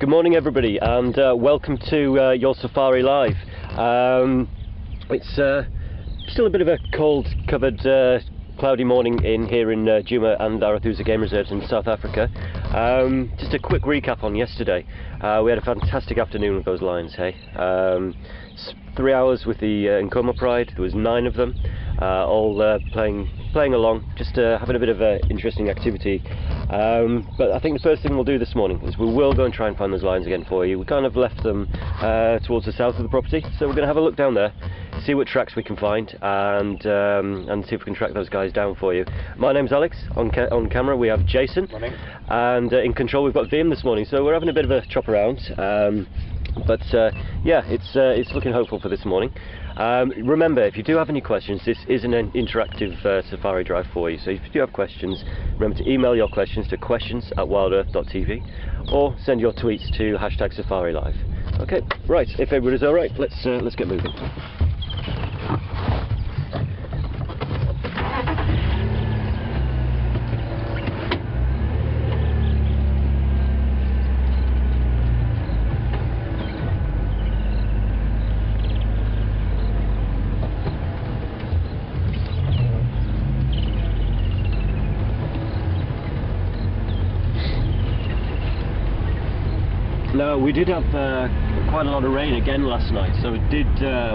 Good morning everybody, and welcome to your Safari Live. It's still a bit of a cold covered cloudy morning here in Djuma and Arathusa Game Reserves in South Africa. Just a quick recap on yesterday. We had a fantastic afternoon with those lions, hey? 3 hours with the Nkoma Pride. There was 9 of them, all playing along, just having a bit of interesting activity. But I think the first thing we'll do this morning is we will go and try and find those lions again for you. We kind of left them towards the south of the property, so we're going to have a look down there, see what tracks we can find, and see if we can track those guys down for you. My name's Alex. On camera we have Jason. Morning. And in control we've got Vim this morning, so we're having a bit of a chop around. But yeah, it's looking hopeful for this morning. Remember, if you do have any questions, this is an interactive safari drive for you, so if you do have questions, remember to email your questions to questions@wildearth.tv or send your tweets to #SafariLive. Okay, right, if everybody's alright, let's get moving. No, we did have quite a lot of rain again last night, so it did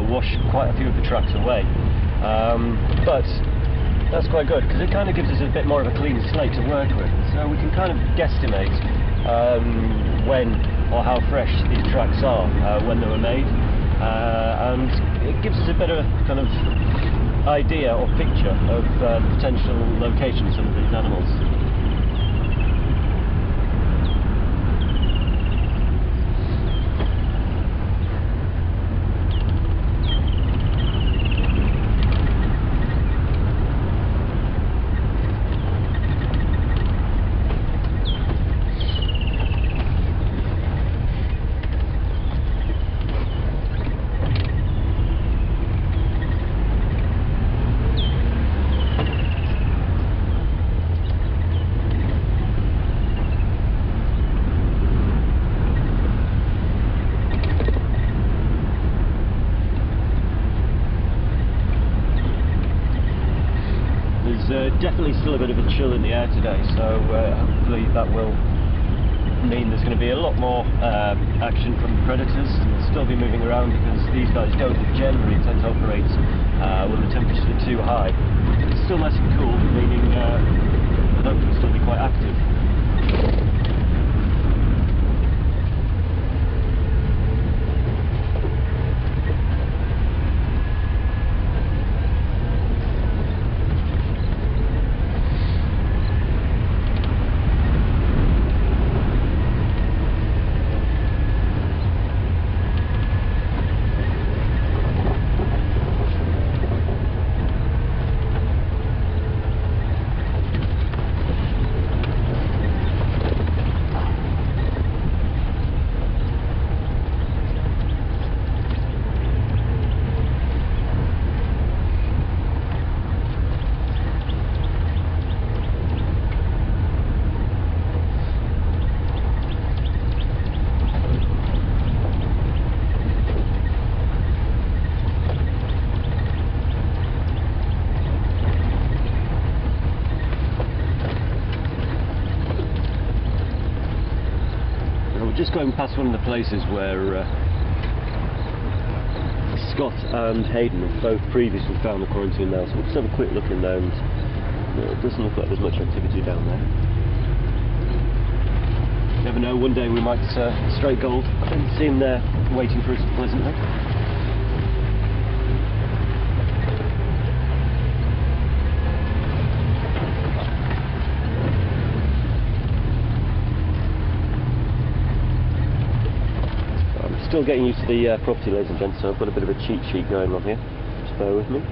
wash quite a few of the tracks away. But that's quite good, because it kind of gives us a bit more of a clean slate to work with. So we can kind of guesstimate when or how fresh these tracks are when they were made. And it gives us a better kind of idea or picture of the potential locations of these animals. Definitely still a bit of a chill in the air today, so hopefully that will mean there's going to be a lot more action from the predators. They'll still be moving around because these guys don't generally tend to operate when the temperatures are too high. It's still nice and cool, meaning they'll hopefully still be quite active. Just going past one of the places where Scott and Hayden have both previously found the quarantine now, so we'll just have a quick look in there, and it doesn't look like there's much activity down there. You never know, one day we might straight gold and see him there waiting for us pleasantly. Still getting used to the property, ladies and gents, so I've got a bit of a cheat sheet going on here. Just bear with me.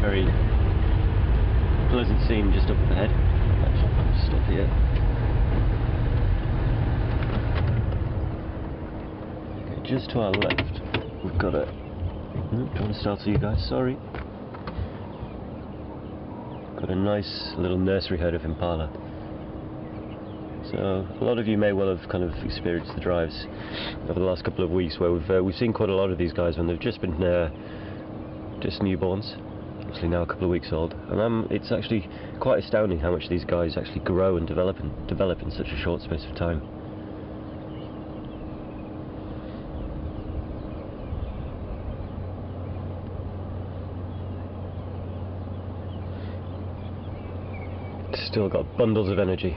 very pleasant scene just up ahead. Actually, I'll stop here. Okay, just to our left, we've got a... trying to startle you guys, sorry. Got a nice little nursery herd of impala. So a lot of you may well have kind of experienced the drives over the last couple of weeks, where we've seen quite a lot of these guys when they've just been just newborns, obviously now a couple of weeks old, and it's actually quite astounding how much these guys actually grow and develop in such a short space of time. Still got bundles of energy.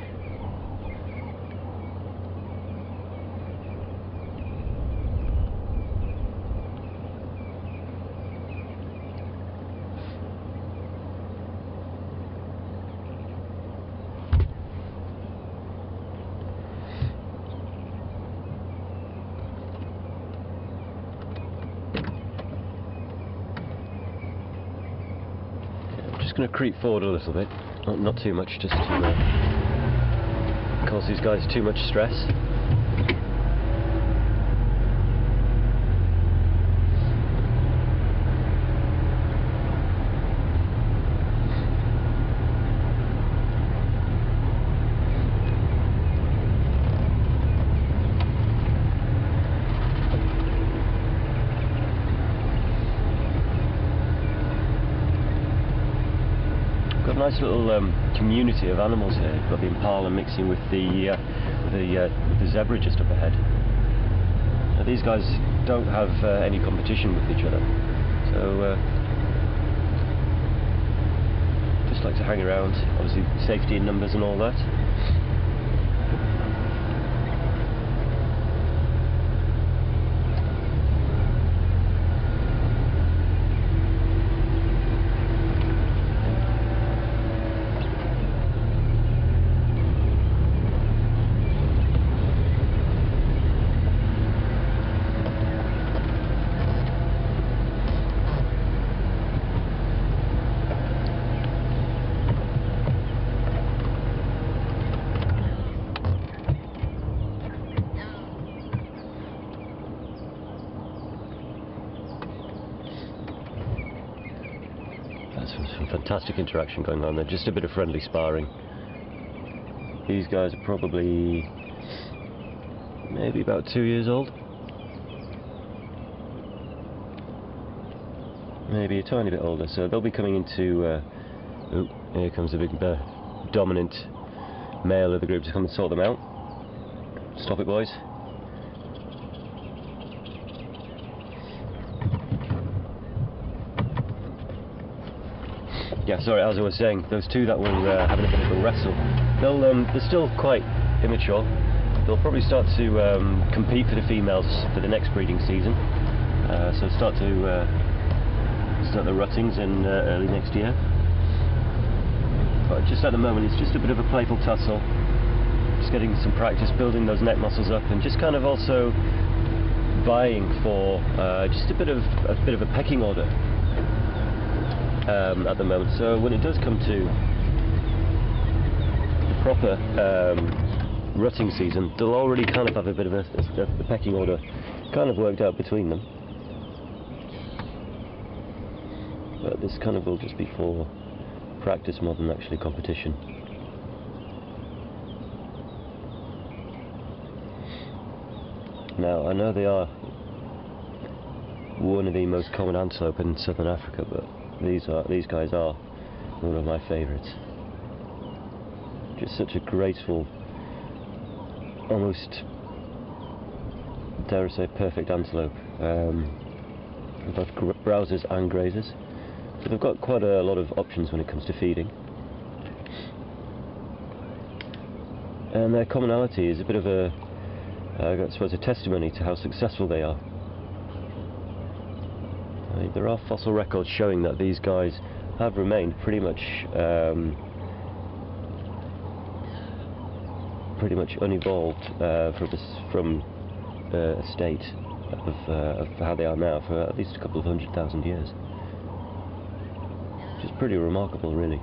Just going to creep forward a little bit, not too much, just to cause these guys too much stress. Nice little community of animals here. You've got the impala mixing with the zebra just up ahead. Now, these guys don't have any competition with each other, so just like to hang around. Obviously, safety in numbers and all that. Some fantastic interaction going on there, just a bit of friendly sparring. These guys are probably maybe about 2 years old, maybe a tiny bit older, so they'll be coming into oh, here comes the big dominant male of the group to come and sort them out. Stop it, boys. Yeah, sorry, as I was saying, those two that were having a bit of a wrestle, they're still quite immature. They'll probably start to compete for the females for the next breeding season. So start the ruttings in early next year. But just at the moment, it's just a bit of a playful tussle. Just getting some practice, building those neck muscles up, and just kind of also vying for just a bit of a pecking order. At the moment, so when it does come to the proper rutting season, they'll already kind of have a bit of a pecking order kind of worked out between them. But this kind of will just be for practice more than actually competition. Now, I know they are one of the most common antelope in southern Africa, but these guys are one of my favourites. Just such a graceful, almost, dare I say, perfect antelope. Both browsers and grazers. So they've got quite a lot of options when it comes to feeding. And their commonality is a bit of a, I suppose, a testimony to how successful they are. There are fossil records showing that these guys have remained pretty much unevolved from a state of how they are now for at least a couple of 100,000 years. which is pretty remarkable, really.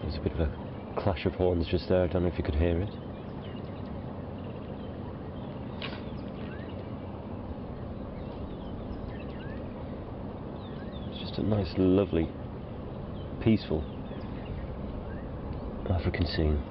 There's a bit of a clash of horns just there, I don't know if you could hear it. It's just a nice, lovely, peaceful African scene.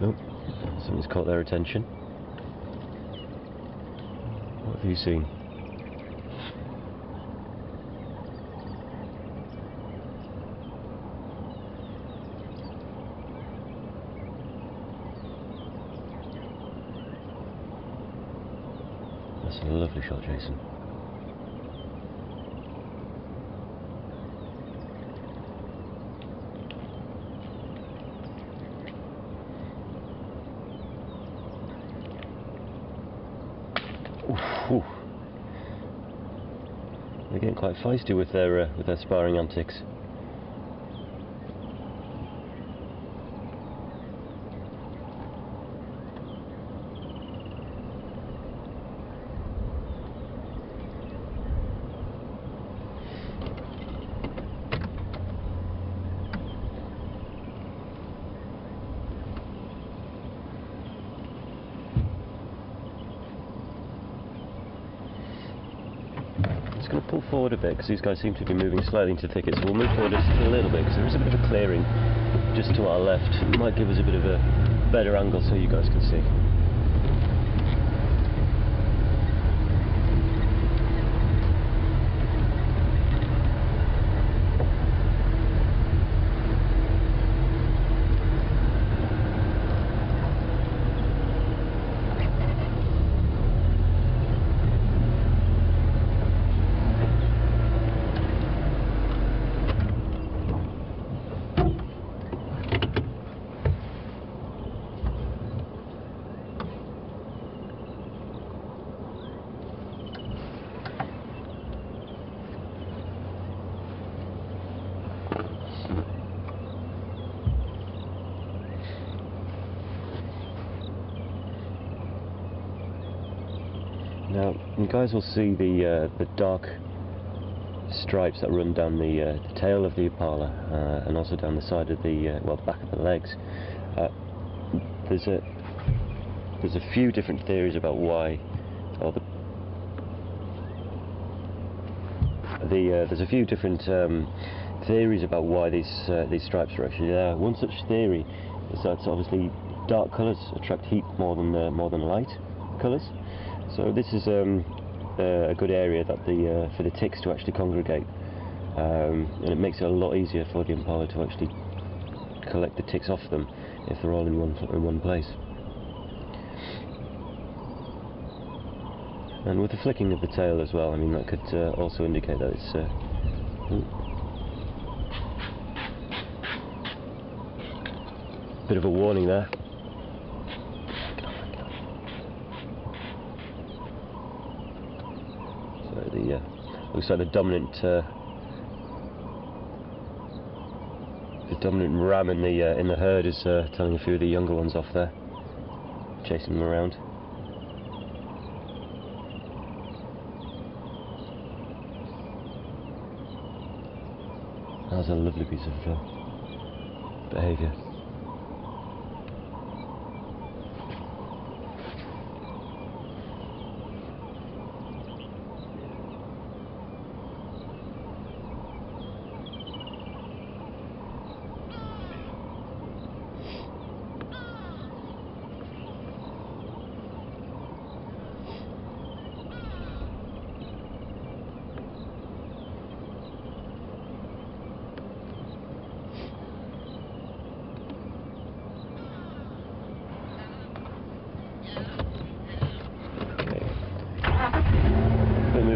Oh, something's caught their attention. What have you seen? That's a lovely shot, Jason. Ooh. They're getting quite feisty with their sparring antics. I'm going to pull forward a bit because these guys seem to be moving slightly into thickets, so we'll move forward just a little bit because there is a bit of a clearing just to our left. It might give us a bit of a better angle so you guys can see. Now, you guys will see the dark stripes that run down the tail of the impala and also down the side of the well, the back of the legs. There's a few different theories about why, or there's a few different theories about why these stripes are actually there. One such theory is that obviously dark colours attract heat more than light colours. So this is a good area that for the ticks to actually congregate, and it makes it a lot easier for the impala to actually collect the ticks off them if they're all in one place. And with the flicking of the tail as well, I mean, that could also indicate that it's bit of a warning there. Looks like the dominant ram in the herd is telling a few of the younger ones off there, chasing them around. That's a lovely piece of behaviour.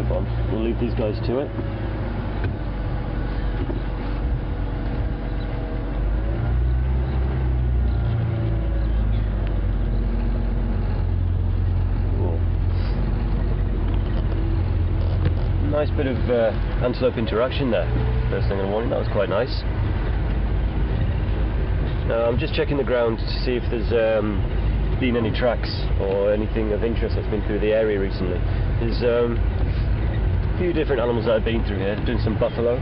move on. We'll leave these guys to it. Nice bit of antelope interaction there, first thing in the morning. That was quite nice. I'm just checking the ground to see if there's been any tracks or anything of interest that's been through the area recently. There's a few different animals that have been through here. Doing some buffalo.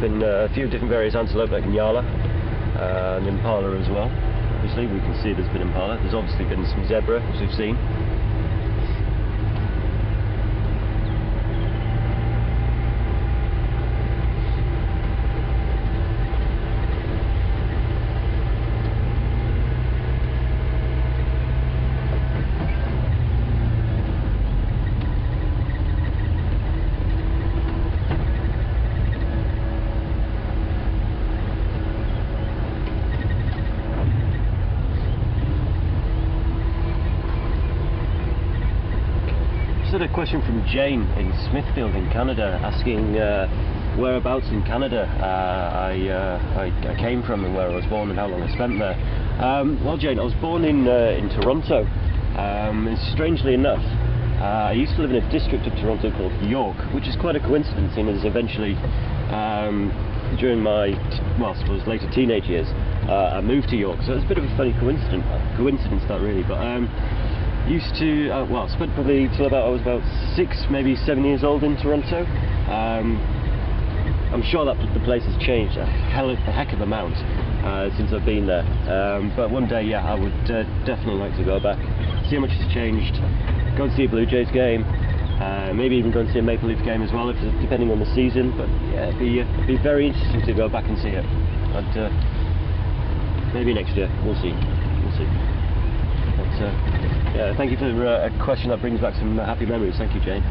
Been a few different various antelope like nyala and impala as well. Obviously we can see there's been impala. There's obviously been some zebra, as we've seen. A question from Jane in Smithfield in Canada, asking whereabouts in Canada I came from and where I was born and how long I spent there. Well, Jane, I was born in Toronto, and strangely enough I used to live in a district of Toronto called York, which is quite a coincidence, seeing as eventually during my, well, I suppose later teenage years, I moved to York, so it's a bit of a funny coincidence that really, but used to, well, spent probably till I was about 6, maybe 7 years old in Toronto. I'm sure that the place has changed a heck of amount since I've been there. But one day, yeah, I would definitely like to go back, see how much has changed, go and see a Blue Jays game, maybe even go and see a Maple Leaf game as well, depending on the season. But yeah, it'd be very interesting to go back and see it. Maybe next year, we'll see. But, yeah, thank you for a question that brings back some happy memories. Thank you, Jane.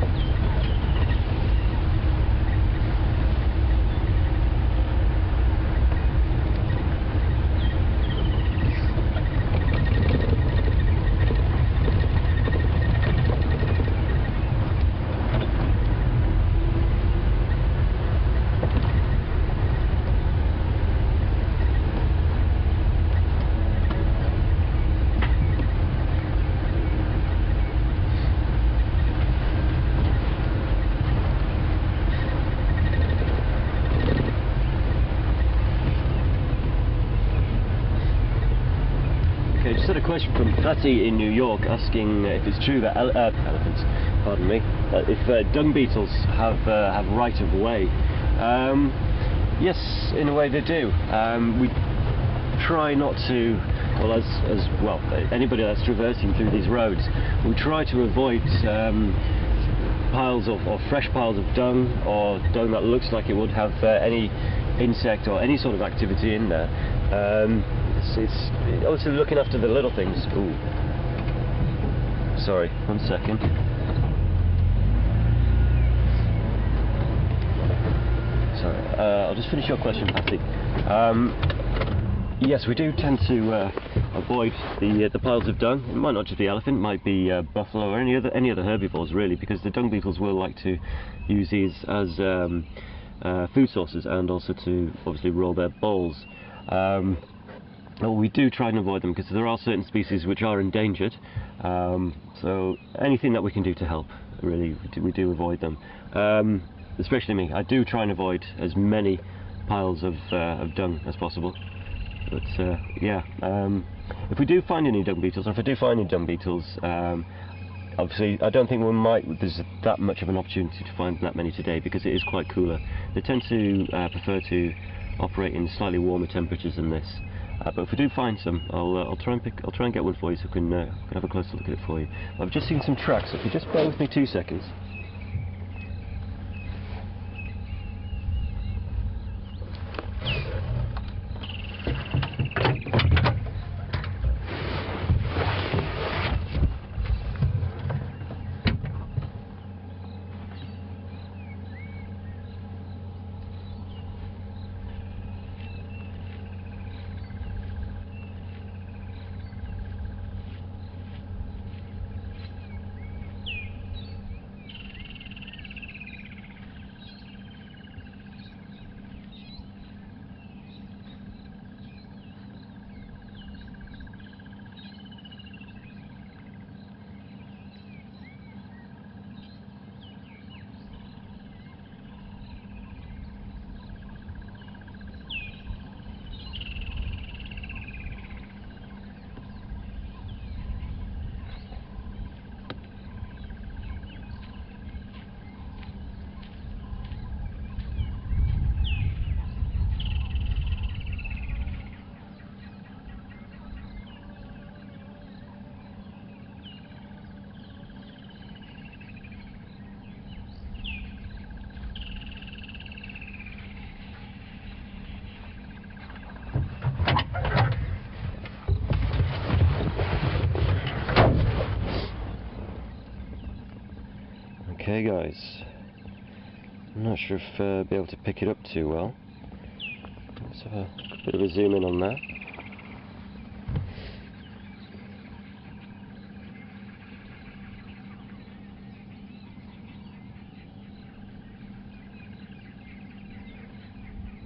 Just had a question from Patty in New York, asking if it's true that elephants, pardon me, if dung beetles have right of way. Yes, in a way they do. We try not to, well, as well, anybody that's traversing through these roads, we try to avoid piles or fresh piles of dung, or dung that looks like it would have any insect or any sort of activity in there. It's obviously looking after the little things. Ooh. Sorry, 1 second. Sorry, I'll just finish your question, Patty. Yes, we do tend to avoid the piles of dung. It might not just be elephant, it might be buffalo or any other herbivores really, because the dung beetles will like to use these as food sources, and also to obviously roll their balls. Well, we do try and avoid them because there are certain species which are endangered, so anything that we can do to help, really, we do avoid them. Especially me, I do try and avoid as many piles of dung as possible. But yeah, if we do find any dung beetles, or if I do find any dung beetles, obviously I don't think there's that much of an opportunity to find that many today, because it is quite cooler. They tend to prefer to operate in slightly warmer temperatures than this. But if we do find some, I'll try and get one for you, so we can have a closer look at it for you. I've just seen some tracks, so if you just bear with me 2 seconds. Okay guys, I'm not sure if I'll be able to pick it up too well. Let's have a bit of a zoom in on that.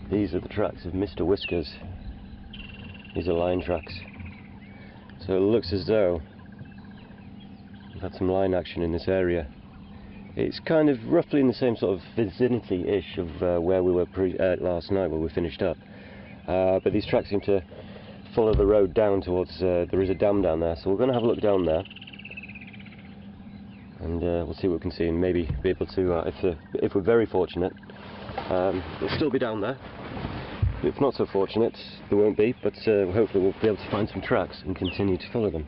These are the tracks of Mr. Whiskers. These are lion tracks. So it looks as though we've had some lion action in this area. It's kind of roughly in the same sort of vicinity-ish of where we were last night, where we finished up. But these tracks seem to follow the road down towards, there is a dam down there, so we're going to have a look down there. And we'll see what we can see, and maybe be able to, if we're very fortunate, it'll still be down there. If not so fortunate, there won't be, but hopefully we'll be able to find some tracks and continue to follow them.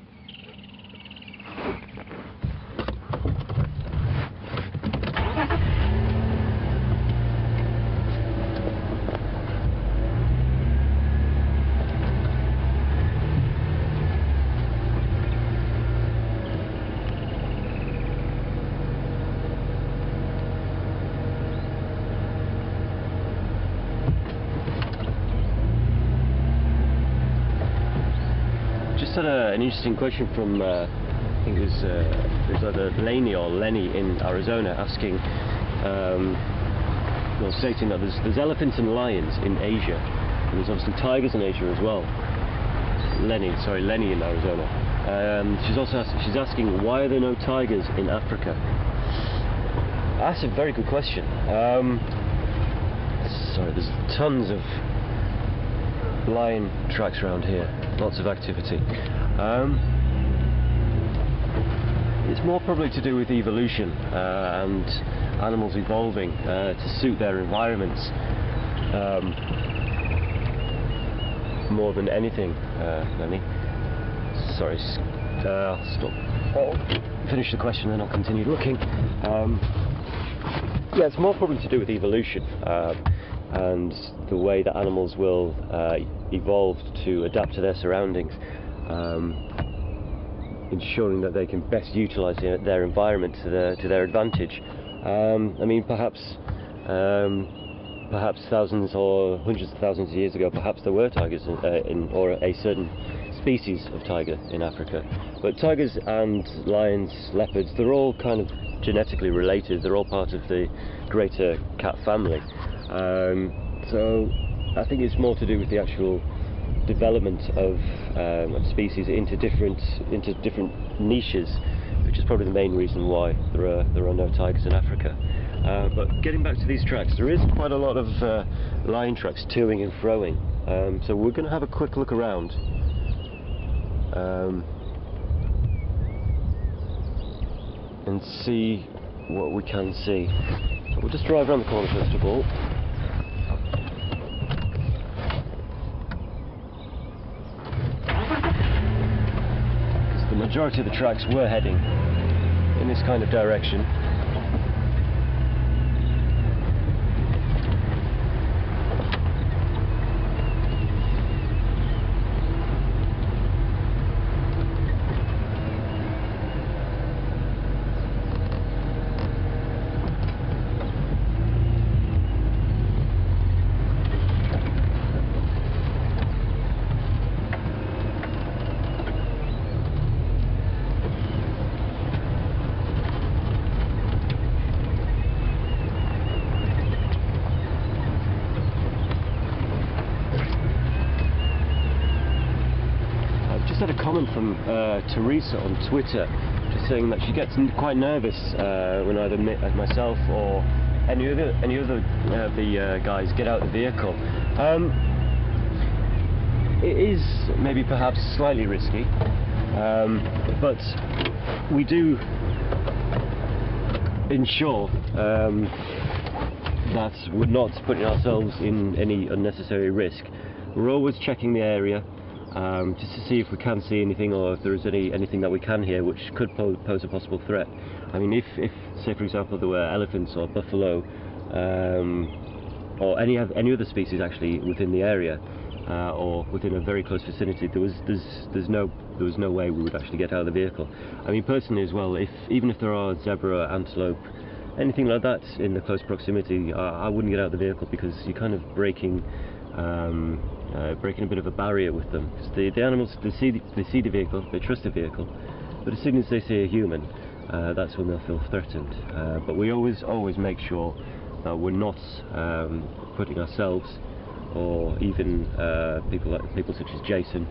Had an interesting question from I think it was either Laney or Lenny in Arizona, asking, well, stating that there's elephants and lions in Asia, and there's obviously tigers in Asia as well. Lenny in Arizona. She's asking, why are there no tigers in Africa? That's a very good question. Sorry, there's tons of lion tracks around here, lots of activity. It's more probably to do with evolution and animals evolving to suit their environments more than anything. Lenny, sorry, I'll stop. I'll finish the question, then I'll continue looking. Yeah, it's more probably to do with evolution. And the way that animals will evolve to adapt to their surroundings, ensuring that they can best utilise their environment to their advantage. I mean, perhaps thousands or hundreds of thousands of years ago, perhaps there were tigers or a certain species of tiger in Africa. But tigers and lions, leopards, they're all kind of genetically related. They're all part of the greater cat family. So I think it's more to do with the actual development of species into different niches, which is probably the main reason why there are no tigers in Africa. But getting back to these tracks, there is quite a lot of lion tracks toing and froing. So we're going to have a quick look around. And see what we can see. We'll just drive around the corner first of all. Because the majority of the tracks were heading in this kind of direction. Had a comment from Teresa on Twitter, just saying that she gets quite nervous when either myself or any other of the guys get out of the vehicle. It is maybe perhaps slightly risky, but we do ensure that we're not putting ourselves in any unnecessary risk. We're always checking the area, just to see if we can see anything, or if there is anything that we can hear which could pose a possible threat. I mean, if say for example there were elephants or buffalo, or any other species actually within the area, or within a very close vicinity, there was no way we would actually get out of the vehicle. I mean, personally as well, even if there are zebra, antelope, anything like that in the close proximity, I wouldn't get out of the vehicle, because you're kind of breaking a bit of a barrier with them. Because the animals, they see the vehicle, they trust the vehicle, but as soon as they see a human, that's when they'll feel threatened. But we always make sure that we're not putting ourselves, or even people such as Jason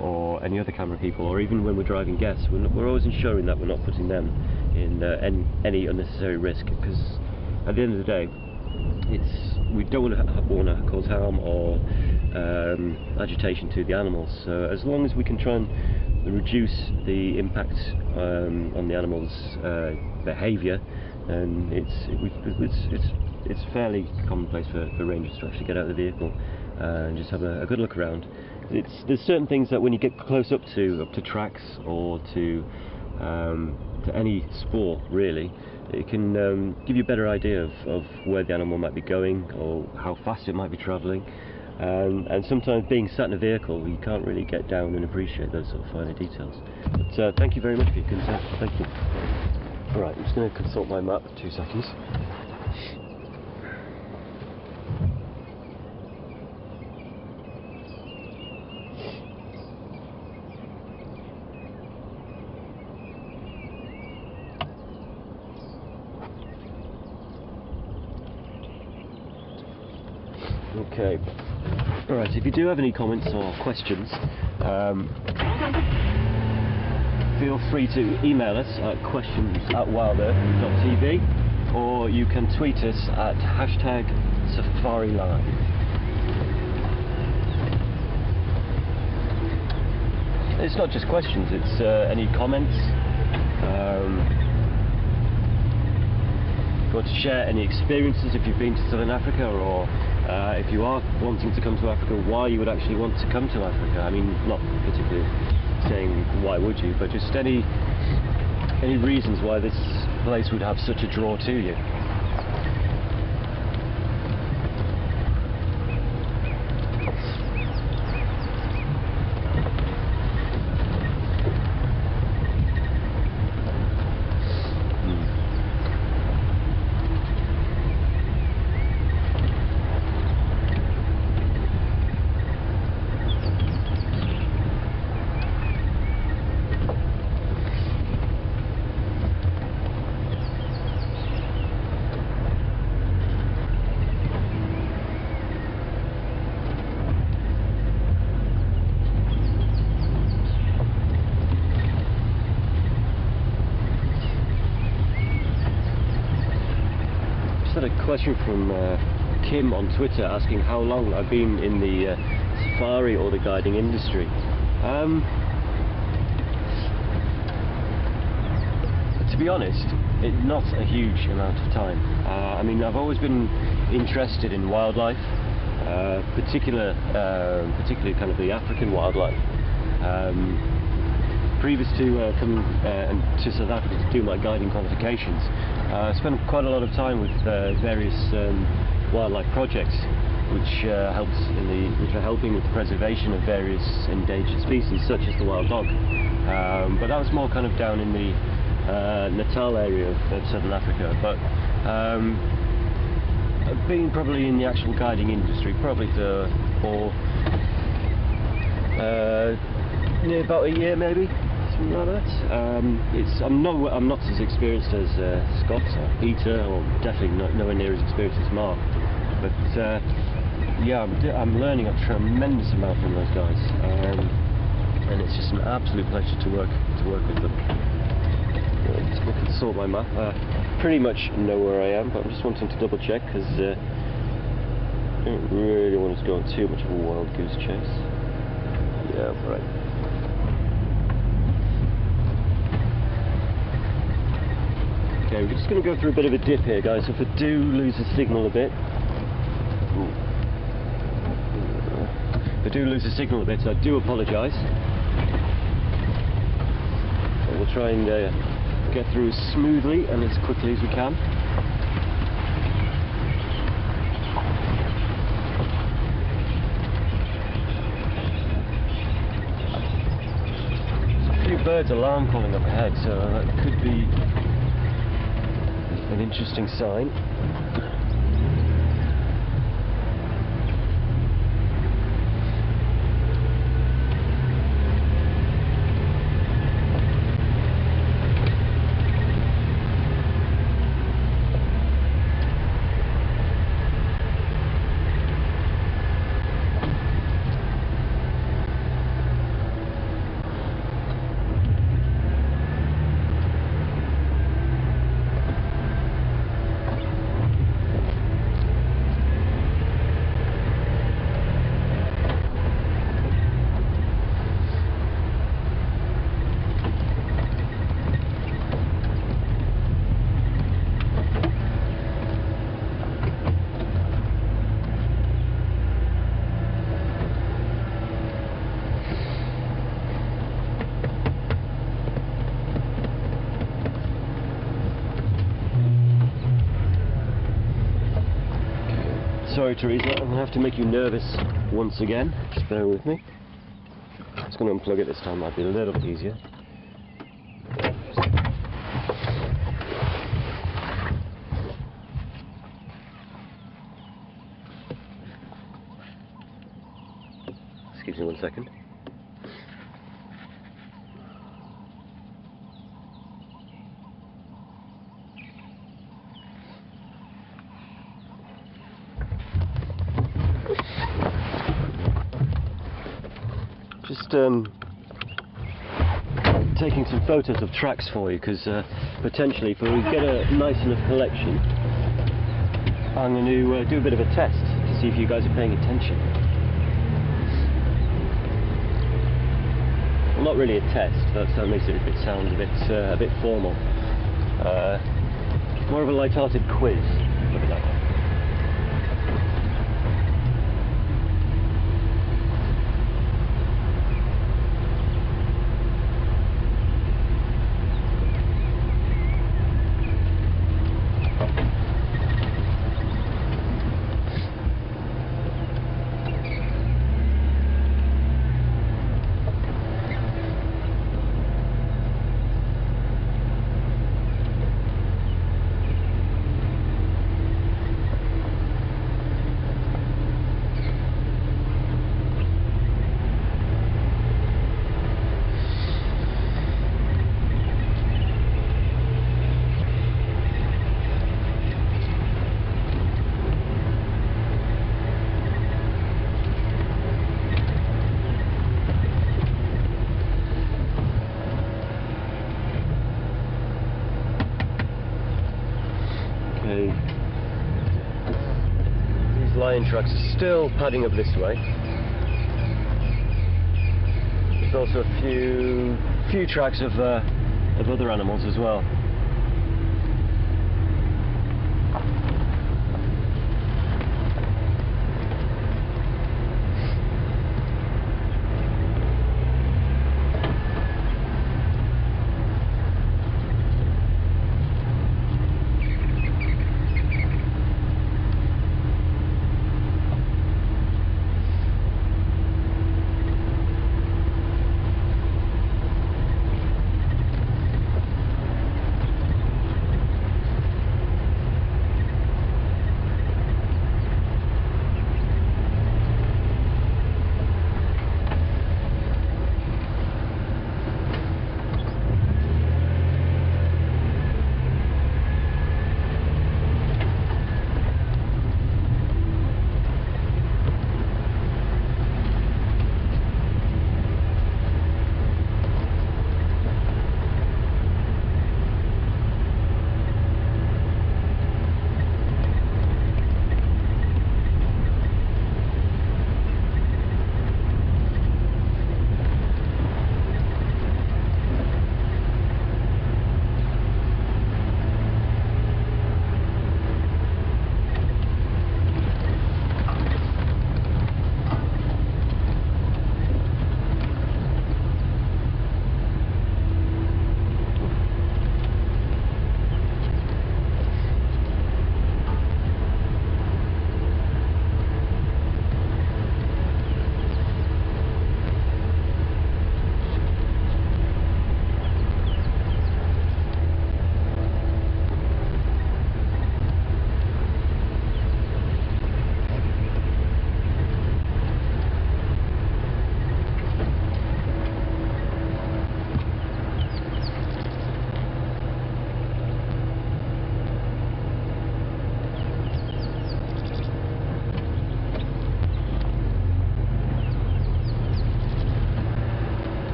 or any other camera people, or even when we're driving guests, we're always ensuring that we're not putting them in any unnecessary risk, because at the end of the day, we don't want to cause harm or agitation to the animals. So as long as we can try and reduce the impact on the animals' behaviour, and it's fairly commonplace for rangers to actually get out of the vehicle and just have a good look around. There's certain things that when you get close up to tracks, or to any sport really, it can give you a better idea of where the animal might be going, or how fast it might be travelling. And sometimes being sat in a vehicle, you can't really get down and appreciate those sort of finer details. But thank you very much for your consent. Thank you. Alright, I'm just going to consult my map. 2 seconds. Okay. Alright, if you do have any comments or questions, feel free to email us at questions@wildearth.tv, or you can tweet us at #SafariLive. It's not just questions, it's any comments. If you want to share any experiences, if you've been to Southern Africa, or if you are wanting to come to Africa, why you would actually want to come to Africa. I mean, not particularly saying why would you, but just any reasons why this place would have such a draw to you. A question from Kim on Twitter, asking how long I've been in the safari or the guiding industry. To be honest, not a huge amount of time. I mean, I've always been interested in wildlife, particularly kind of the African wildlife. Previous to coming to South Africa to do my guiding qualifications, I spent quite a lot of time with various wildlife projects, which are helping with the preservation of various endangered species, such as the wild dog. But that was more kind of down in the Natal area of Southern Africa. But being probably in the actual guiding industry, probably for about a year maybe. Like that. I'm not as experienced as Scott or Peter, or definitely nowhere near as experienced as Mark. But yeah, I'm learning a tremendous amount from those guys, and it's just an absolute pleasure to work with them. Let's look and sort my map. Pretty much know where I am, but I'm just wanting to double check, because I don't really want to go on too much of a wild goose chase. Yeah, right. Okay, we're just going to go through a bit of a dip here, guys. If I do lose the signal a bit, I do apologise. We'll try and get through as smoothly and as quickly as we can. There's a few birds alarm calling up ahead, so that could be an interesting sign. Sorry Teresa, I'm going to have to make you nervous once again, just bear with me. I'm just going to unplug it this time, might be a little bit easier. Excuse me 1 second. Just taking some photos of tracks for you, because potentially if we get a nice enough collection, I'm going to do a bit of a test to see if you guys are paying attention. Well, not really a test, that makes it sound a bit formal. More of a light-hearted quiz, look at that one. These lion tracks are still padding up this way. There's also a few tracks of other animals as well.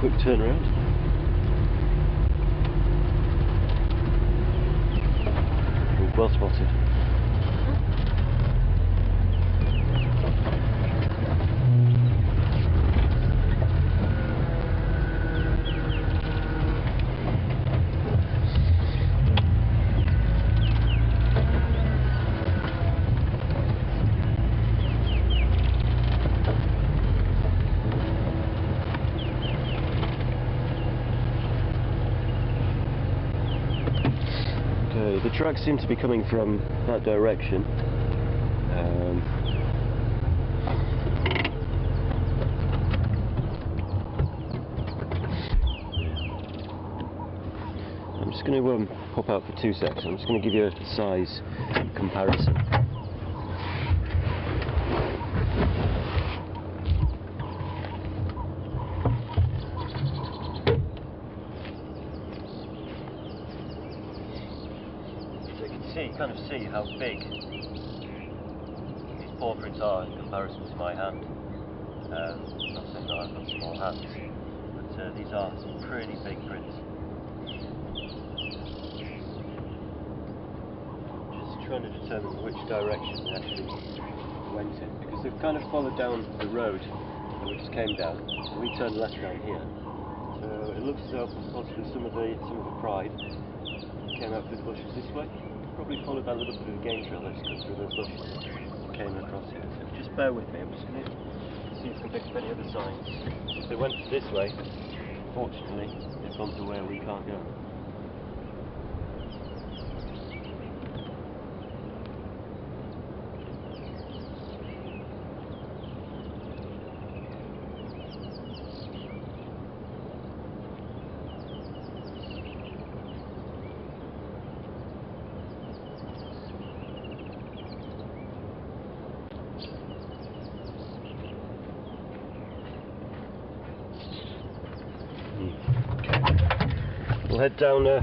quick turnaround. Well spotted. The tracks seem to be coming from that direction. I'm just going to pop out for 2 seconds. I'm just going to give you a size comparison. Kind of see how big these paw prints are in comparison to my hand. Not saying that I've got small hands, but these are some pretty big prints. Just trying to determine which direction they actually went in, because they've kind of followed down the road that we just came down, and we turned left down here. So it looks as though possibly some of the pride came out through the bushes this way. Probably followed that little bit of a game trail that's cut through those bushes and came across here. So just bear with me, I'm just going to see if I can pick up any other signs. If they went this way, fortunately, they've gone to where we can't go. We'll head down the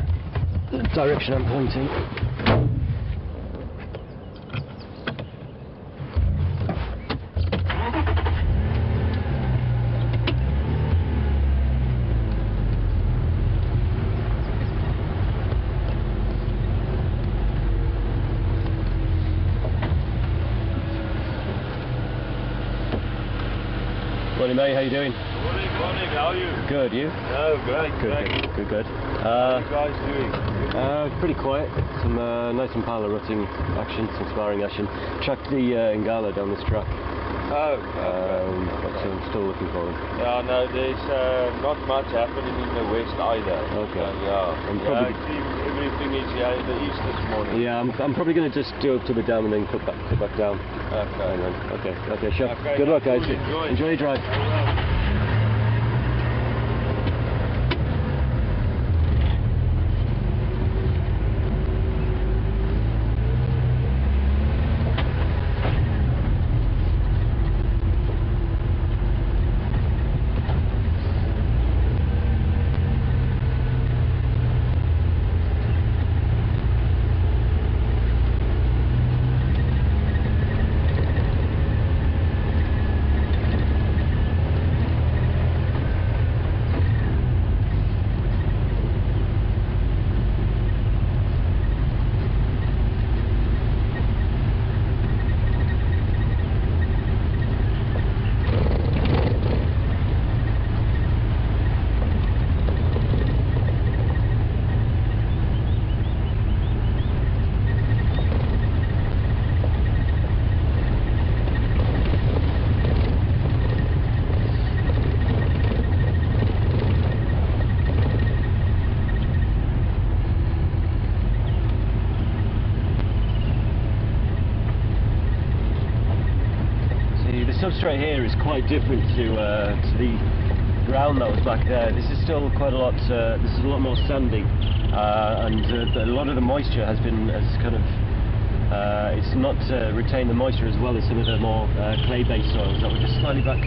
direction I'm pointing. Morning mate, how you doing? Morning, how are you? Good, you? Oh, great, Good. How are you guys doing? Pretty quiet. Some nice impala rutting action, some sparring action. Tracked the nyala down this track. Oh, but I'm still looking for them. yeah, no, there's not much happening in the west either. Okay. Yeah, everything is here in the east this morning. Yeah, I'm probably going to just do up to the dam and then cut back down. Okay. Okay, sure. Okay, Good luck, guys. Enjoy your drive. Substrate here is quite different to the ground that was back there. This is still quite a lot. This is a lot more sandy, and a lot of the moisture has kind of. It's not retained the moisture as well as some of the more clay-based soils that were just slightly back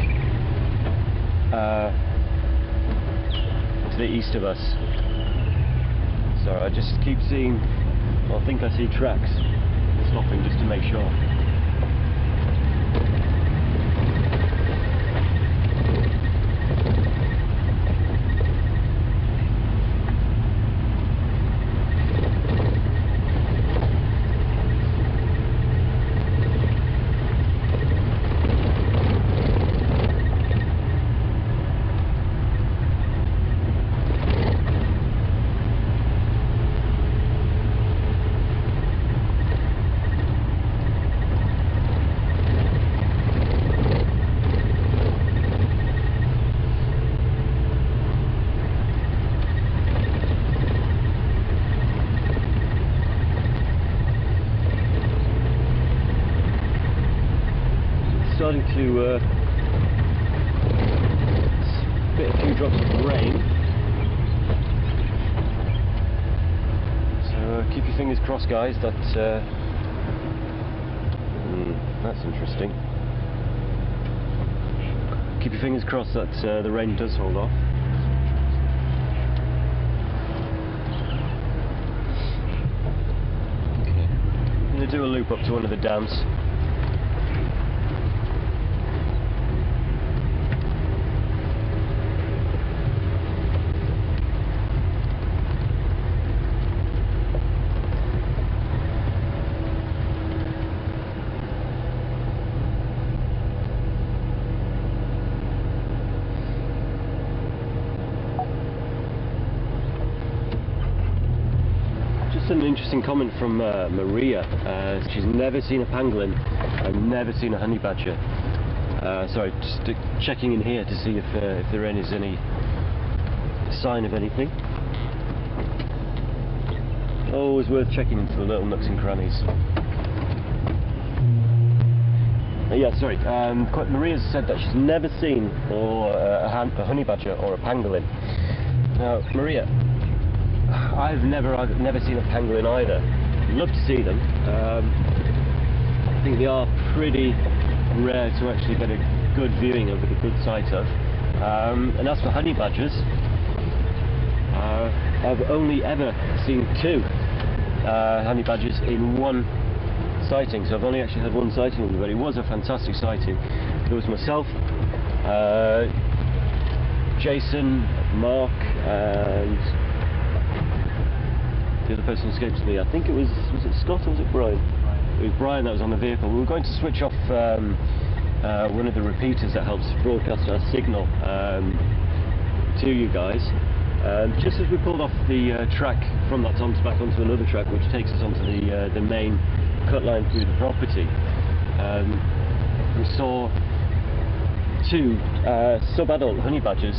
to the east of us. So I just keep seeing. Well, I think I see tracks. Stopping just to make sure. to spit a few drops of rain. So keep your fingers crossed, guys, that that's interesting. Keep your fingers crossed that the rain does hold off. Okay, I'm going to do a loop up to one of the dams. An interesting comment from Maria. She's never seen a pangolin and never seen a honey badger. Sorry, just checking in here to see if there is any sign of anything. Always worth checking into the little nooks and crannies. Yeah, sorry. Maria's said that she's never seen a honey badger or a pangolin. Now, Maria, I've never seen a pangolin either. Love to see them. I think they are pretty rare to actually get a good viewing of, a good sight of. And as for honey badgers, I've only ever seen 2 honey badgers in one sighting. So I've only actually had one sighting of them, but it was a fantastic sighting. There was myself, Jason, Mark, and the other person escapes me. I think it was it Scott or was it Brian? It was Brian that was on the vehicle. We were going to switch off one of the repeaters that helps broadcast our signal to you guys. Just as we pulled off the track from that back onto another track which takes us onto the main cut line through the property, we saw 2 sub-adult honey badgers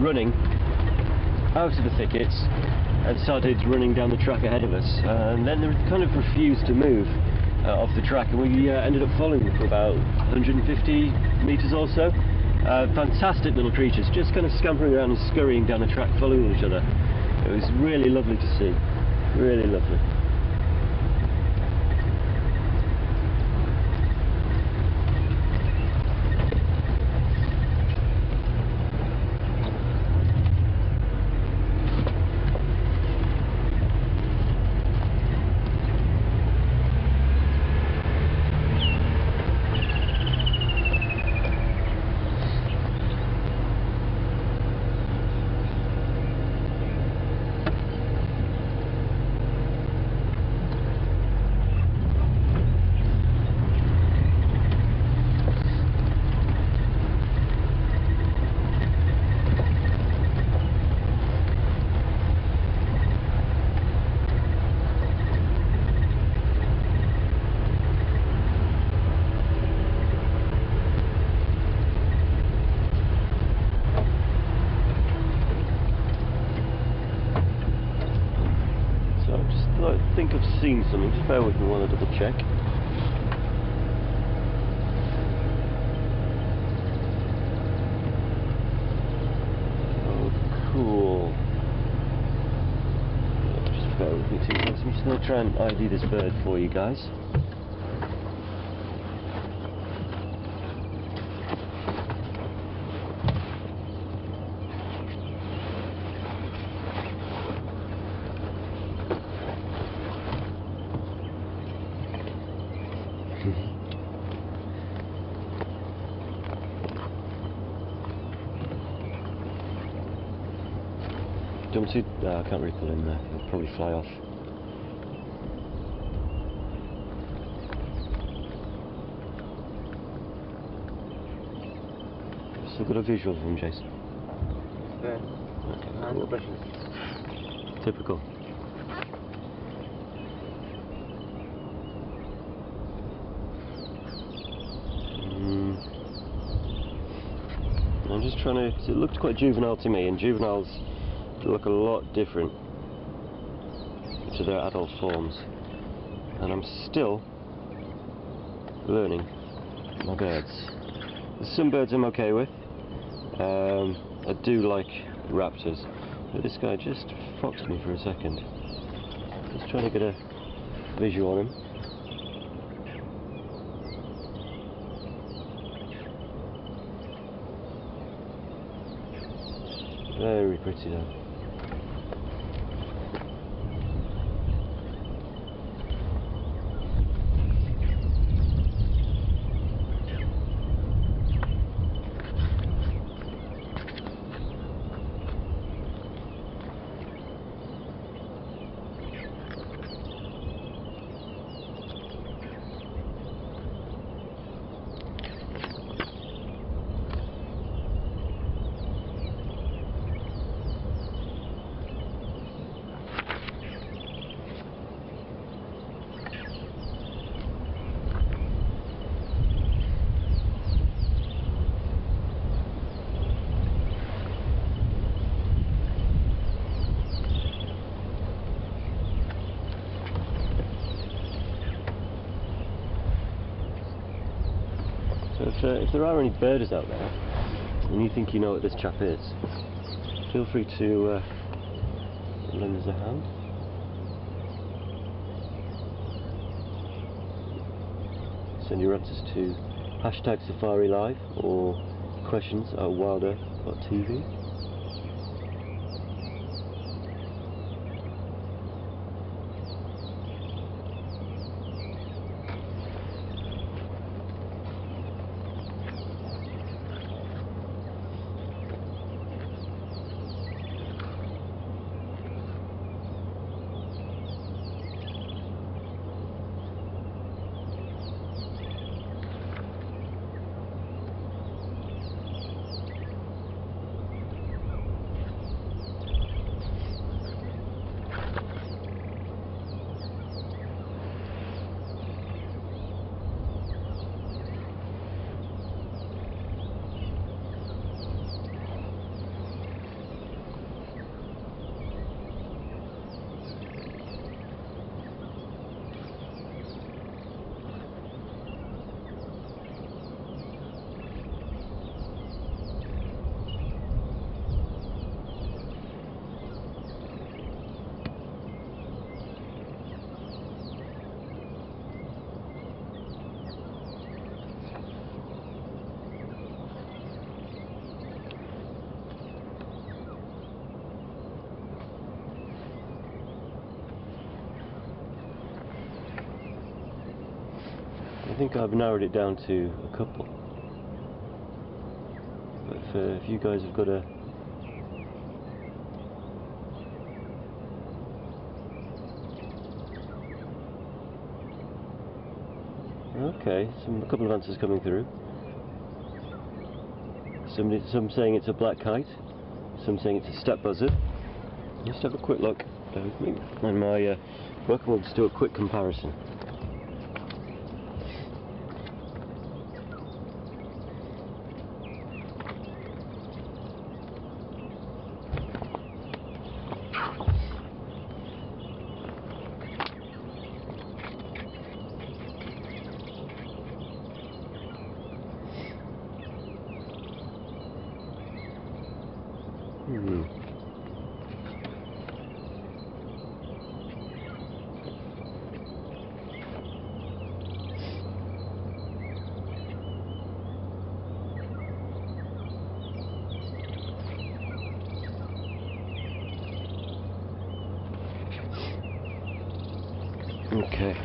running out of the thickets and started running down the track ahead of us, and then they kind of refused to move off the track, and we ended up following them for about 150 metres or so. Fantastic little creatures, just kind of scampering around and scurrying down the track following each other. It was really lovely to see, really lovely. I think I've seen something, just bear with me while I double check. Oh, cool. Just bear with me 2 seconds, I'm just going to try and ID this bird for you guys. Do you want me to? I can't really pull in there, it'll probably fly off. Still got a visual of him, Jason? Yeah. Okay, Cool. Questions. Typical. I'm just trying to, 'cause it looked quite juvenile to me, and juveniles look a lot different to their adult forms, and I'm still learning my birds. Some birds I'm okay with. I do like raptors, but this guy just foxed me for a second. Just trying to get a visual on him. Very pretty though. So if there are any birders out there and you think you know what this chap is, feel free to lend us a hand. Send your answers to #SafariLive or questions@wildearth.tv. I think I've narrowed it down to a couple, but if you guys have got a okay, a couple of answers coming through. Some saying it's a black kite, some saying it's a steppe buzzard. Just have a quick look with me, and my worker will just do a quick comparison. Okay.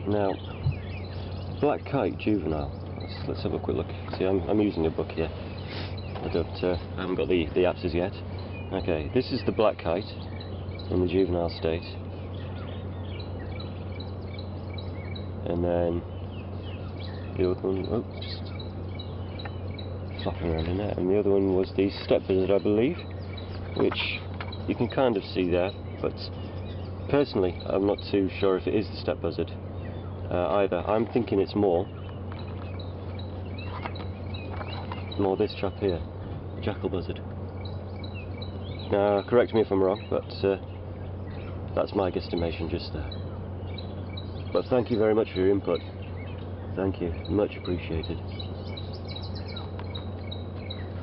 Now, black kite juvenile. Let's have a quick look. See, I'm using a book here. I haven't got the apses yet. Okay, this is the black kite in the juvenile state, and then the other one, just flopping around in there, and the other one was the steppe buzzard, I believe, which you can kind of see there, but personally I'm not too sure if it is the steppe buzzard either. I'm thinking it's more this chap here, jackal buzzard. Now correct me if I'm wrong, but that's my guesstimation just there. But thank you very much for your input. Thank you, much appreciated.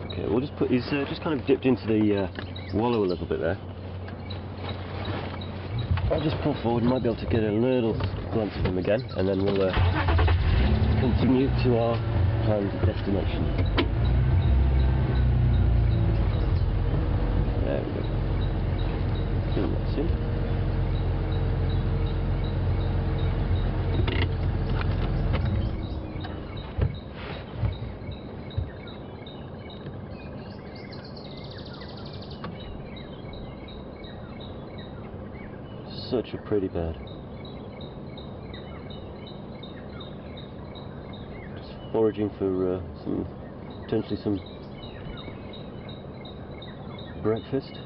Okay, we'll just put, he's just kind of dipped into the wallow a little bit there. I'll just pull forward, might be able to get a little glance of him again, and then we'll continue to our planned destination. There we go. I think that's him. Such a pretty bird. Just foraging for potentially some breakfast.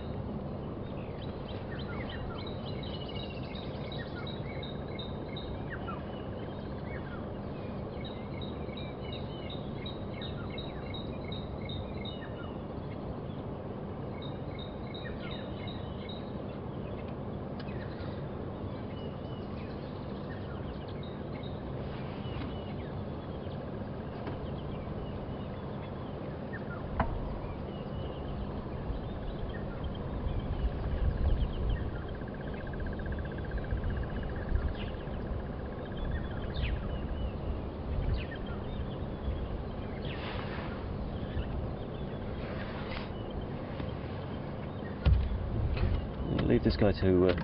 Leave this guy to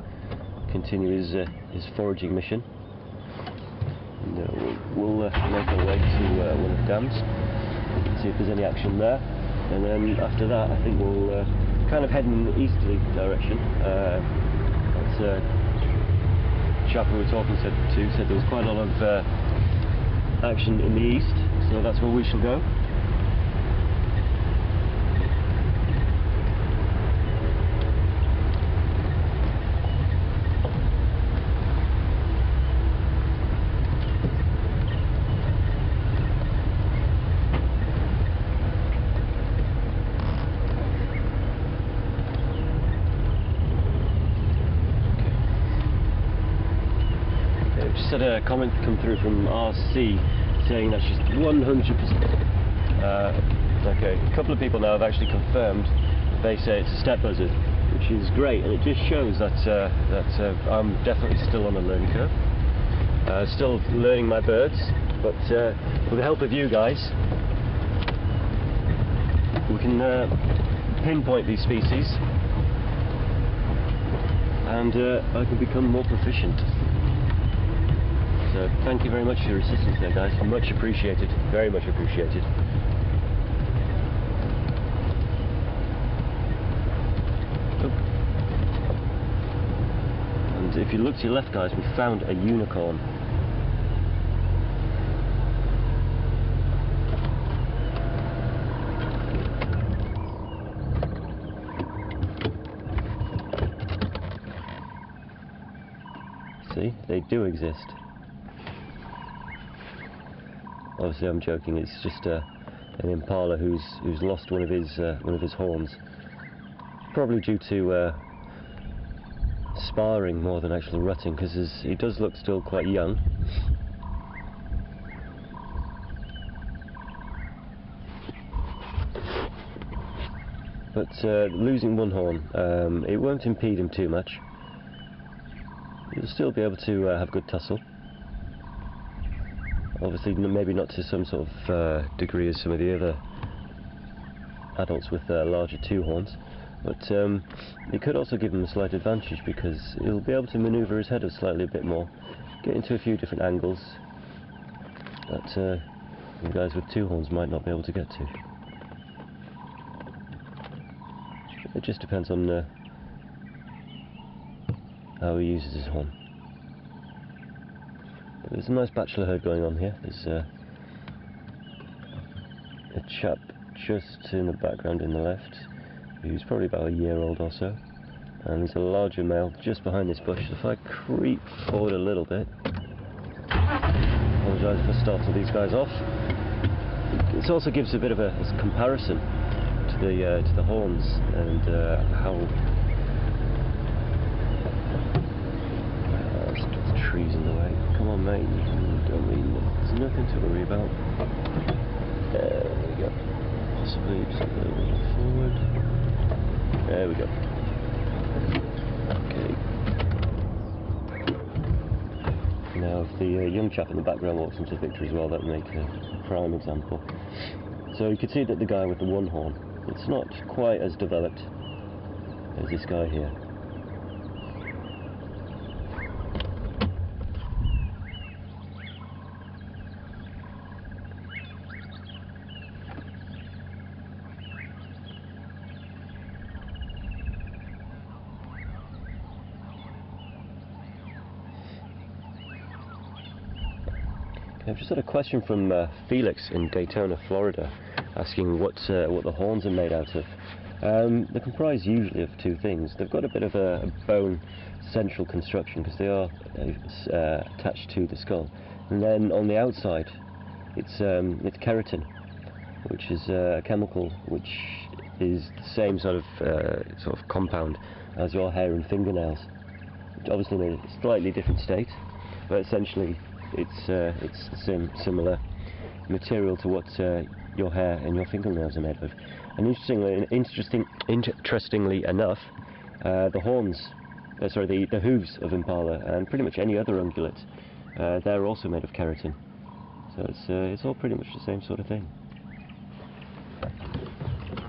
continue his foraging mission, and we'll make our way to one of the dams, see if there's any action there, and then after that I think we'll kind of head in an easterly direction. That chap we were talking to said there was quite a lot of action in the east, so that's where we shall go. Had a comment come through from RC saying that's just 100%. Okay, a couple of people now have actually confirmed. They say it's a steppe buzzard, which is great, and it just shows that I'm definitely still on a learning curve. Still learning my birds, but with the help of you guys, we can pinpoint these species, and I can become more proficient. So thank you very much for your assistance there, guys. Much appreciated, very much appreciated. Oh. And if you look to your left, guys, we found a unicorn. See, they do exist. Obviously, I'm joking. It's just an impala who's lost one of his horns, probably due to sparring more than actual rutting, because he does look still quite young. But losing one horn, it won't impede him too much. He'll still be able to have good tussle. Obviously, maybe not to some sort of degree as some of the other adults with larger two horns, but it could also give him a slight advantage, because he'll be able to manoeuvre his head slightly a bit more, get into a few different angles that the guys with two horns might not be able to get to. It just depends on how he uses his horn. There's a nice bachelor herd going on here. There's a chap just in the background in the left, who's probably about a year old or so, and there's a larger male just behind this bush. If I creep forward a little bit, apologise if I startle these guys off. This also gives a bit of a comparison to the horns and how trees in the way. Come on, mate, you don't really know. nothing to worry about. There we go. Possibly just a little bit forward. There we go. Okay. Now, if the young chap in the background walks into the picture as well, that would make a prime example. So you can see that the guy with the one horn, it's not quite as developed as this guy here. I've just had a question from Felix in Daytona, Florida, asking what the horns are made out of. They're comprised usually of two things. They've got a bit of a bone central construction because they are attached to the skull, and then on the outside it's keratin, which is a chemical which is the same sort of compound as your hair and fingernails, which obviously in a slightly different state, but essentially it's the same similar material to what your hair and your fingernails are made of. And interestingly enough, the hooves of impala and pretty much any other ungulate, they're also made of keratin. So it's all pretty much the same sort of thing.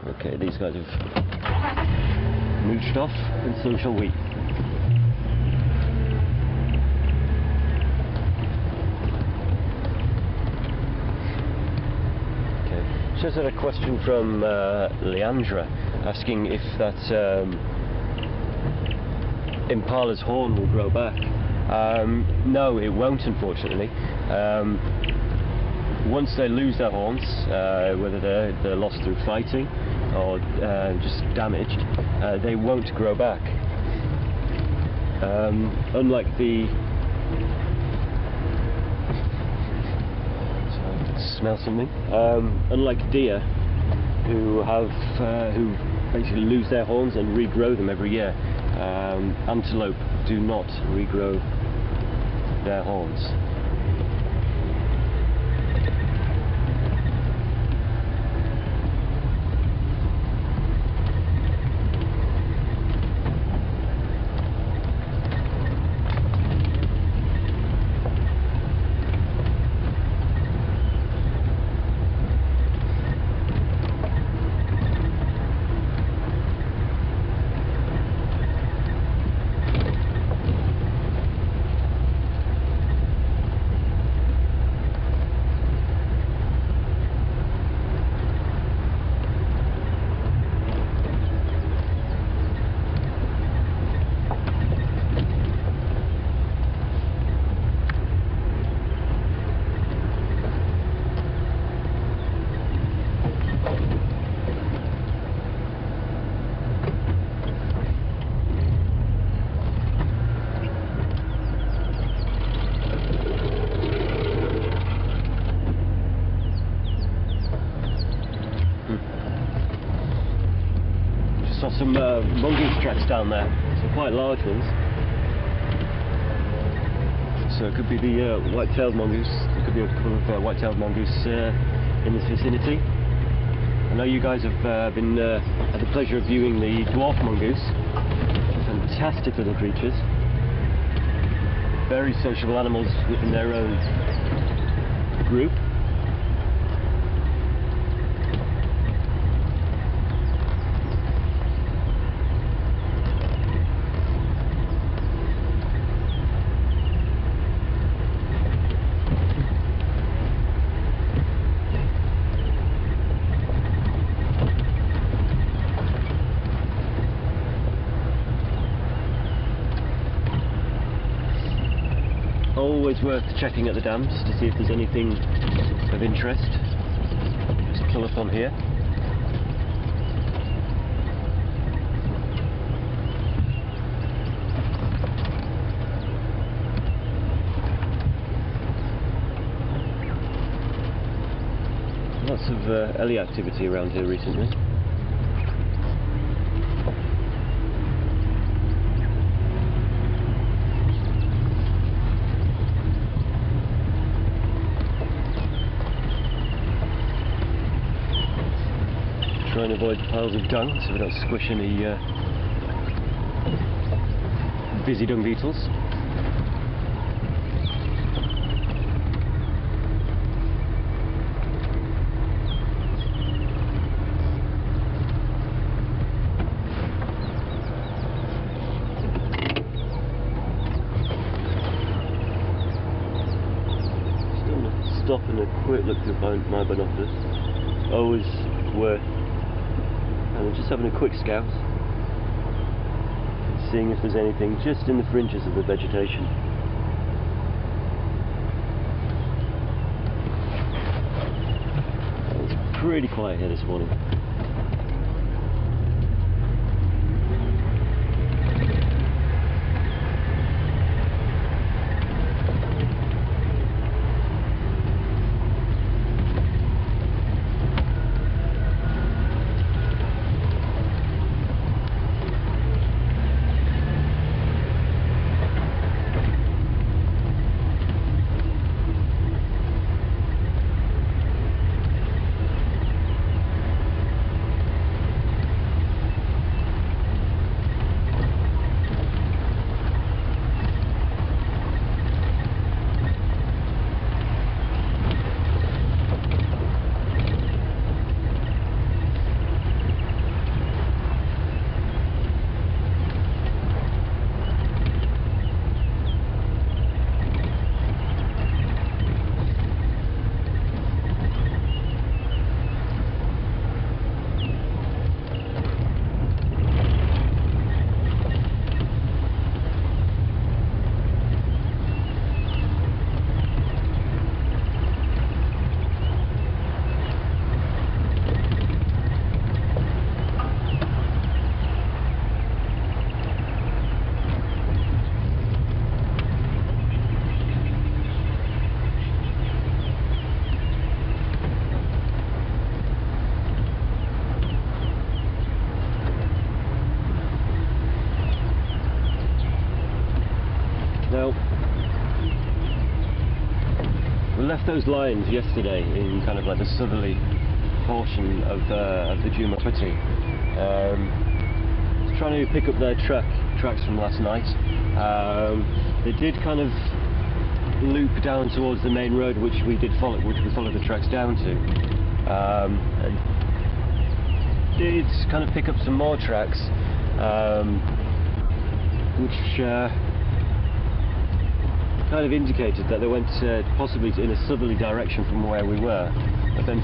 Okay, these guys have mooched off, and so shall we. Just had a question from Leandra asking if that impala's horn will grow back. No, it won't, unfortunately. Once they lose their horns, whether they're lost through fighting or just damaged, they won't grow back. Unlike the smell something. Unlike deer, who basically lose their horns and regrow them every year, antelope do not regrow their horns. Saw some mongoose tracks down there, some quite large ones. So it could be the white-tailed mongoose. There could be a couple of white-tailed mongoose in this vicinity. I know you guys have had the pleasure of viewing the dwarf mongoose. Fantastic little creatures. Very sociable animals within their own group. Always worth checking at the dams to see if there's anything of interest. Just pull up on here. Lots of Ellie activity around here recently. try and avoid piles of dung so we don't squish any busy dung beetles. Stop and a quick look through my binoculars, always worth, and just having a quick scout, seeing if there's anything just in the fringes of the vegetation. It's pretty quiet here this morning. Now, we left those lines yesterday in kind of like the southerly portion of the Juma Twitty. Trying to pick up their tracks from last night. They did kind of loop down towards the main road, which we followed the tracks down to, and did kind of pick up some more tracks, which kind of indicated that they went possibly in a southerly direction from where we were. But then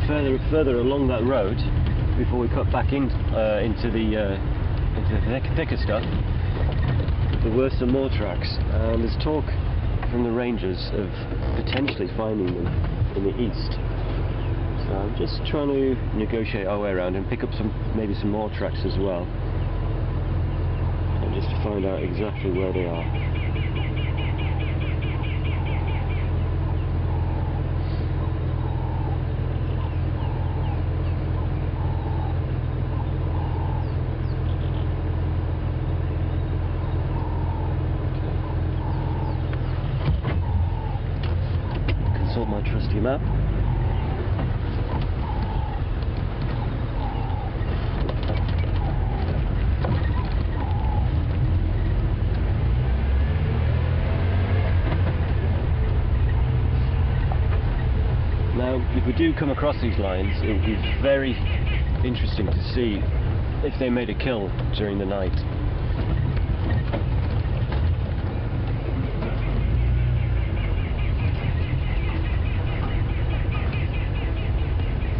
further along that road, before we cut back into the thicker stuff, there were some more tracks. There's talk from the rangers of potentially finding them in the east. So I'm just trying to negotiate our way around and pick up maybe some more tracks as well, and just to find out exactly where they are. My trusty map. Now, if we do come across these lines, it would be very interesting to see if they made a kill during the night.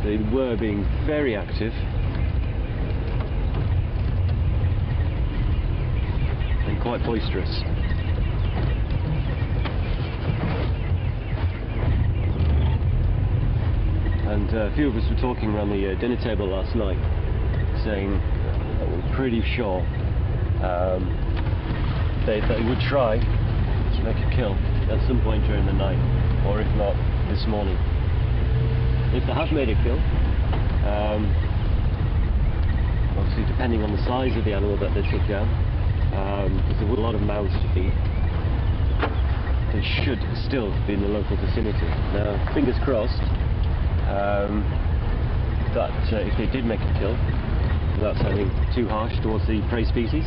They were being very active and quite boisterous. And a few of us were talking around the dinner table last night, saying that we're pretty sure they would try to make a kill at some point during the night, or if not, this morning. If they have made a kill, obviously depending on the size of the animal that they took down, because there were a lot of mouths to feed, they should still be in the local vicinity. Now, fingers crossed that if they did make a kill, without sounding too harsh towards the prey species,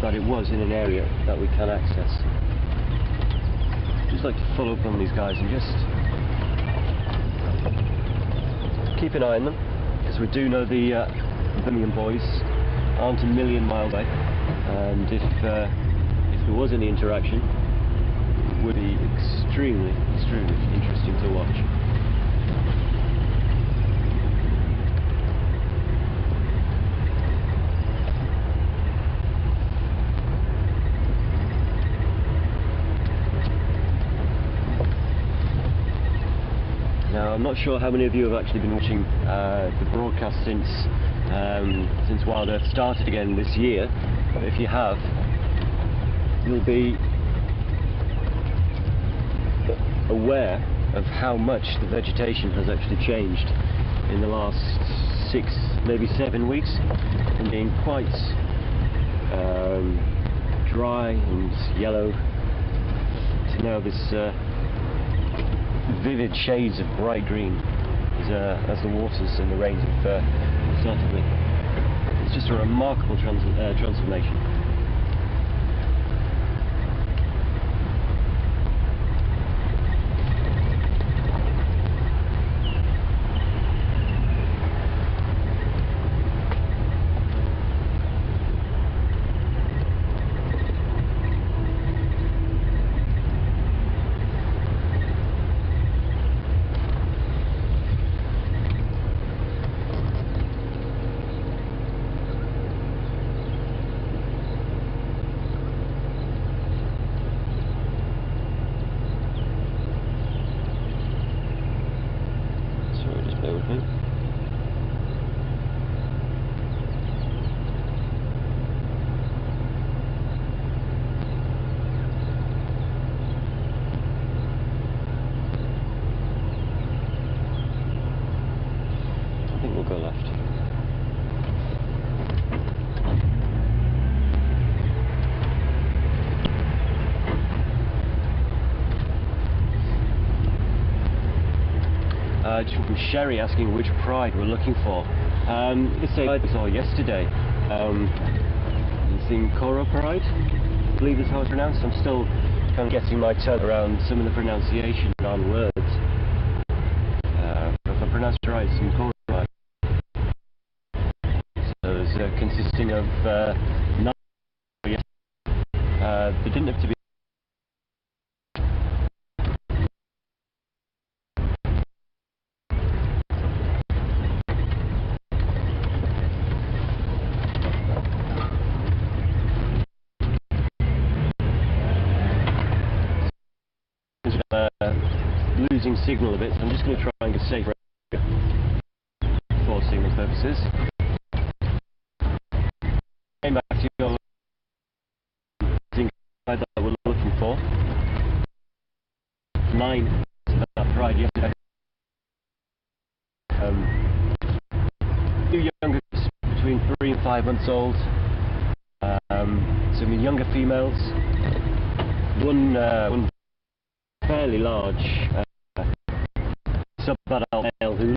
that it was in an area that we can access. Just like to follow up on these guys and just keep an eye on them, because we do know the Birmingham boys aren't a million miles away, and if there was any interaction, it would be extremely interesting to watch. Now, I'm not sure how many of you have actually been watching the broadcast since WildEarth started again this year, but if you have, you'll be aware of how much the vegetation has actually changed in the last 6, maybe 7 weeks, from being quite dry and yellow to now this vivid shades of bright green as the waters and the rains have started with. It's just a remarkable transformation. Bear with me. I think we'll go left. Just from Sherry asking which pride we're looking for. Let's say I saw yesterday. It's in Coro Pride, I believe is how it's pronounced. I'm still kind of getting my tongue around some of the pronunciation on words. But if I pronounce it right, it's in Coro Pride. So it's consisting of 9. They didn't have to be. Losing signal a bit, so I'm just going to try and get safer for signal purposes. Came back to your that we're looking for. 9 pride yesterday. 2 younger between 3 and 5 months old. Some younger females. One fairly large sub-adult male who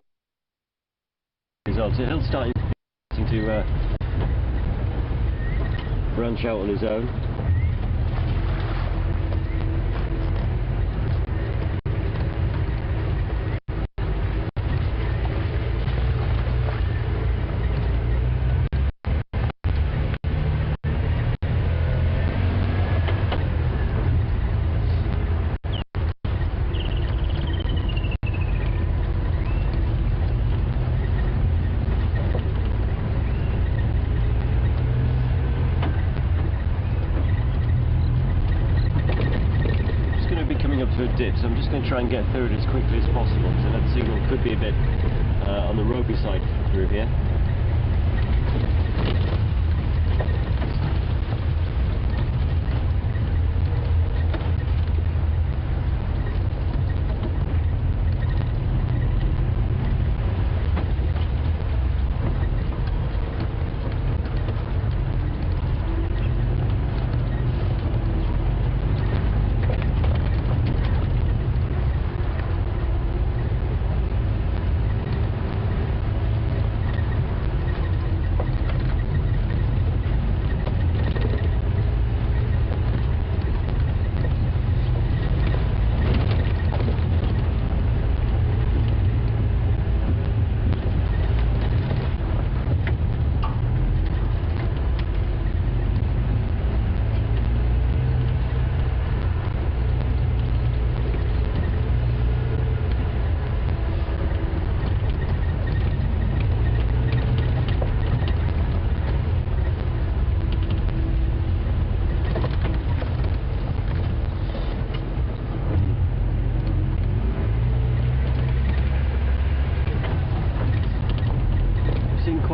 is on, so he'll start to branch out on his own. To a dip, so I'm just going to try and get through it as quickly as possible, so that signal could be a bit on the ropey side through here.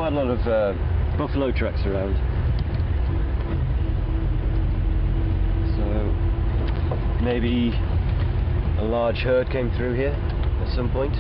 quite a lot of buffalo tracks around. So maybe a large herd came through here at some point.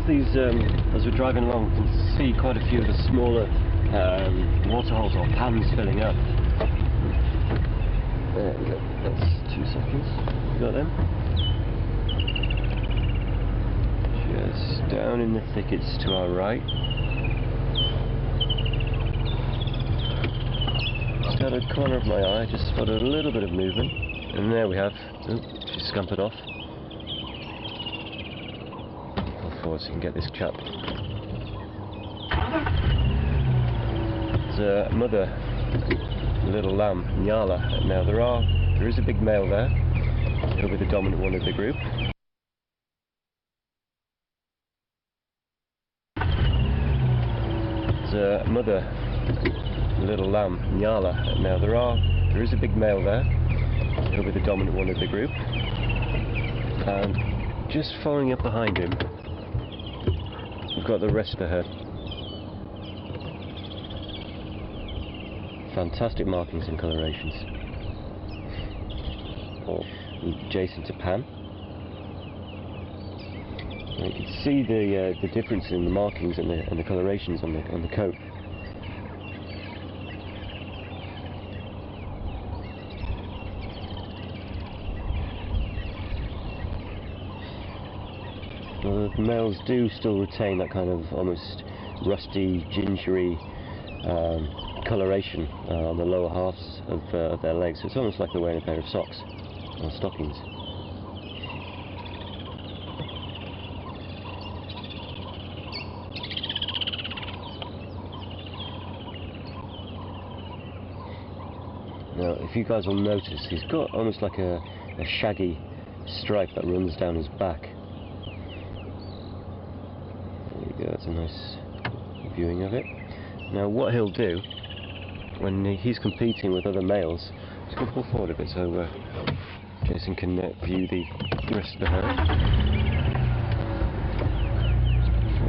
As we're driving along, we can see quite a few of the smaller waterholes or pans filling up. There we go, that's 2 seconds. You got them? Just down in the thickets to our right. Just out of the corner of my eye, just spotted a little bit of movement. And there we have, oh, she scampered off. So you can get this chap. It's a mother little lamb, nyala. Now there is a big male there. He'll be the dominant one of the group. It's a mother little lamb, nyala. Now there is a big male there. He'll be the dominant one of the group. And just following up behind him, we've got the rest of the herd. Fantastic markings and colorations. All adjacent to pan. And you can see the difference in the markings and the colorations on the coat. Well, the males do still retain that kind of almost rusty, gingery coloration on the lower halves of their legs. So it's almost like they're wearing a pair of socks or stockings. Now, if you guys will notice, he's got almost like a shaggy stripe that runs down his back. Yeah, that's a nice viewing of it. Now what he'll do when he's competing with other males, just go pull forward a bit so Jason can view the rest of the herd.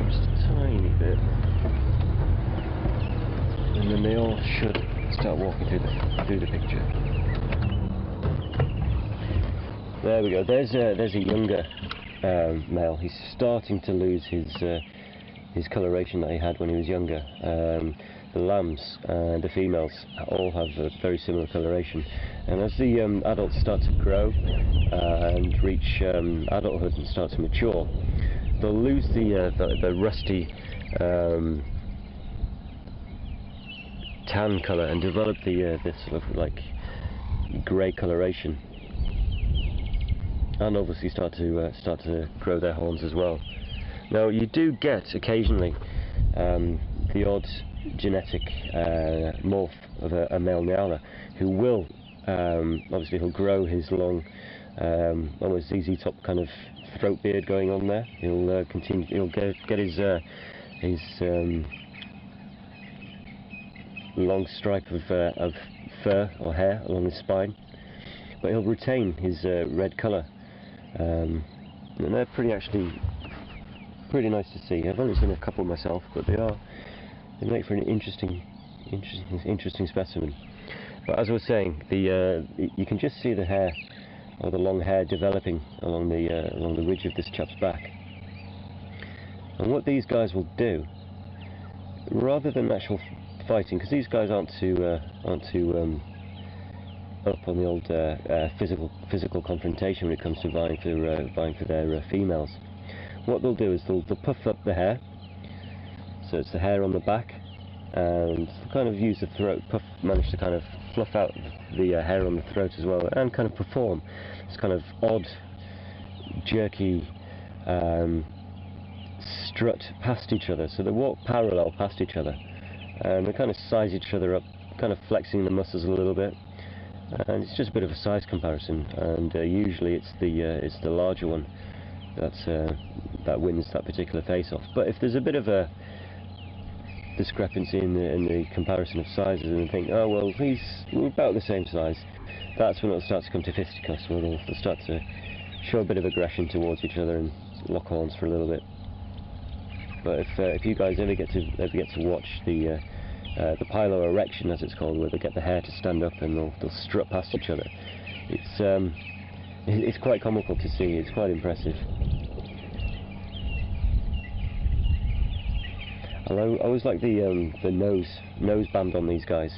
Just a tiny bit, and then they all should start walking through the picture. There we go. There's a younger male. He's starting to lose his coloration that he had when he was younger. The lambs and the females all have a very similar coloration, and as the adults start to grow and reach adulthood and start to mature, they'll lose the rusty tan colour and develop this sort of like grey coloration, and obviously start to grow their horns as well. Now you do get occasionally the odd genetic morph of a male nyala who will obviously he'll grow his long almost ZZ top kind of throat beard going on there. He'll continue. He'll get his long stripe of fur or hair along his spine, but he'll retain his red colour, and they're pretty nice to see. I've only seen a couple myself, but they make for an interesting Interesting specimen. But as I was saying, you can just see the hair, or the long hair, developing along the ridge of this chap's back. And what these guys will do, rather than actual fighting, because these guys aren't too up on the old physical confrontation when it comes to vying for their females. What they'll do is they'll puff up the hair, so it's the hair on the back, and they'll kind of use the throat, manage to kind of fluff out the hair on the throat as well, and kind of perform this kind of odd, jerky strut past each other. So they walk parallel past each other, and they kind of size each other up, kind of flexing the muscles a little bit, and it's just a bit of a size comparison. And usually it's the larger one that wins that particular face-off. But if there's a bit of a discrepancy in the comparison of sizes, and they think, oh well, we're about the same size, that's when it'll start to come to fisticuffs, where they'll start to show a bit of aggression towards each other and lock horns for a little bit. But if you guys ever get to watch the piloerection, as it's called, where they get the hair to stand up and they'll strut past each other, it's quite comical to see. It's quite impressive. I always like the nose band on these guys.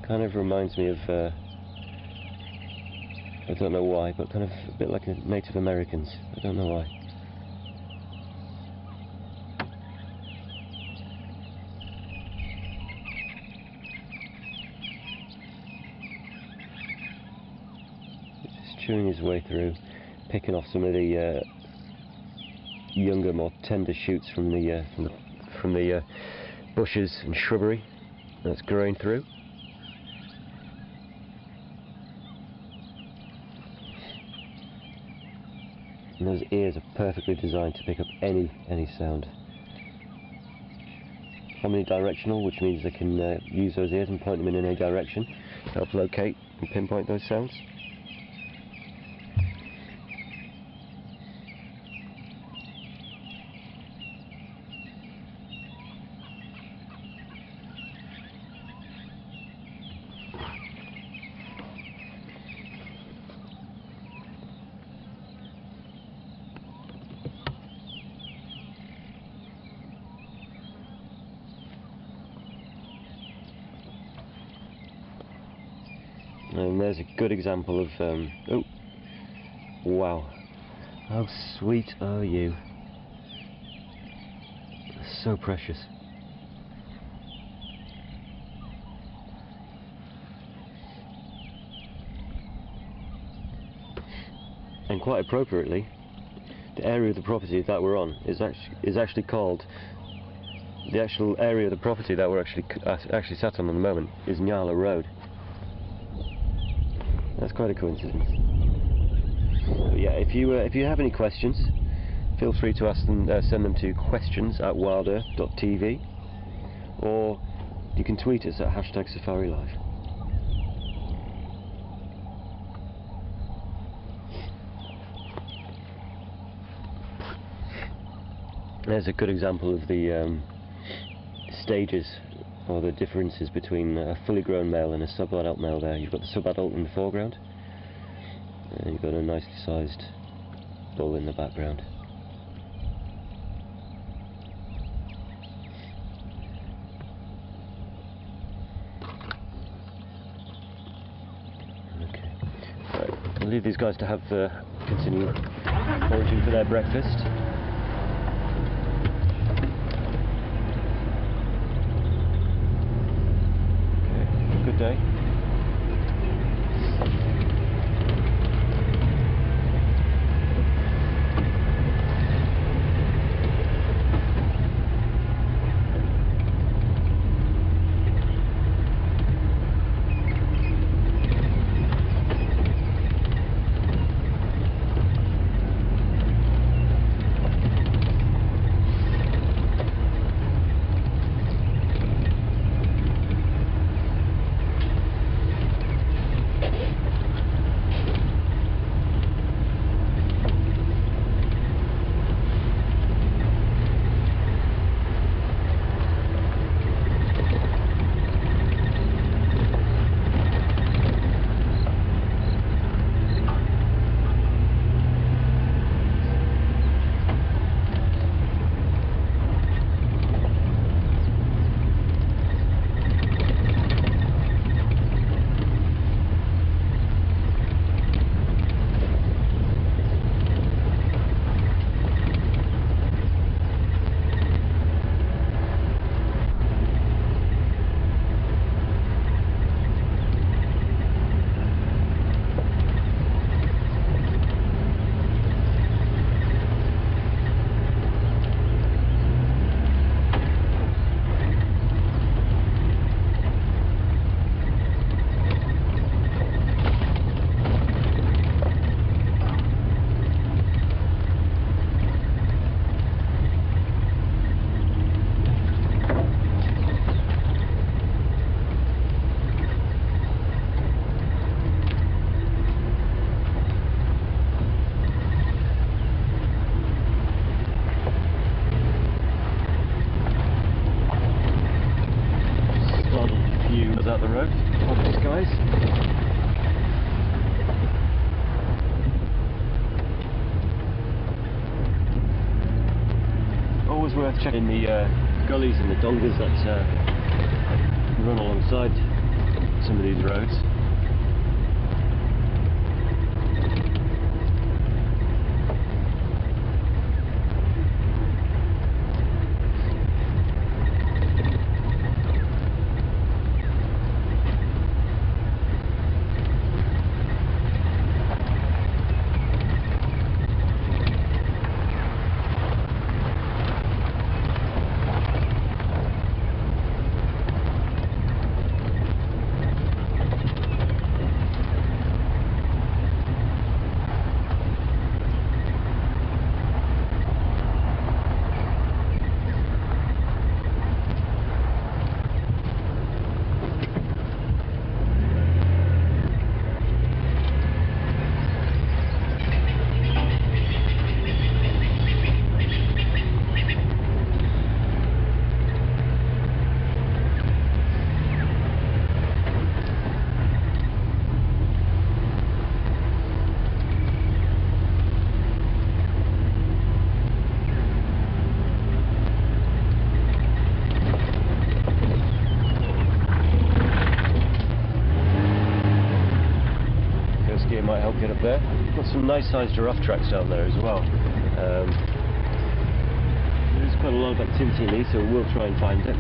Kind of reminds me of I don't know why, but kind of a bit like Native Americans. I don't know why. Just chewing his way through, picking off some of the younger, more tender shoots from the bushes and shrubbery that's growing through. And those ears are perfectly designed to pick up any sound. Omnidirectional, which means they can use those ears and point them in any direction to help locate and pinpoint those sounds. And there's a good example of, oh, wow, how sweet are you, so precious. And quite appropriately, the area of the property that we're on is actually called, the actual area of the property that we're actually sat on at the moment is Nyala Road. That's quite a coincidence. But yeah, if you have any questions, feel free to ask them, send them to questions@wildearth.tv, or you can tweet us at #SafariLive. There's a good example of the stages, or the differences between a fully grown male and a sub-adult male there. You've got the sub-adult in the foreground, and you've got a nicely sized bull in the background. Okay, right, I'll leave these guys to have continue foraging for their breakfast. Day. side of the road. All these guys. Always worth checking the gullies and the dongas that run alongside some of these roads. Might help get up there. Got some nice sized giraffe tracks down there as well. There's quite a lot of activity in these, so we'll try and find it.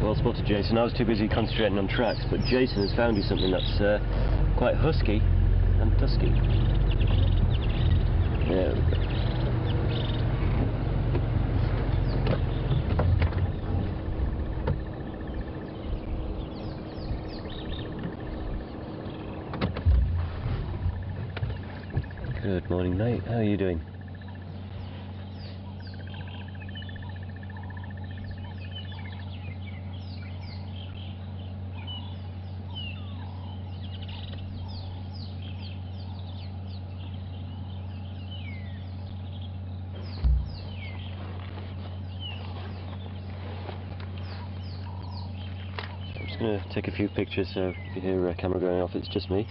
Well spotted, Jason. I was too busy concentrating on tracks, but Jason has found you something that's quite husky and dusky. There we go. Good morning, mate. How are you doing? I'm just going to take a few pictures, so if you hear a camera going off, it's just me.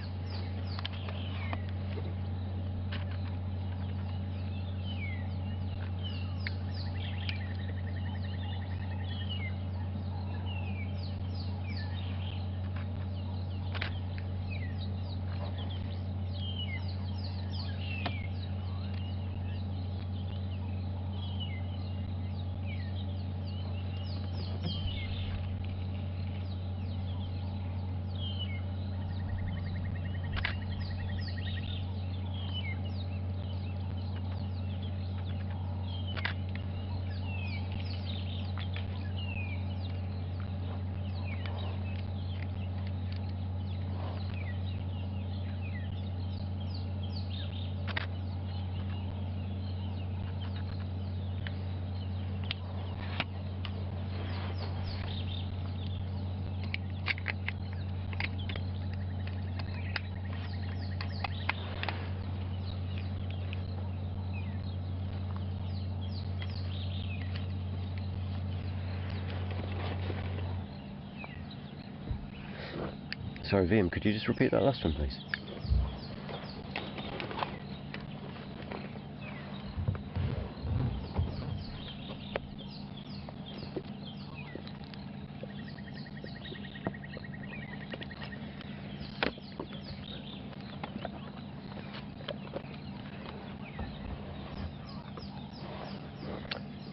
Sorry, VM, could you just repeat that last one, please?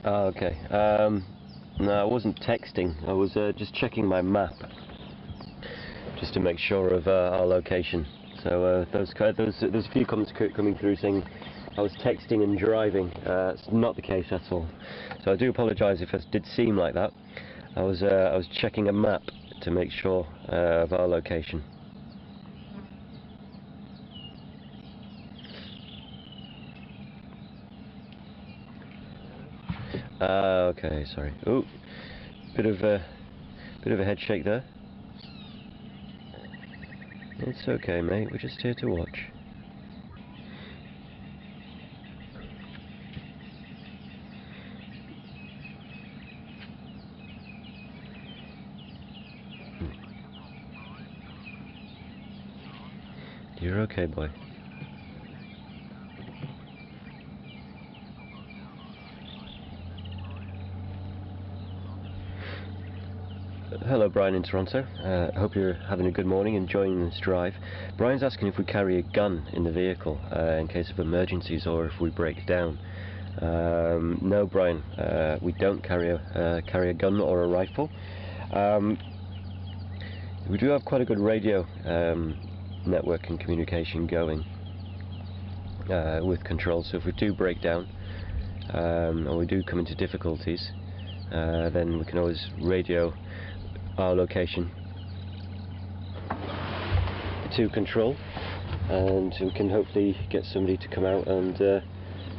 Oh, okay. No, I wasn't texting. I was just checking my map, just to make sure of our location. So there's a few comments coming through saying I was texting and driving. It's not the case at all. So I do apologise if it did seem like that. I was checking a map to make sure of our location. Okay, sorry. Ooh, bit of a head shake there. It's okay, mate. We're just here to watch. You're okay, boy. Hello, Brian in Toronto. Hope you're having a good morning, enjoying this drive. Brian's asking if we carry a gun in the vehicle in case of emergencies or if we break down. No, Brian, we don't carry a gun or a rifle. We do have quite a good radio network and communication going with control, so if we do break down or we do come into difficulties, then we can always radio our location to control, and we can hopefully get somebody to come out, and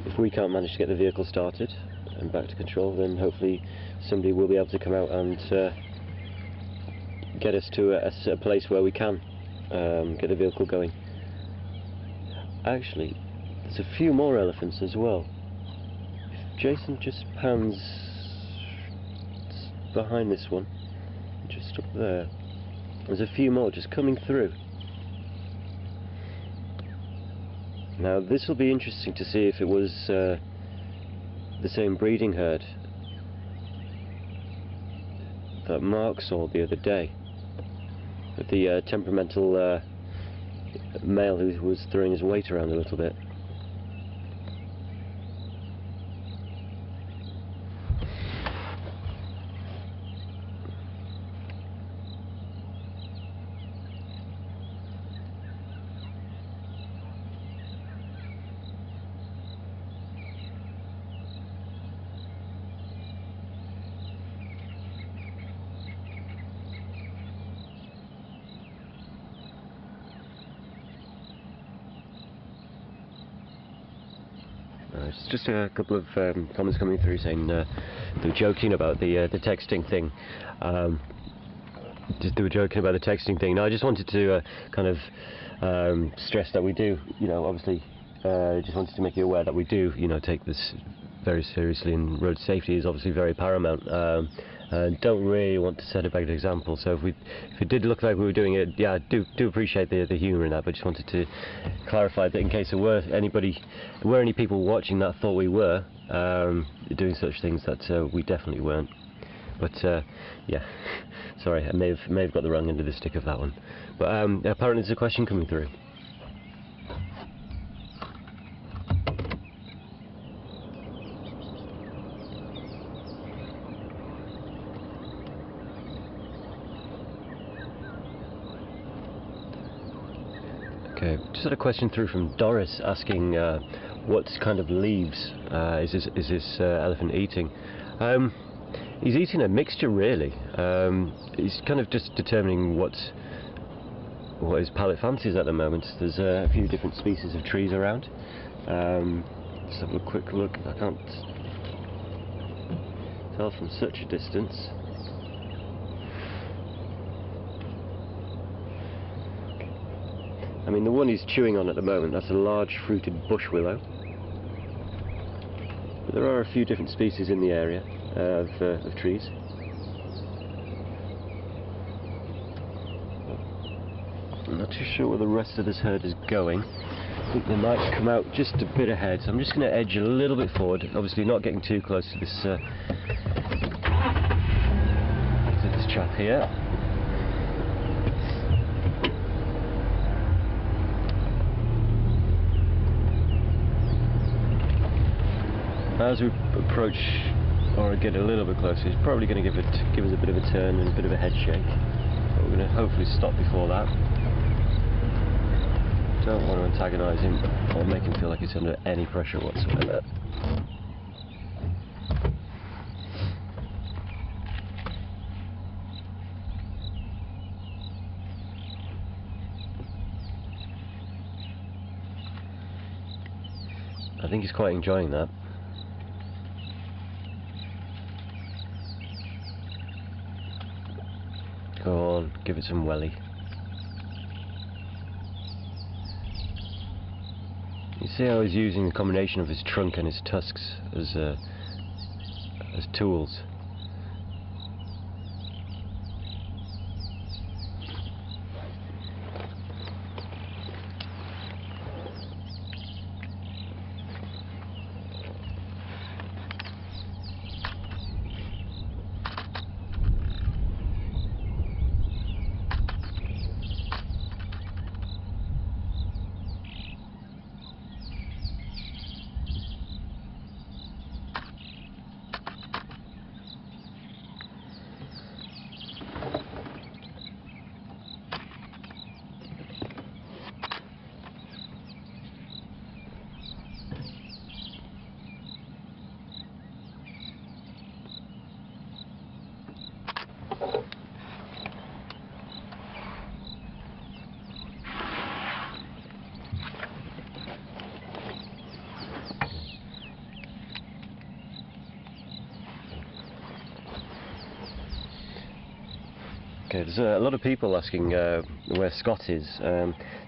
if we can't manage to get the vehicle started and back to control, then hopefully somebody will be able to come out and get us to a place where we can get the vehicle going. Actually, there's a few more elephants as well. If Jason just pans behind this one, just up there, there's a few more just coming through. Now this will be interesting to see if it was the same breeding herd that Mark saw the other day, with the temperamental male who was throwing his weight around a little bit. Just a couple of comments coming through saying they were joking about the texting thing. They were joking about the texting thing. Now I just wanted to kind of stress that we do, obviously, just wanted to make you aware that we do, take this very seriously, and road safety is obviously very paramount. Don't really want to set a bad example. So if it did look like we were doing it, yeah, I do appreciate the humour in that, but just wanted to clarify that in case there were any people watching that thought we were doing such things, that we definitely weren't. But yeah, sorry, I may have got the wrong end of the stick of that one. But apparently there's a question coming through. Okay, just had a question through from Doris asking what kind of leaves is this elephant eating. He's eating a mixture, really. He's kind of just determining what his palate fancies at the moment. There's a few different species of trees around. Let's have a quick look. I can't tell from such a distance. I mean, the one he's chewing on at the moment, that's a large fruited bush willow. But there are a few different species in the area of trees. I'm not too sure where the rest of this herd is going. I think they might come out just a bit ahead, so I'm just going to edge a little bit forward, obviously not getting too close to this chap here. As we approach or get a little bit closer, he's probably going to give us a bit of a turn and a bit of a head shake. But we're going to hopefully stop before that. Don't want to antagonise him or make him feel like he's under any pressure whatsoever. I think he's quite enjoying that. Go on, give it some welly. You see how he's using the combination of his trunk and his tusks as tools. Okay, there's a lot of people asking where Scott is.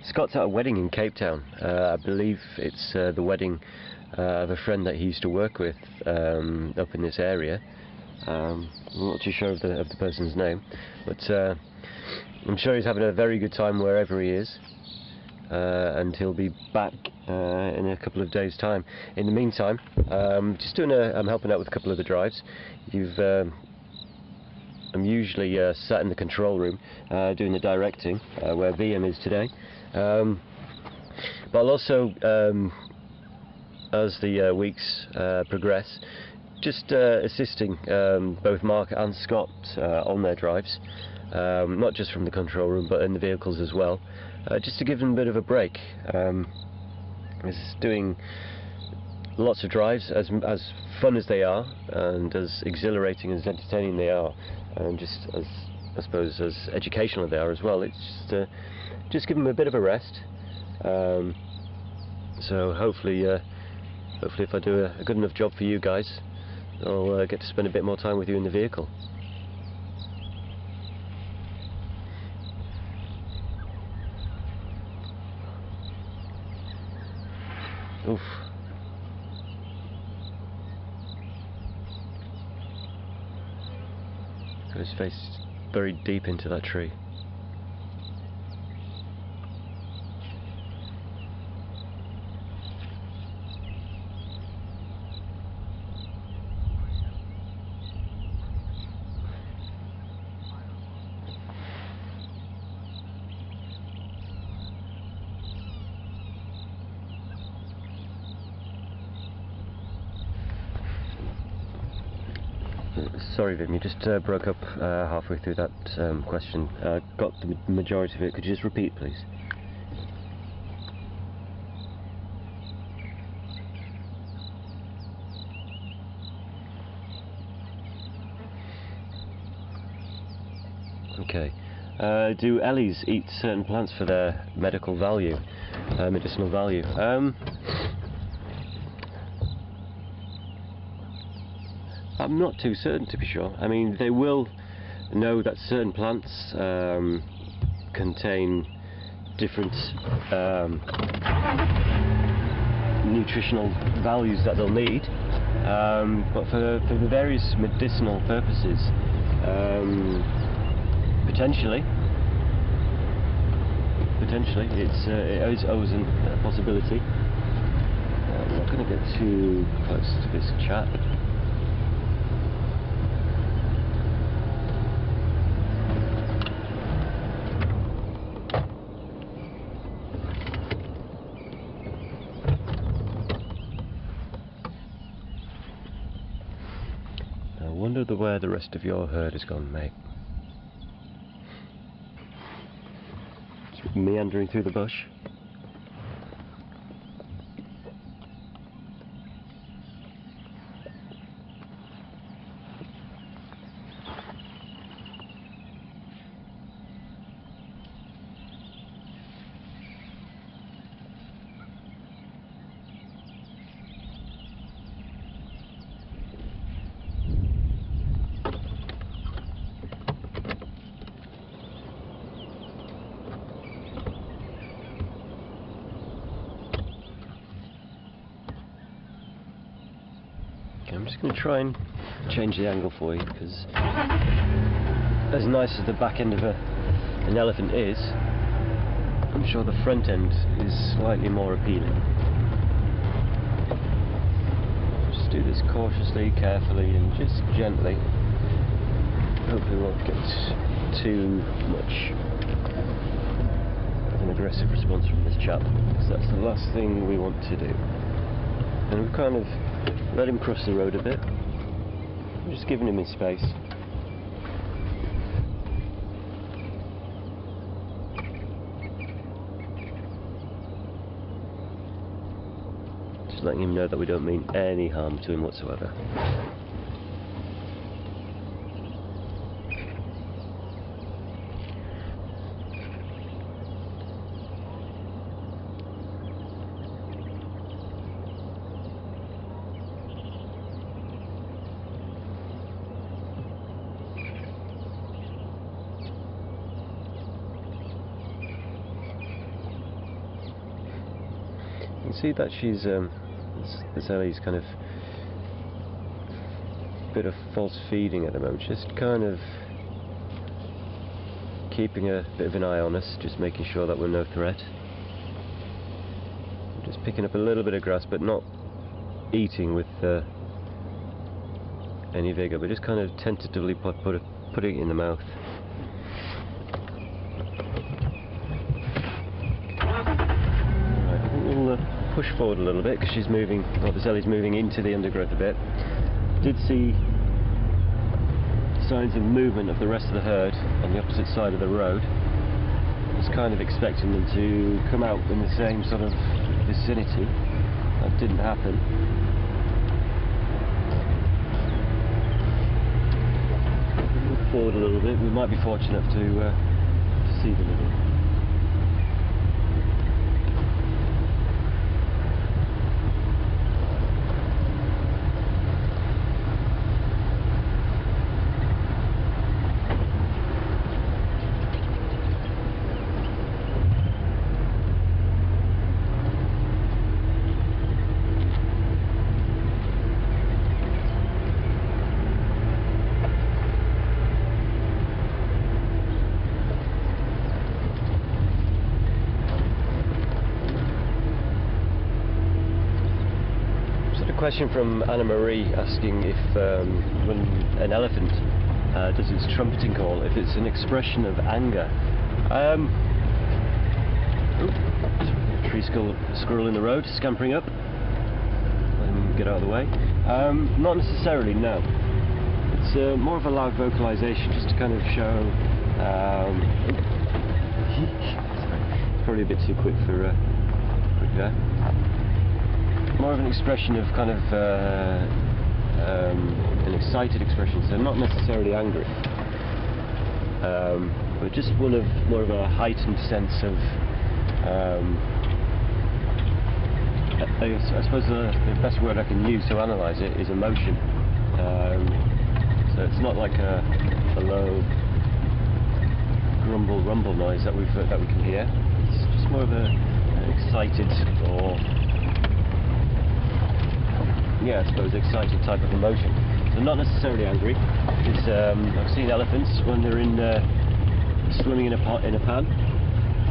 Scott's at a wedding in Cape Town. I believe it's the wedding of a friend that he used to work with up in this area. I'm not too sure of the person's name, but I'm sure he's having a very good time wherever he is, and he'll be back in a couple of days' time. In the meantime, just I'm helping out with a couple of the drives. I'm usually sat in the control room doing the directing, where VM is today. But I'll also, as the weeks progress, just assisting both Mark and Scott on their drives, not just from the control room but in the vehicles as well, just to give them a bit of a break. It's doing lots of drives, as fun as they are and as exhilarating and as entertaining they are, and just as, I suppose, as educational they are as well. It's just give them a bit of a rest. So hopefully if I do a good enough job for you guys, I'll get to spend a bit more time with you in the vehicle. Oof. Got his face very deep into that tree. Sorry Vim, you just broke up halfway through that question. Got the majority of it. Could you just repeat, please? Okay. Do Ellies eat certain plants for their medical value, medicinal value? I'm not too certain, to be sure. I mean, they will know that certain plants contain different nutritional values that they'll need, but for the various medicinal purposes, potentially it is always a possibility. I'm not going to get too close to this chap. where the rest of your herd has gone, mate. Just meandering through the bush. I'm just going to try and change the angle for you, because as nice as the back end of an elephant is, I'm sure the front end is slightly more appealing. Just do this cautiously, carefully and just gently. Hopefully we won't get too much of an aggressive response from this chap, because that's the last thing we want to do. And we've kind of let him cross the road a bit. I'm just giving him his space. Just letting him know that we don't mean any harm to him whatsoever. You can see that she's, this Ellie's kind of bit of false feeding at the moment, just kind of keeping a bit of an eye on us, just making sure that we're no threat. Just picking up a little bit of grass, but not eating with any vigour, but just kind of tentatively putting it in the mouth. Push forward a little bit because she's moving, or this Ellie's moving into the undergrowth a bit. Did see signs of movement of the rest of the herd on the opposite side of the road. Was kind of expecting them to come out in the same sort of vicinity. That didn't happen. Move forward a little bit. We might be fortunate enough to see them a bit. Question from Anna Marie asking if when an elephant does its trumpeting call, if it's an expression of anger. Tree squirrel in the road, scampering up. Let him get out of the way. Not necessarily, no. It's more of a loud vocalization, just to kind of show. It's probably a bit too quick for quick there. More of an expression of kind of an excited expression, so not necessarily angry, but just more of a heightened sense of, I suppose the best word I can use to analyse it is emotion. So it's not like a low grumble rumble noise that we can hear. It's just more of an excited, or yeah, I suppose excited type of emotion. So not necessarily angry. It's, I've seen elephants when they're in swimming in a pan,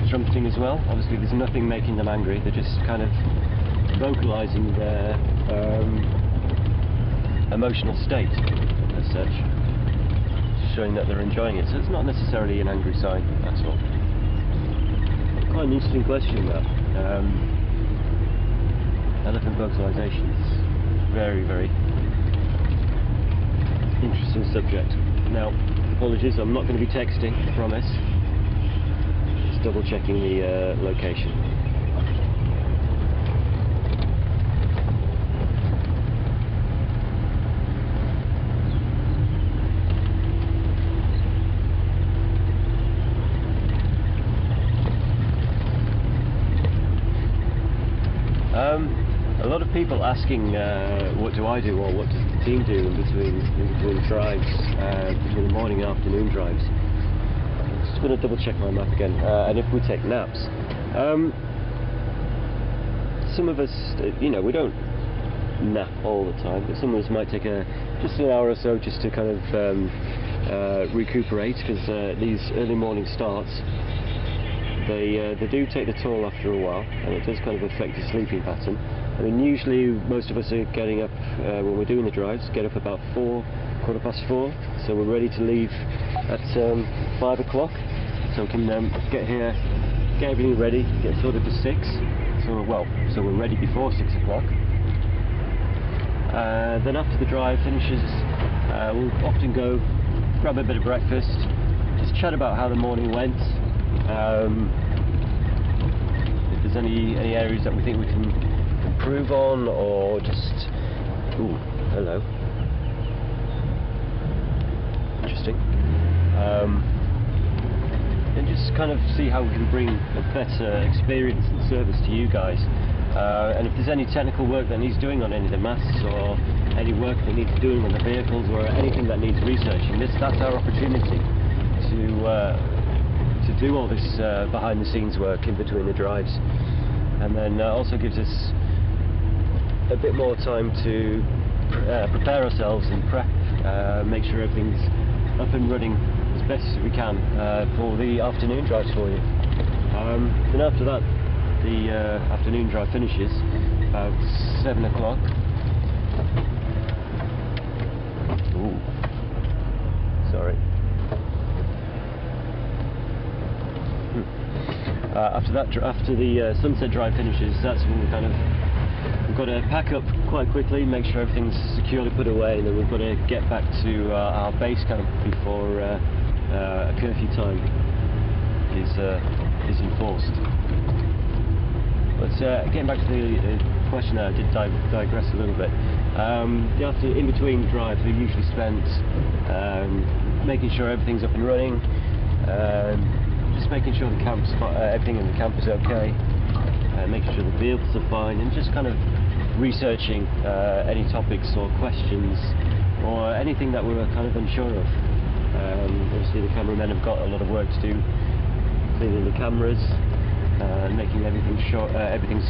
trumpeting as well. Obviously there's nothing making them angry, they're just kind of vocalising their emotional state as such, showing that they're enjoying it. So it's not necessarily an angry sign at all. Quite an interesting question that. Elephant vocalisations. Very, very interesting subject. Now, apologies, I'm not going to be texting, I promise. Just double checking the location. A lot of people asking what do I do or what does the team do in between drives, between the morning and afternoon drives. I'm just going to double check my map again, and if we take naps. Some of us, you know, we don't nap all the time, but some of us might take just an hour or so just to kind of recuperate, because these early morning starts, they do take the toll after a while, and it does kind of affect your sleeping pattern. I mean, usually most of us are getting up when we're doing the drives, get up about 4:15, so we're ready to leave at 5 o'clock, so we can get here, get everything ready, get sorted for 6, so we're ready before 6 o'clock. Then after the drive finishes, we'll often go grab a bit of breakfast, just chat about how the morning went, if there's any areas that we think we can improve on, or just... Ooh, hello. Interesting. And just kind of see how we can bring a better experience and service to you guys. And if there's any technical work that needs doing on any of the masts, or any work that needs doing on the vehicles, or anything that needs researching, that's our opportunity to do all this behind the scenes work in between the drives. And then also gives us a bit more time to prepare ourselves and prep, make sure everything's up and running as best as we can for the afternoon drives for you. Then after that, the afternoon drive finishes about 7 o'clock. Ooh, sorry. After the sunset drive finishes, that's when we've got to pack up quite quickly, make sure everything's securely put away, and then we've got to get back to our base camp before a curfew time is enforced. But getting back to the question, I did digress a little bit. In between drives, we usually spent making sure everything's up and running, just making sure everything in the camp is okay, making sure the vehicles are fine, and just kind of researching any topics or questions or anything that we're kind of unsure of. Obviously the cameramen have got a lot of work to do, cleaning the cameras, making everything's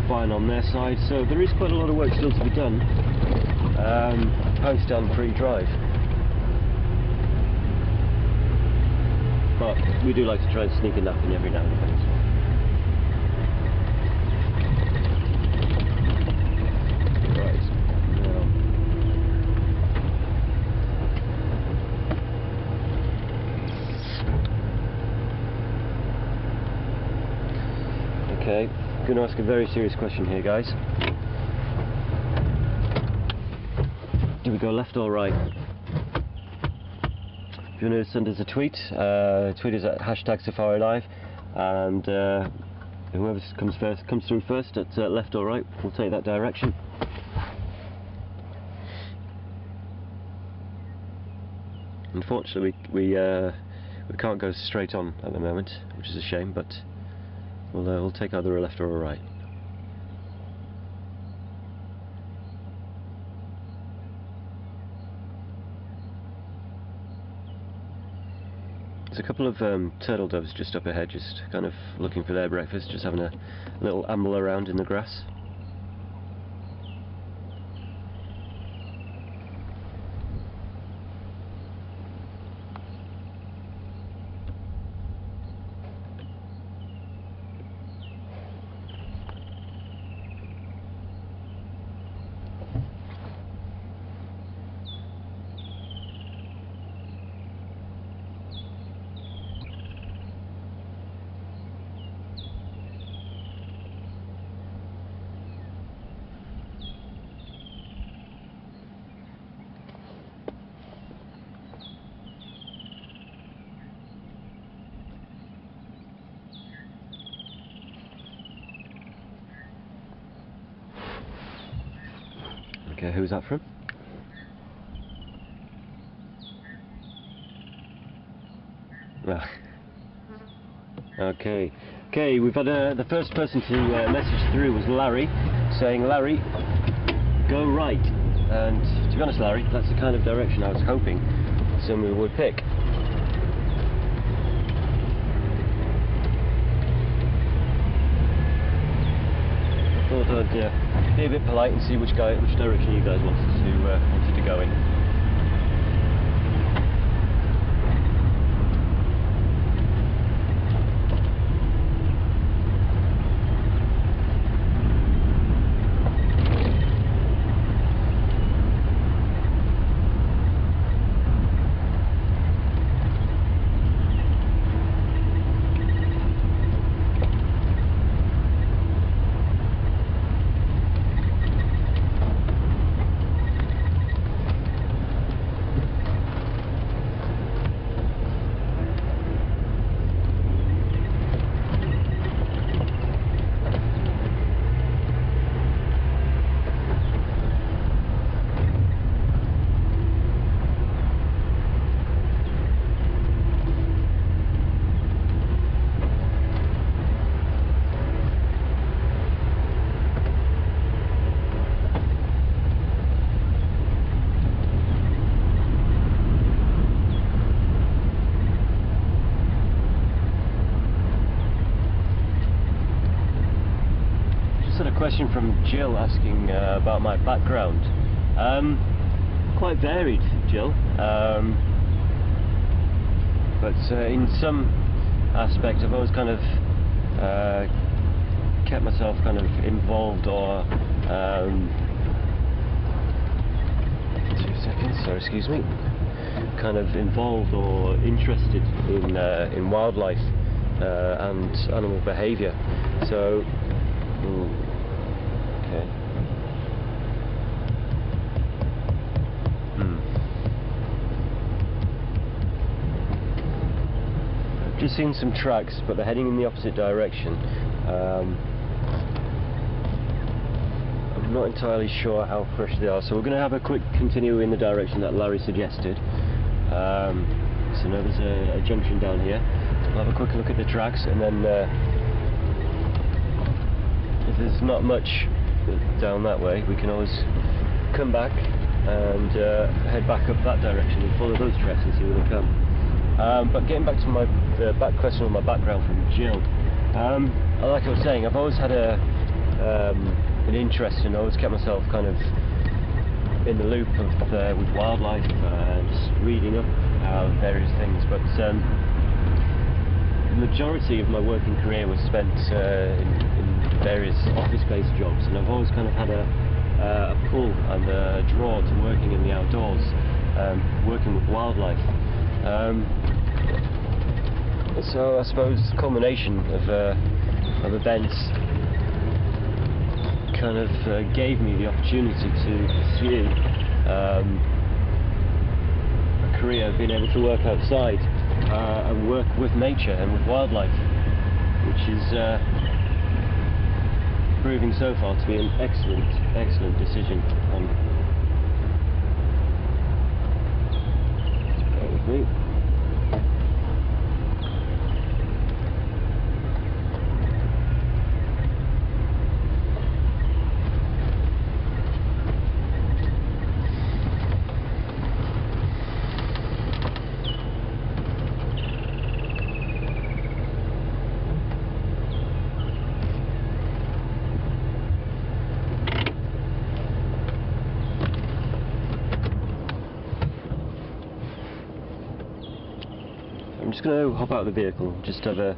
fine on their side, so there is quite a lot of work still to be done post and pre-drive. But we do like to try and sneak a nap in every now and then as well. Okay, I'm going to ask a very serious question here, guys. Do we go left or right? If you want to send us a tweet, tweet us at #SafariLive, and whoever comes through first at left or right, we'll take that direction. Unfortunately, we can't go straight on at the moment, which is a shame, but we'll take either a left or a right. There's a couple of turtle doves just up ahead, just kind of looking for their breakfast, just having a little amble around in the grass. Okay, who's that from? Ah. Okay. Okay, we've had the first person to message through was Larry, saying, Larry, go right. And to be honest, Larry, that's the kind of direction I was hoping someone would pick. I thought I'd be a bit polite and see which direction you guys wanted to go in. Question from Jill asking about my background. Quite varied, Jill, but in some aspect I've always kind of kept myself kind of involved, or 2 seconds, sorry, excuse me, kind of involved or interested in wildlife and animal behaviour. So okay. I've just seen some tracks, but they're heading in the opposite direction. I'm not entirely sure how fresh they are, so we're going to have a quick continue in the direction that Larry suggested. So now there's a junction down here. We'll have a quick look at the tracks, and then if there's not much down that way, we can always come back and head back up that direction and follow those tracks and see where they come. But getting back to the back question on my background from Jill, like I was saying, I've always had an interest, and always kept myself kind of in the loop with wildlife, just reading up various things. But the majority of my working career was spent in various office-based jobs, and I've always kind of had a pull and a draw to working in the outdoors, working with wildlife. So I suppose the culmination of events kind of gave me the opportunity to pursue a career of being able to work outside and work with nature and with wildlife, which is proving so far to be an excellent decision. Bear with me. I'm just going to hop out of the vehicle and just have a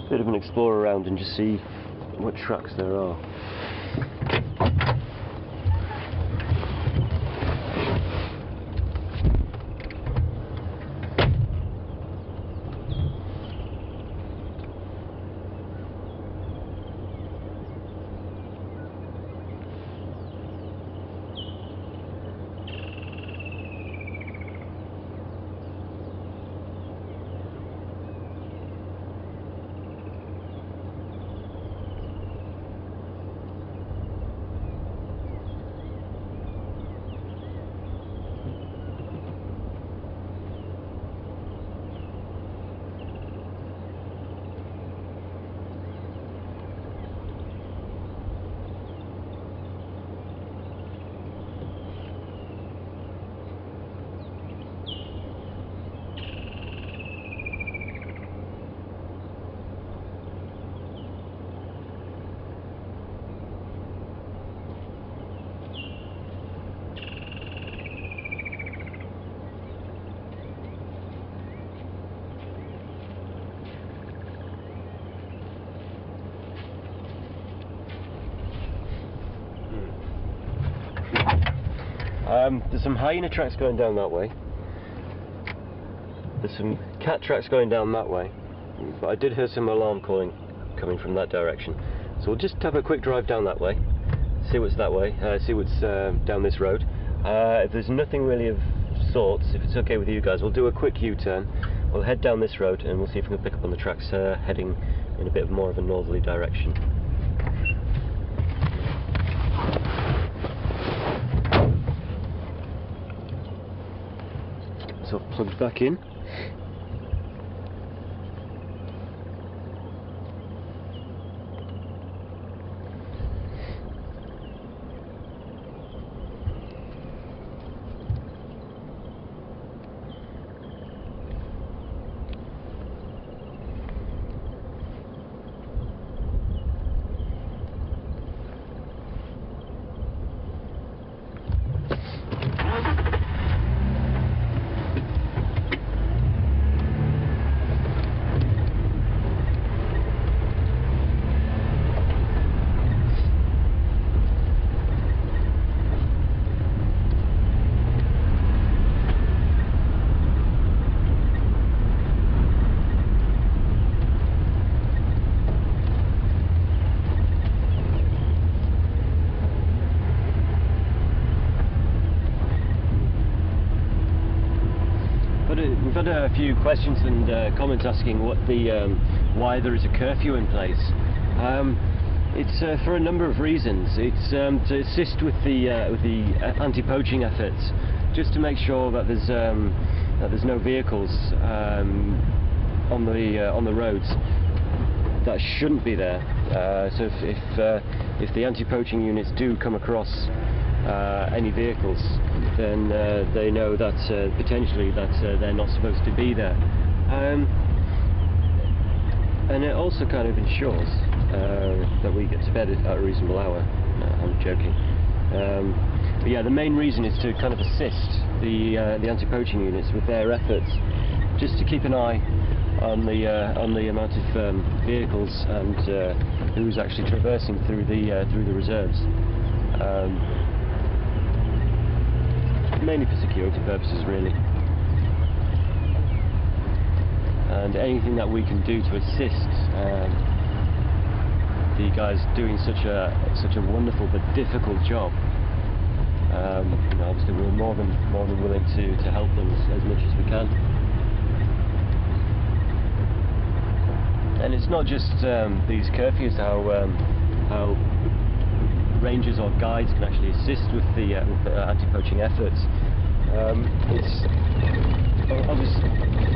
bit of an explore around and just see what tracks there are. There's some hyena tracks going down that way. There's some cat tracks going down that way, but I did hear some alarm calling coming from that direction. So we'll just have a quick drive down that way, see what's that way, see what's down this road. If there's nothing really of sorts, if it's okay with you guys, we'll do a quick U-turn. We'll head down this road and we'll see if we can pick up on the tracks heading in a bit more of a northerly direction. So I've plugged back in. We've had a few questions and comments asking what why there is a curfew in place. It's for a number of reasons. It's to assist with the anti-poaching efforts, just to make sure that there's no vehicles on the roads that shouldn't be there. So if the anti-poaching units do come across any vehicles, then they know that potentially that they're not supposed to be there, and it also kind of ensures that we get to bed at a reasonable hour. I'm joking, but yeah, the main reason is to kind of assist the anti-poaching units with their efforts, just to keep an eye on the amount of vehicles and who's actually traversing through the reserves. Mainly for security purposes, really, and anything that we can do to assist the guys doing such a wonderful but difficult job. You know, obviously we're more than willing to help them as much as we can. And it's not just these curfews, how rangers or guides can actually assist with the anti-poaching efforts. It's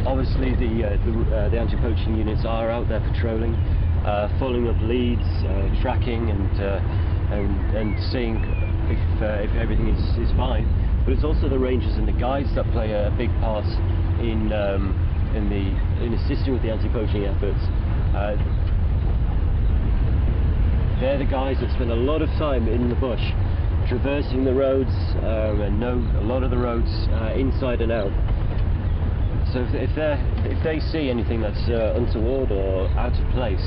obviously the anti-poaching units are out there patrolling, following up leads, tracking, and seeing if everything is fine. But it's also the rangers and the guides that play a big part in assisting with the anti-poaching efforts. They're the guys that spend a lot of time in the bush, traversing the roads, and know a lot of the roads inside and out. So if they see anything that's untoward or out of place,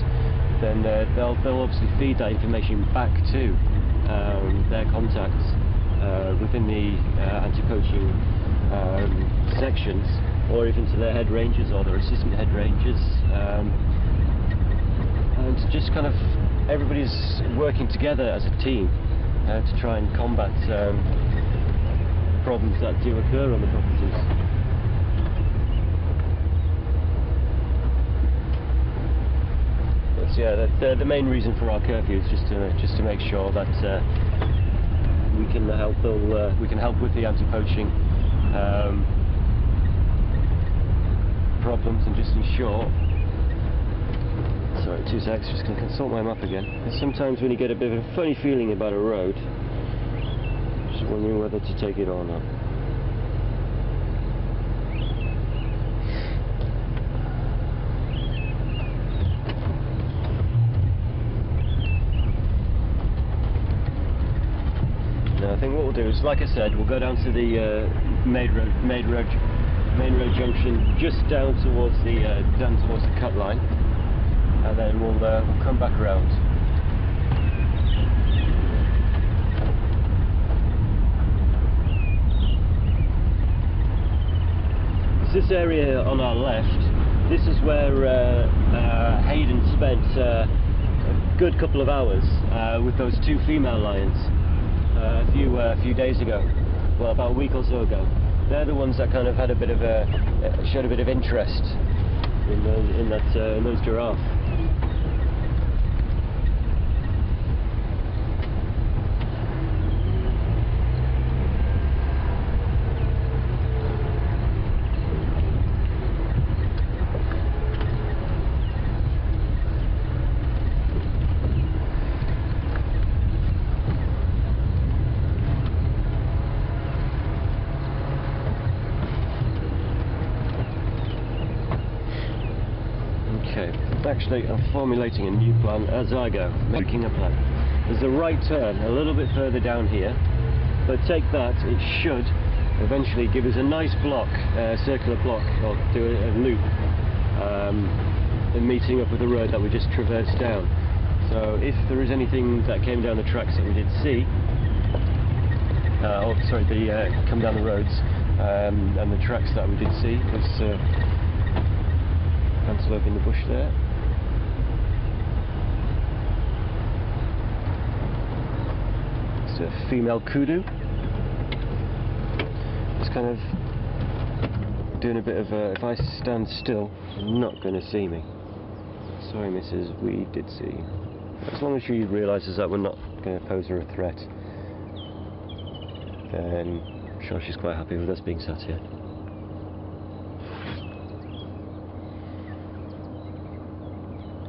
then they'll obviously feed that information back to their contacts within the anti-poaching sections, or even to their head rangers or their assistant head rangers, and just kind of everybody's working together as a team to try and combat problems that do occur on the properties. But yeah, the main reason for our curfew is just to make sure that we can help with the anti-poaching problems, and just ensure. Sorry, 2 seconds, just going to consult my map again. Because sometimes when you get a bit of a funny feeling about a road, just wondering whether to take it or not. Now I think what we'll do is, like I said, we'll go down to the main road junction, just down towards the cut line. And then we'll come back around. It's this area on our left. This is where Hayden spent a good couple of hours with those two female lions a few days ago. Well, about a week or so ago. They're the ones that kind of had a bit of showed a bit of interest in those giraffes. Actually, I'm formulating a new plan as I go, making a plan. There's a right turn a little bit further down here, but take that, it should eventually give us a nice block, circular block, or do a loop, and meeting up with the road that we just traversed down. So if there is anything that came down the tracks that we did see, come down the roads, and the tracks that we did see, there's antelope in the bush there. It's a female kudu. It's kind of doing a bit of a, if I stand still, you're not going to see me. Sorry missus, we did see you. As long as she realises that we're not going to pose her a threat, then I'm sure she's quite happy with us being sat here.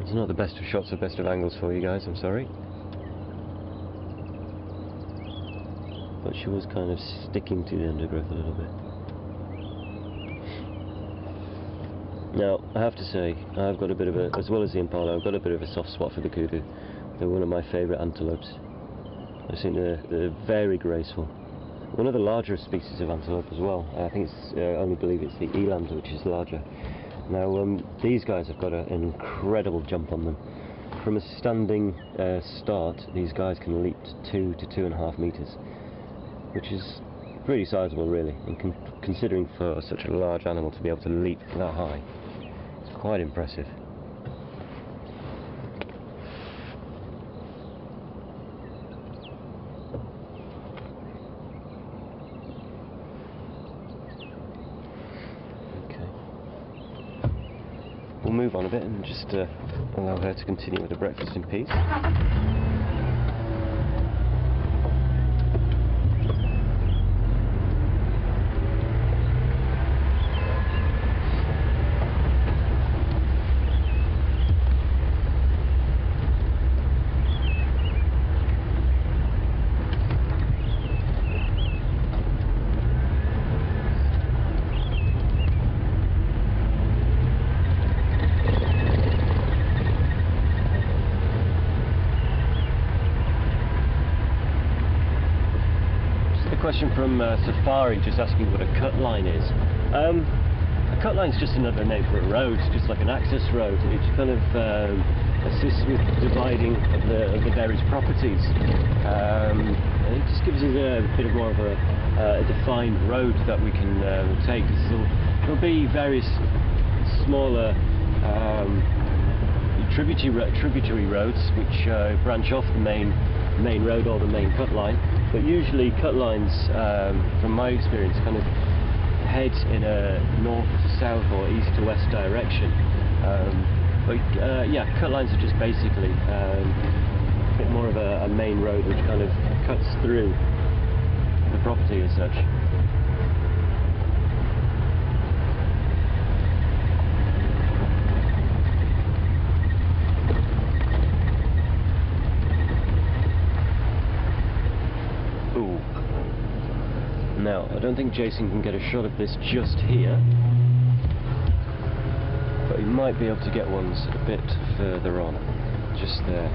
It's not the best of shots or best of angles for you guys, I'm sorry. But she was kind of sticking to the undergrowth a little bit. Now, I have to say, I've got a bit of a, as well as the impala, I've got a bit of a soft spot for the kudu. They're one of my favourite antelopes. I think they're very graceful. One of the larger species of antelope as well. I think it's, I only believe it's the eland which is larger. Now, these guys have got an incredible jump on them. From a standing start, these guys can leap to 2 to 2.5 meters, which is pretty sizable, really. And considering for such a large animal to be able to leap that high, it's quite impressive. We'll move on a bit and just allow her to continue with the breakfast in peace. Question from Safari, just asking what a cut line is. A cut line is just another name for a road, just like an access road. It kind of assists with dividing of the various properties. And it just gives us a bit of more of a defined road that we can take. There'll be various smaller tributary roads which branch off the main road or the main cut line. But usually cut lines, from my experience, kind of head in a north to south or east to west direction. Yeah, cut lines are just basically a bit more of a main road which kind of cuts through the property as such. Now, I don't think Jason can get a shot of this just here, but he might be able to get ones a bit further on, just there.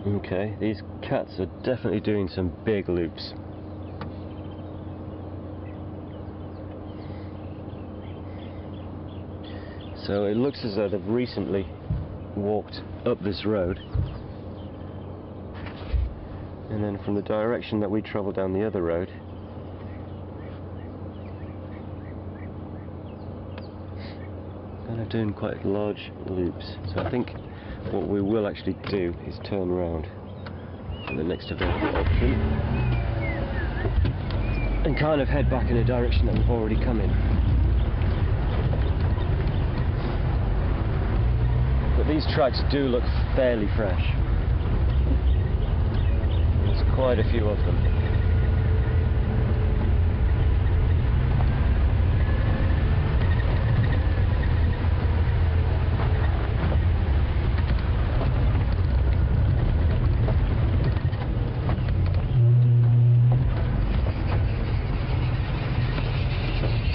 Okay, these cats are definitely doing some big loops. So it looks as though they've recently walked up this road And then from the direction that we travel down the other road, kind of doing quite large loops. So I think what we will actually do is turn around for the next available option and kind of head back in a direction that we've already come in. But these tracks do look fairly fresh. There's quite a few of them.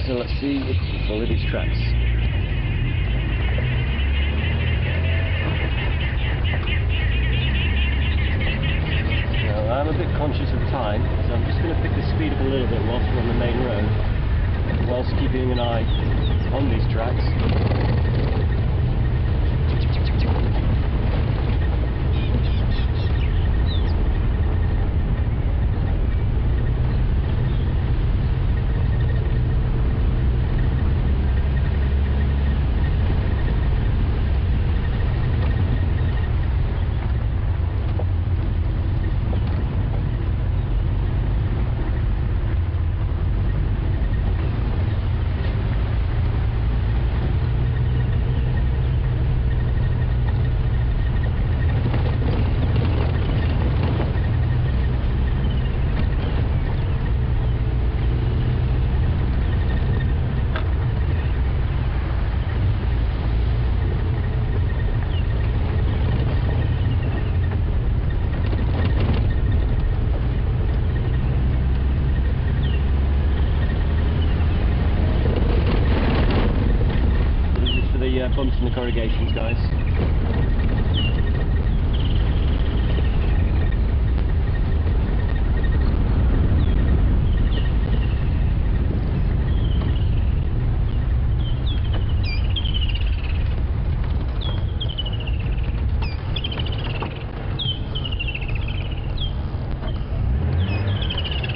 So let's see if we follow these tracks. Now I'm a bit conscious of time, so I'm just going to pick the speed up a little bit whilst we're on the main road, whilst keeping an eye on these tracks. Bumps in the corrugations, guys.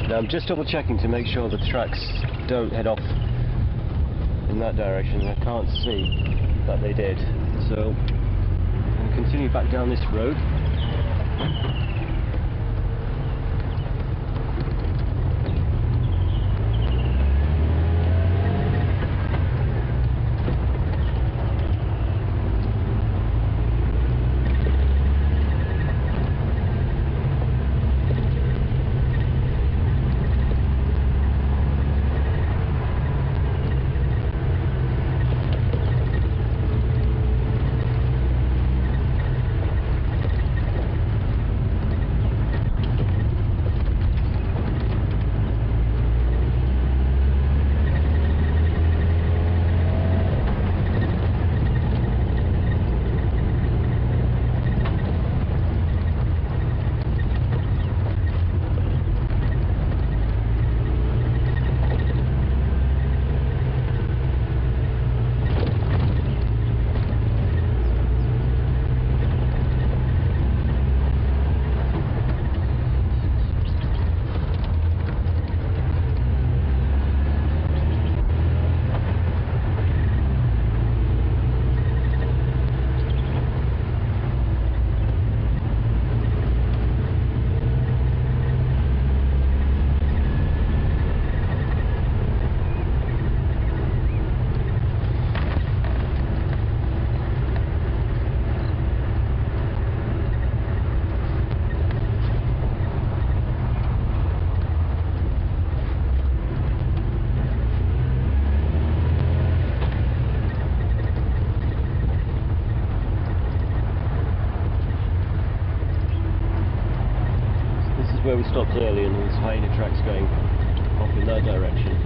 Now I'm just double checking to make sure the tracks don't head off in that direction. I can't see that they did, so I'm going to continue back down this road. Where we stopped earlier, and there's hyena tracks going off in that direction.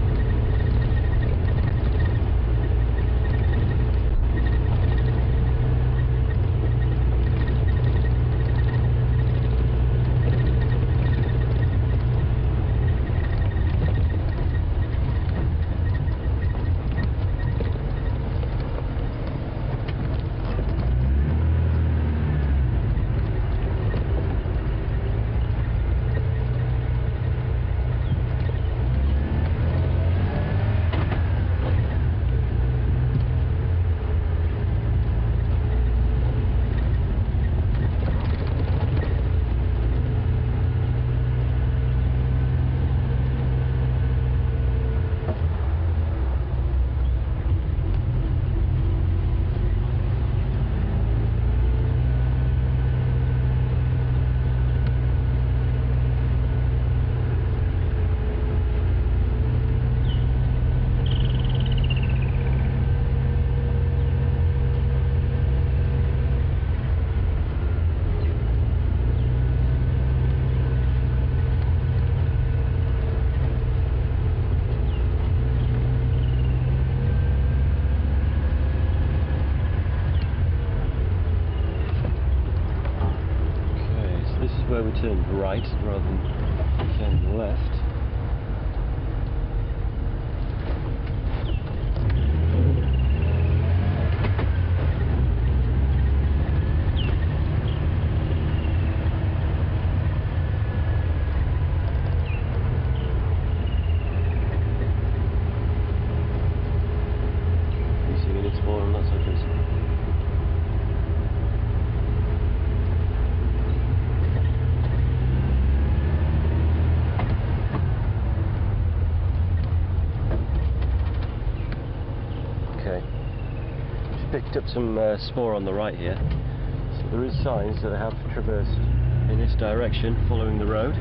turn right rather than turn left. Picked up some spoor on the right here, so there is signs that I have traversed in this direction following the road.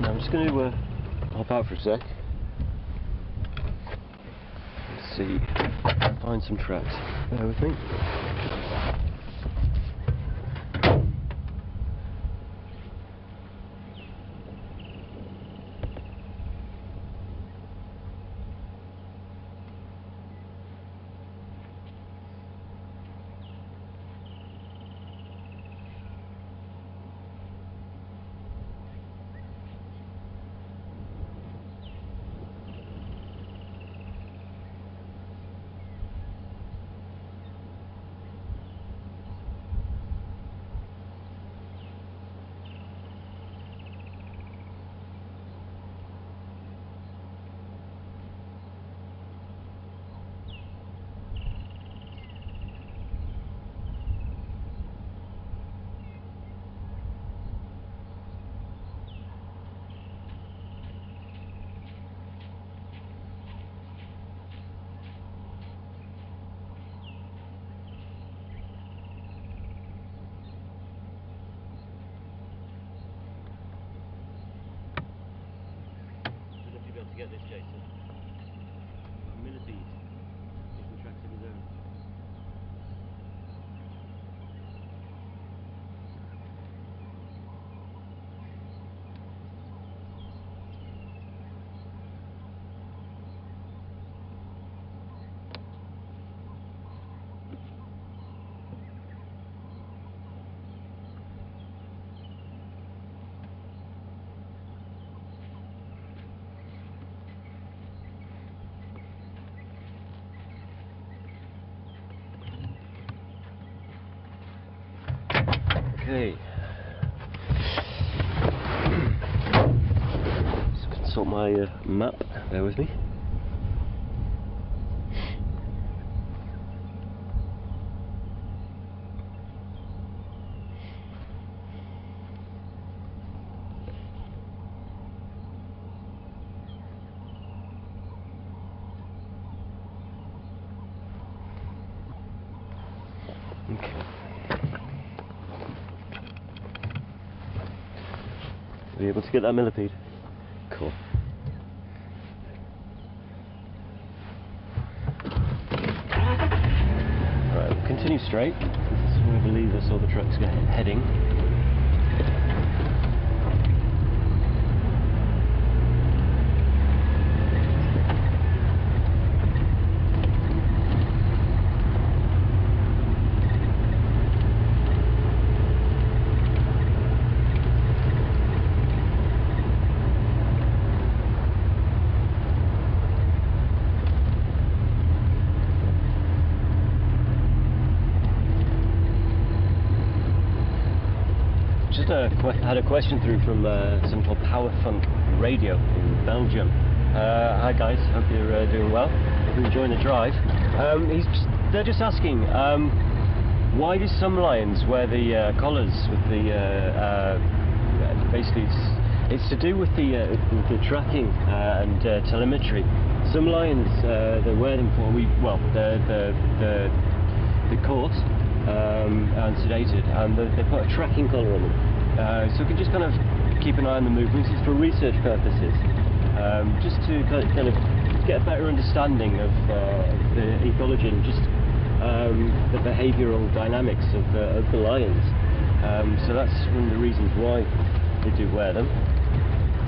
I'm just going to hop out for a sec. Let's see, find some tracks. Bear with me. To get this, Jason. A millipede. Taking tracks of his own. Okay. Let's consult my map. Bear with me. Okay. Are you able to get that millipede? Cool. Right, we'll continue straight. This is where I believe I saw the trucks heading. Had a question through from something called Power Funk Radio in Belgium. Hi guys, hope you're doing well. Hope you're enjoying the drive. They're just asking, why do some lions wear the collars with the basically it's to do with the tracking and telemetry. Some lions they wear them for they're caught and sedated, and they put a tracking collar on them. So we can just kind of keep an eye on the movements. It's for research purposes, just to kind of get a better understanding of the ecology and just the behavioural dynamics of the lions. So that's one of the reasons why they do wear them.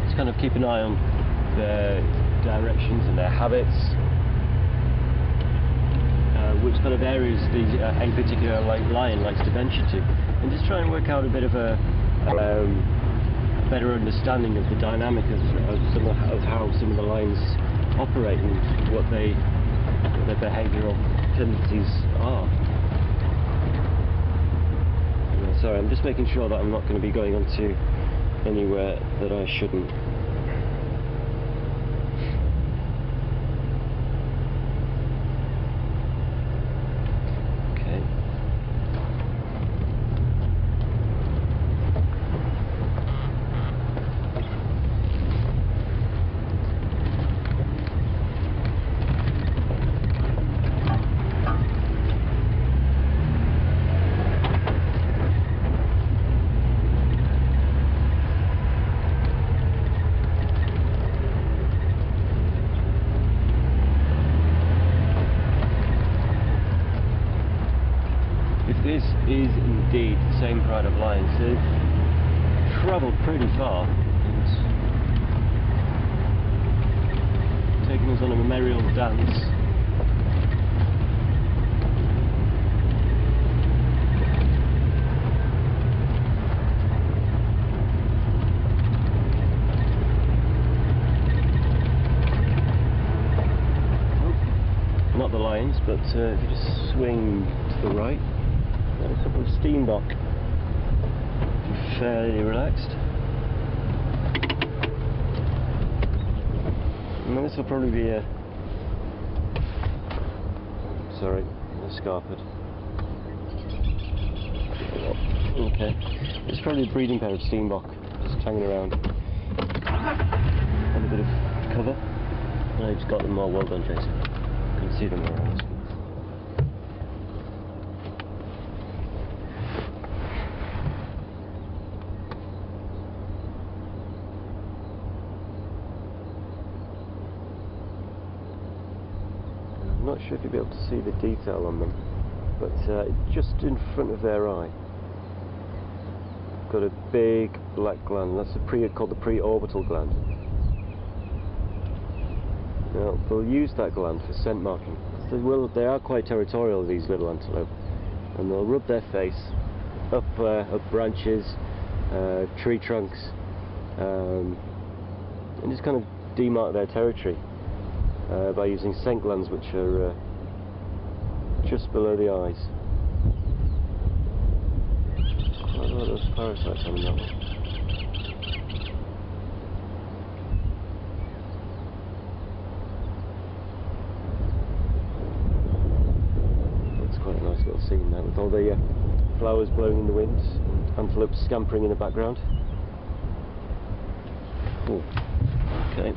Just kind of keep an eye on their directions and their habits, which kind of areas a particular lion likes to venture to, and just try and work out a bit of a better understanding of the dynamic of how some of the lions operate and what their behavioural tendencies are. Sorry, I'm just making sure that I'm not going to be going onto anywhere that I shouldn't. This is indeed the same pride of lions. They've travelled pretty far and taken us on a memorial dance. Not the lions, but if you just swing to the right, a couple of steenbok, fairly relaxed. And this will probably be a escarpment. Okay, it's probably a breeding pair of steenbok just hanging around on a bit of cover. And I just got them all. Well done, Jason. You can see them around. I'm not sure if you'll be able to see the detail on them, but just in front of their eye, got a big black gland. That's called the pre-orbital gland. Now, they'll use that gland for scent marking. They are quite territorial, these little antelope, and they'll rub their face up branches, tree trunks, and just kind of demark their territory by using scent glands which are just below the eyes. Quite a lot of parasites on that one. Quite a nice little scene there with all the flowers blowing in the wind and antelope scampering in the background. Cool. Okay.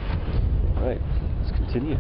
Right, let's continue.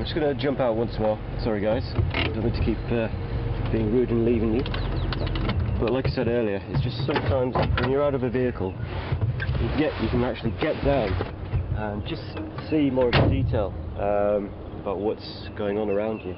I'm just going to jump out once more. Sorry guys, don't mean to keep being rude and leaving you. But like I said earlier, it's just sometimes when you're out of a vehicle, you can actually get down and just see more of the detail about what's going on around you.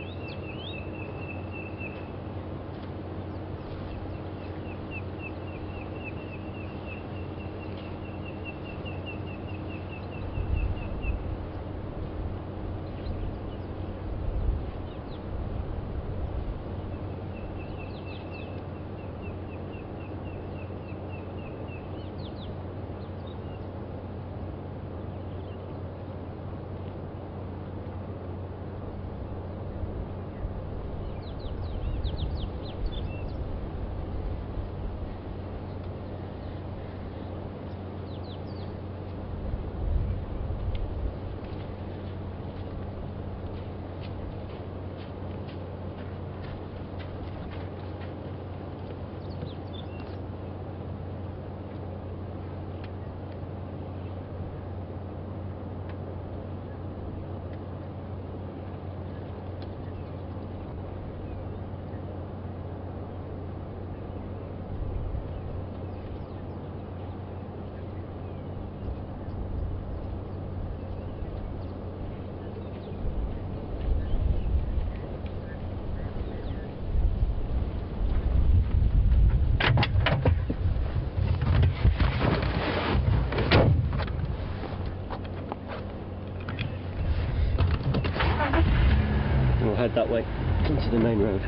We'll head that way into the main road.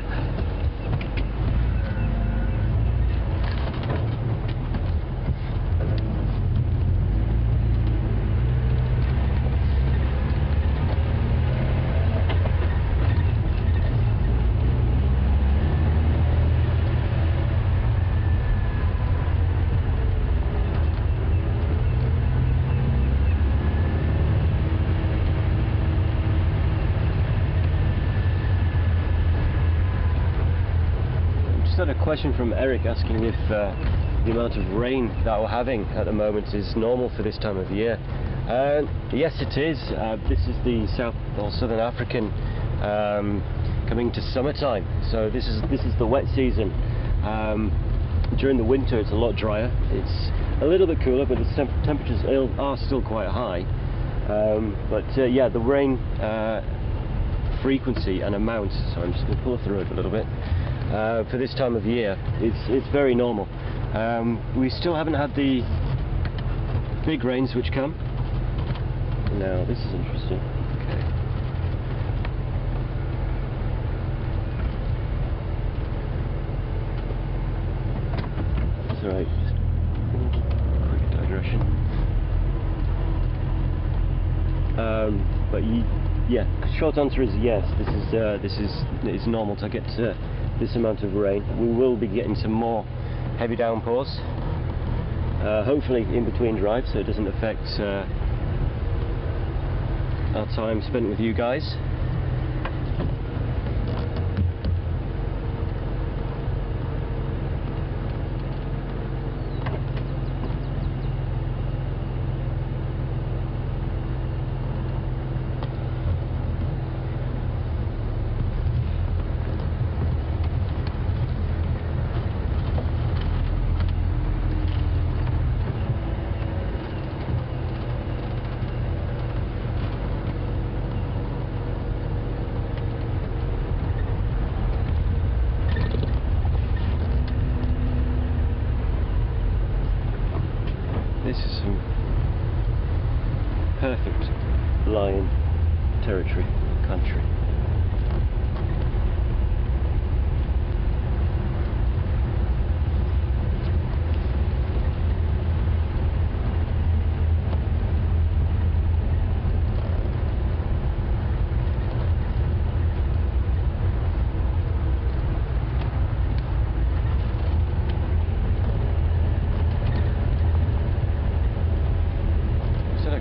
Had a question from Eric asking if the amount of rain that we're having at the moment is normal for this time of year. Yes, it is. This is the South or Southern African coming to summertime, so this is the wet season. During the winter it's a lot drier, it's a little bit cooler, but the temperatures are still quite high. Yeah, the rain frequency and amount, so I'm just going to pull off the road a little bit. For this time of year, it's very normal. We still haven't had the big rains which come. Now this is interesting. Okay. That's alright. Quick digression. But yeah, short answer is yes. This is normal to get this amount of rain. We will be getting some more heavy downpours, hopefully in between drives, so it doesn't affect our time spent with you guys. This is some perfect lion territory, country.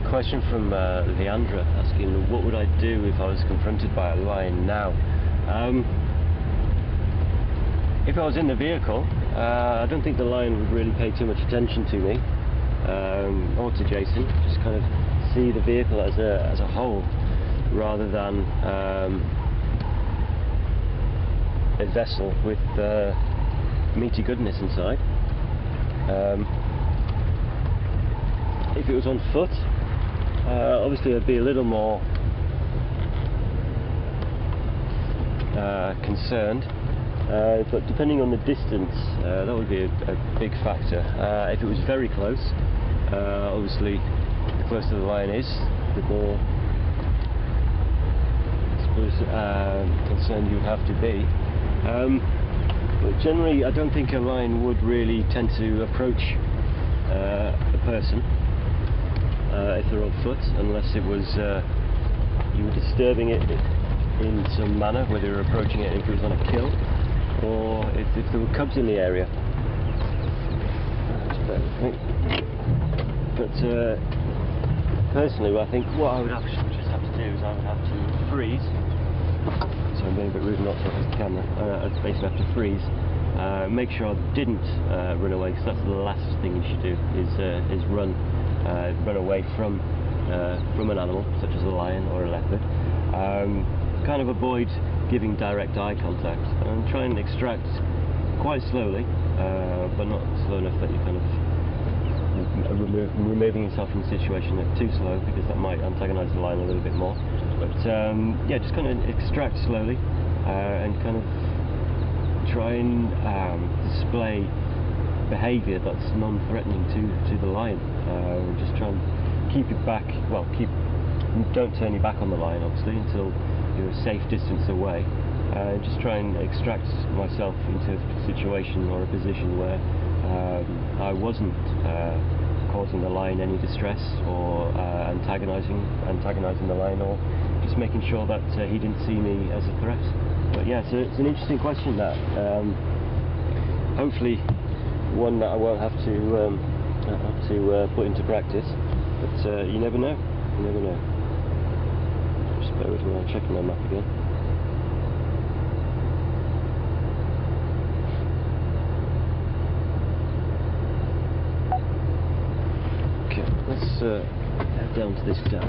Question from Leandra asking what would I do if I was confronted by a lion now. If I was in the vehicle, I don't think the lion would really pay too much attention to me or to Jason, just kind of see the vehicle as a whole. rather than a vessel with meaty goodness inside. If it was on foot, obviously I'd be a little more concerned, but depending on the distance, that would be a big factor. If it was very close, obviously the closer the lion is, the more, I suppose, concerned you'd have to be. But generally I don't think a lion would really tend to approach a person if they're on foot, unless it was you were disturbing it in some manner, whether you're approaching it if it was on a kill, or if there were cubs in the area. But personally, I think what I would just have to do is I would have to freeze. So I'm being a bit rude not to focus the camera. I'd basically have to freeze, make sure I didn't run away, because that's the last thing you should do, is run away from an animal such as a lion or a leopard. Kind of avoid giving direct eye contact and try and extract quite slowly, but not slow enough that you're kind of removing yourself from the situation too slow, because that might antagonise the lion a little bit more. But yeah, just kind of extract slowly and kind of try and display behaviour that's non-threatening to the lion. Just try and keep it back. Well, don't turn your back on the lion, obviously, until you're a safe distance away. Just try and extract myself into a situation or a position where I wasn't causing the lion any distress, or antagonising the lion, or just making sure that he didn't see me as a threat. But yeah, so it's an interesting question, that. Hopefully one that I won't have to put into practice, but you never know. You never know. Just bear with me, I'm checking my map again. Okay, let's head down to this dam.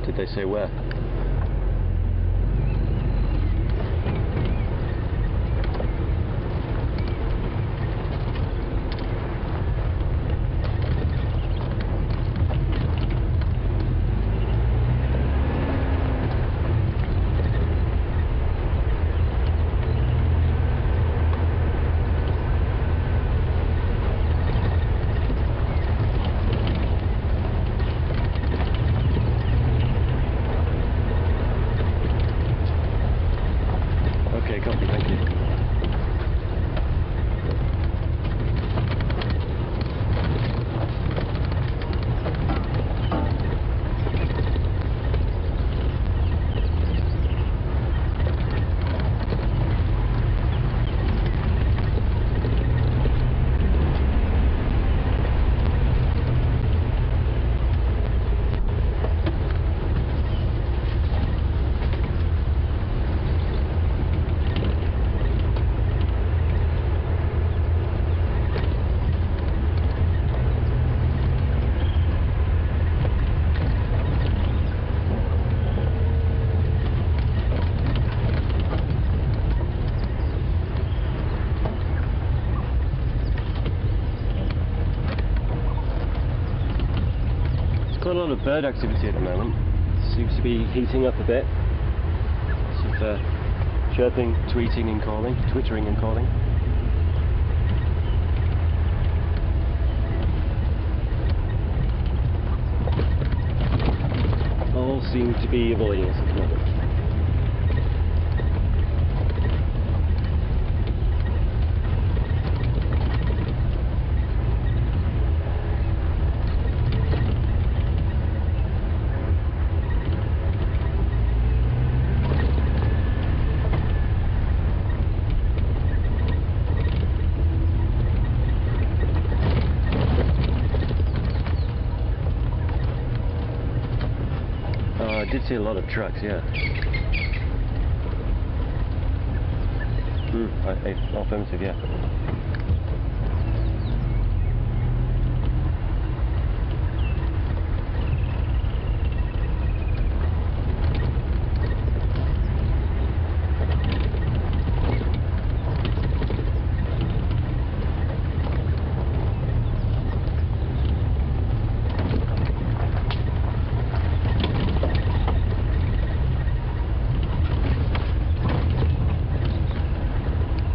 Did they say where? Copy, thank you. Quite a lot of bird activity at the moment. Seems to be heating up a bit. Lots of chirping, tweeting and calling, twittering and calling. All seem to be avoiding us at the moment. I did see a lot of tracks, yeah. Affirmative, yeah.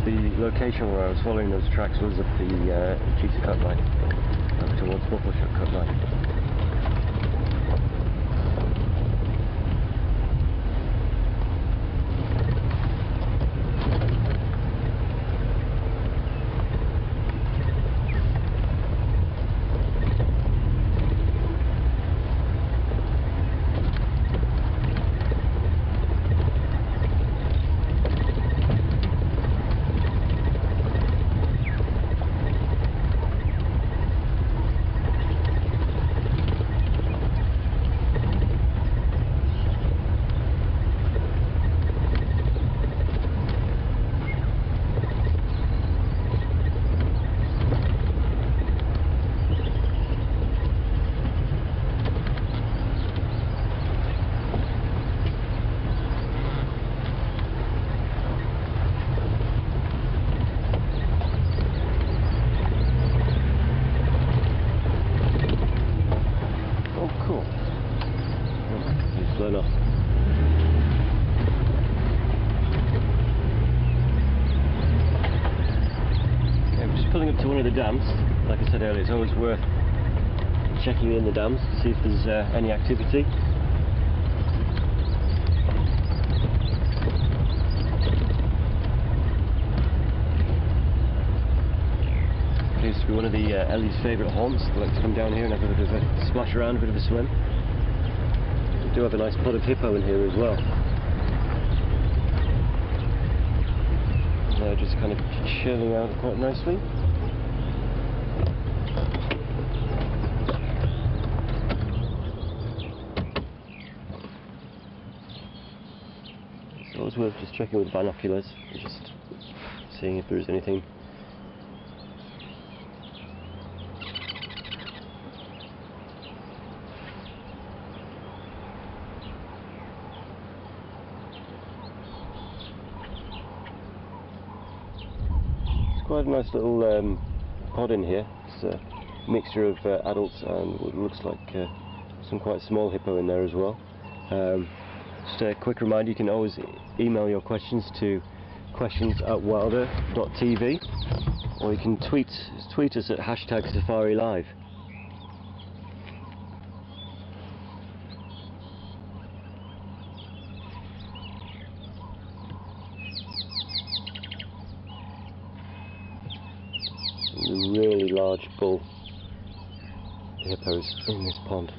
The location where I was following those tracks was up the Cheetah Cut line, up towards Buffalo Cut line. Enough. Okay, we're just pulling up to one of the dams. Like I said earlier, it's always worth checking in the dams to see if there's any activity. Appears to be one of the Ellie's favourite haunts. They like to come down here and have a bit of a splash around, a bit of a swim. We do have a nice pod of hippo in here as well. They're just kind of chilling out quite nicely. It's always worth just checking with binoculars, just seeing if there's anything. Quite a nice little pod in here. It's a mixture of adults and what looks like some quite small hippo in there as well. Just a quick reminder, you can always email your questions to questions@wildearth.tv, or you can tweet us at #SafariLive. Really large bull hippos in this pond.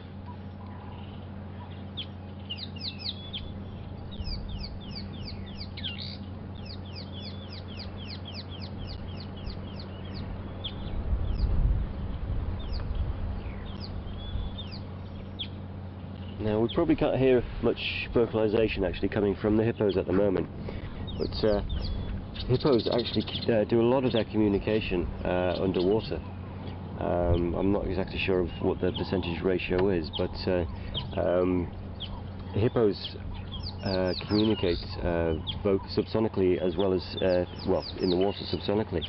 Now we probably can't hear much vocalization actually coming from the hippos at the moment, but hippos actually do a lot of their communication underwater. I'm not exactly sure of what the percentage ratio is, but hippos communicate both subsonically as well as well, in the water subsonically.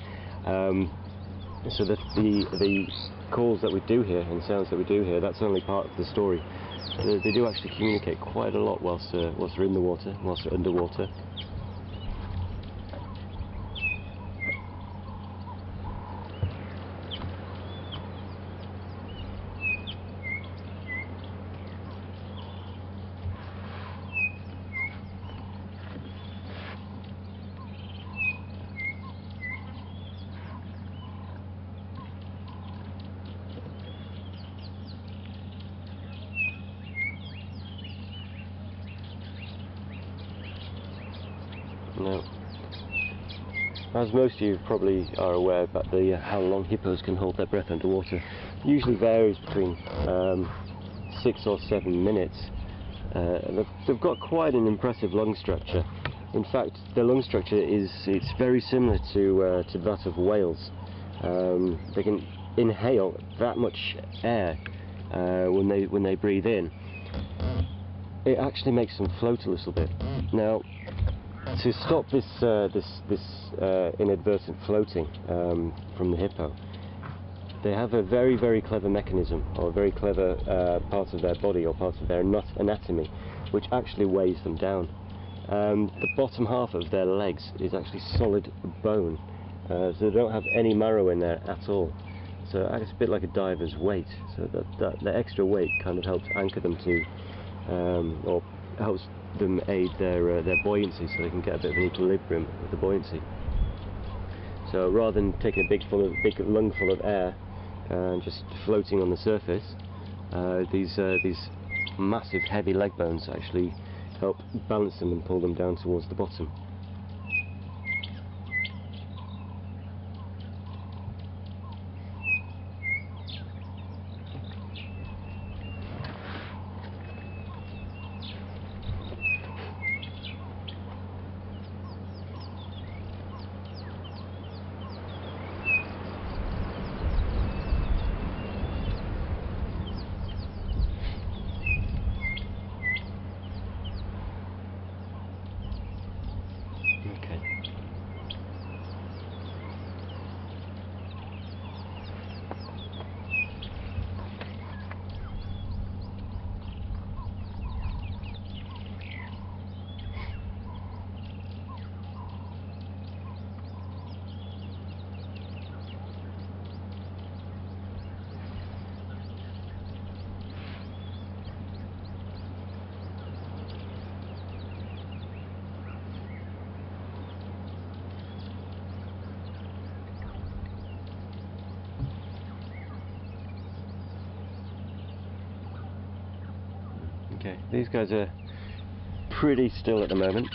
So that the calls that we do hear and sounds that we do hear, that's only part of the story. They do actually communicate quite a lot whilst they're in the water, whilst they're underwater. Now, as most of you probably are aware about how long hippos can hold their breath underwater, it usually varies between 6 or 7 minutes. They've got quite an impressive lung structure. In fact, their lung structure it's very similar to that of whales. They can inhale that much air when they breathe in. It actually makes them float a little bit. Now, to stop this inadvertent floating from the hippo, they have a very clever mechanism, or a very clever part of their body, or part of their anatomy, which actually weighs them down. The bottom half of their legs is actually solid bone, so they don't have any marrow in there at all. So it's a bit like a diver's weight. So that extra weight kind of helps anchor them to, or helps them aid their buoyancy, so they can get a bit of an equilibrium with the buoyancy. So rather than taking a big lung full of air and just floating on the surface, these massive heavy leg bones actually help balance them and pull them down towards the bottom. Okay, these guys are pretty still at the moment,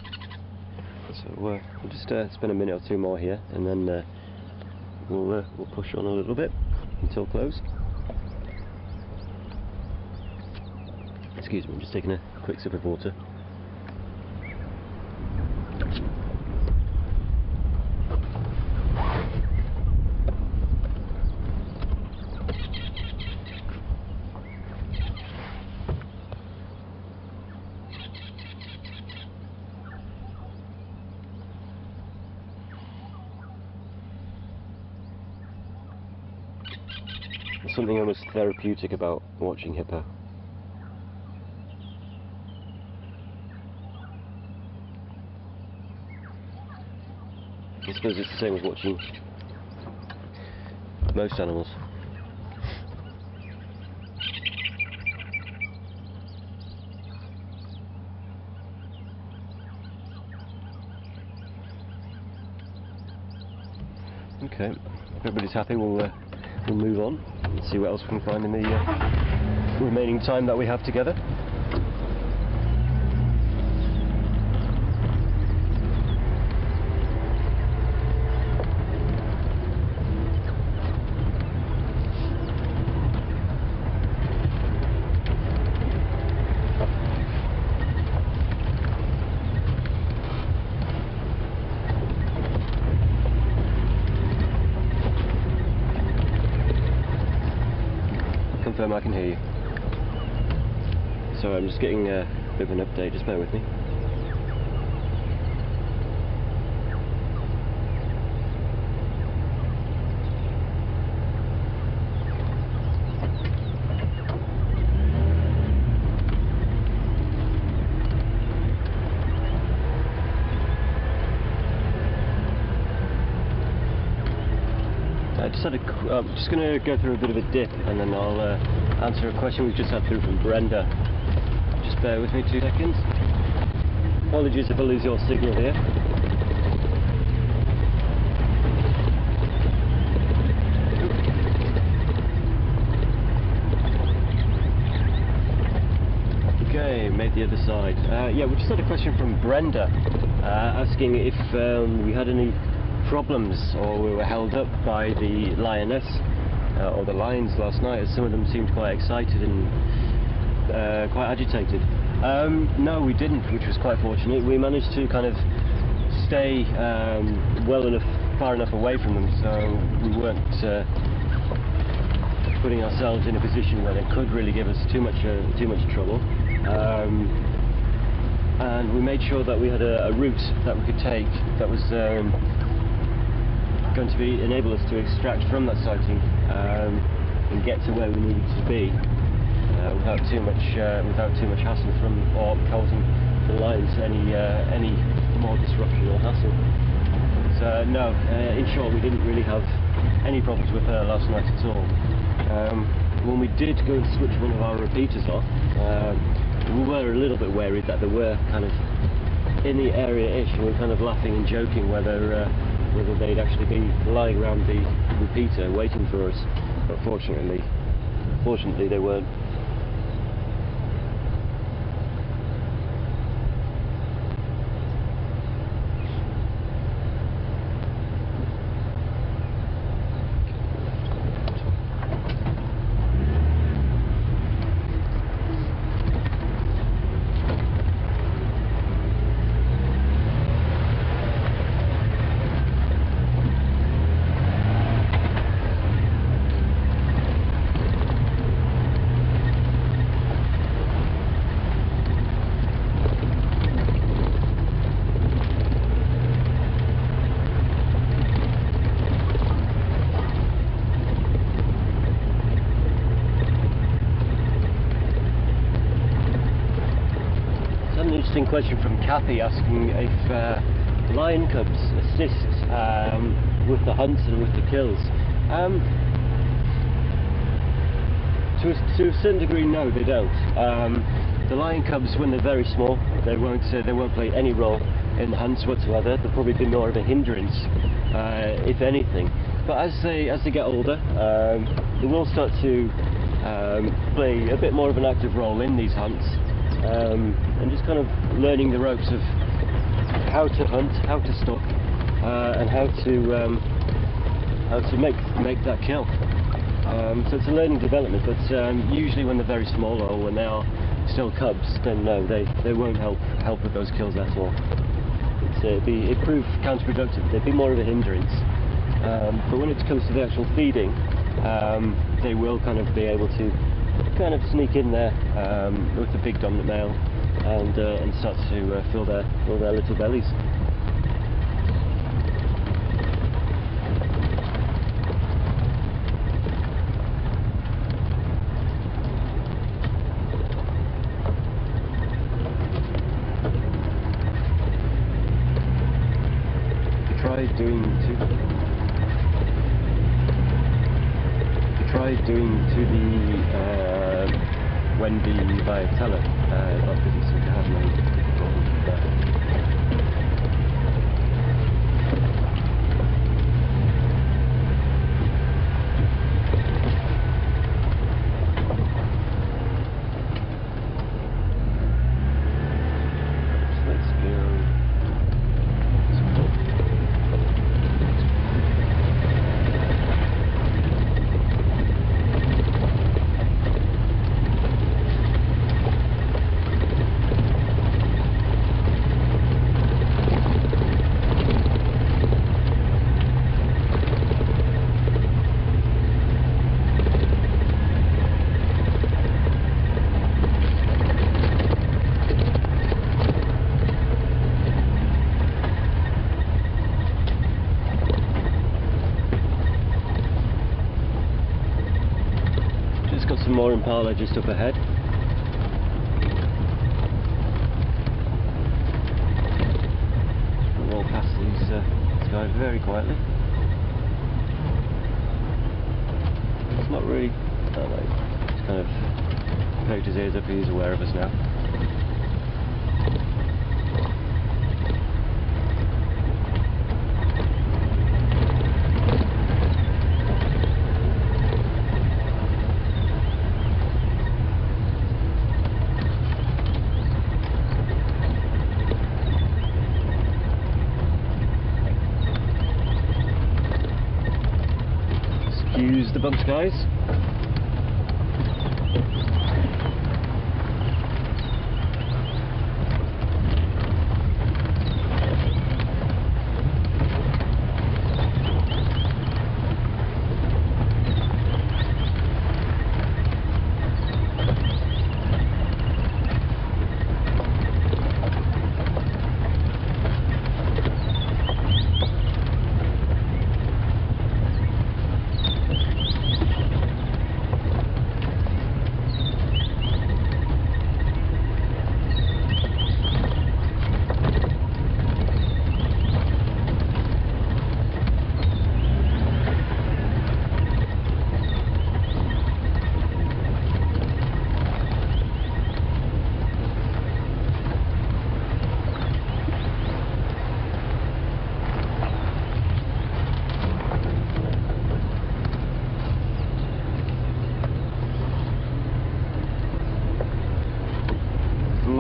so we'll just spend a minute or two more here, and then we'll push on a little bit until close. Excuse me, I'm just taking a quick sip of water. There's something almost therapeutic about watching hippo. I suppose it's the same as watching most animals. Okay, if everybody's happy, we'll move on and see what else we can find in the remaining time that we have together. I can hear you. So I'm just getting a bit of an update, just bear with me. I'm just going to go through a bit of a dip, and then I'll answer a question we've just had through from Brenda. Just bear with me 2 seconds. Apologies if I lose your signal here. Okay, made the other side. Yeah, we just had a question from Brenda asking if we had any problems or we were held up by the lioness or the lions last night, as some of them seemed quite excited and quite agitated. No, we didn't, which was quite fortunate. We managed to kind of stay far enough away from them, so we weren't putting ourselves in a position where they could really give us too much trouble. And we made sure that we had a route that we could take that was going to enable us to extract from that sighting and get to where we needed to be without too much hassle from or causing the lions any more disruption or hassle. So no, in short, we didn't really have any problems with her last night at all. When we did go and switch one of our repeaters off, we were a little bit wary that they were kind of in the area-ish, and we were kind of laughing and joking whether they'd actually be lying around the repeater waiting for us. But fortunately they weren't. Interesting question from Kathy, asking if lion cubs assist with the hunts and with the kills. To a certain degree, no, they don't. The lion cubs, when they're very small, they won't play any role in the hunts whatsoever. They'll probably be more of a hindrance, if anything. But as they get older, they will start to play a bit more of an active role in these hunts. And just kind of learning the ropes of how to hunt, how to stalk, and how to make that kill. So it's a learning development, but usually when they're very small or when they are still cubs, then no, they won't help with those kills at all. It proved counterproductive. They'd be more of a hindrance. But when it comes to the actual feeding, they will kind of be able to kind of sneak in there with the big dominant male and start to fill their little bellies. Tried doing to the Wendy via tele, that didn't seem to have many problems with that. Some more impala just up ahead. We'll roll past these guys very quietly. It's not really. Oh no, he's kind of poked his ears up. He's aware of us now. Excuse the bumps, guys.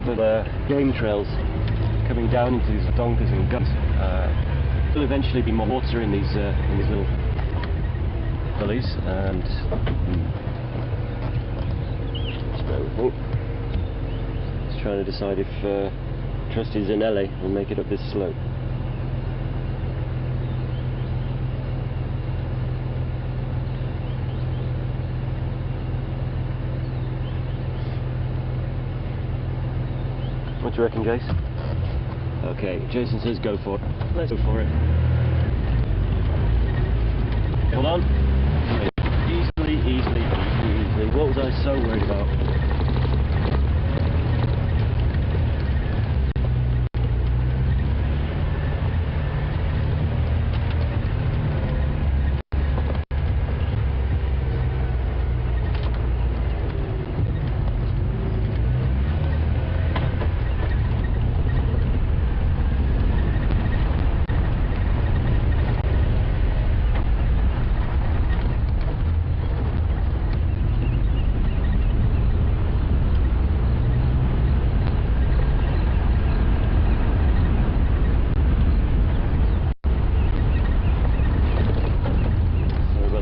the game trails coming down into these donkas and guts. There'll eventually be more water in these little gullies, and just trying to decide if Trusty's and Ellie will make it up this slope. What do you reckon, Jace? Okay, Jason says go for it. Let's go for it. Hold on. Easily. What was I so worried about?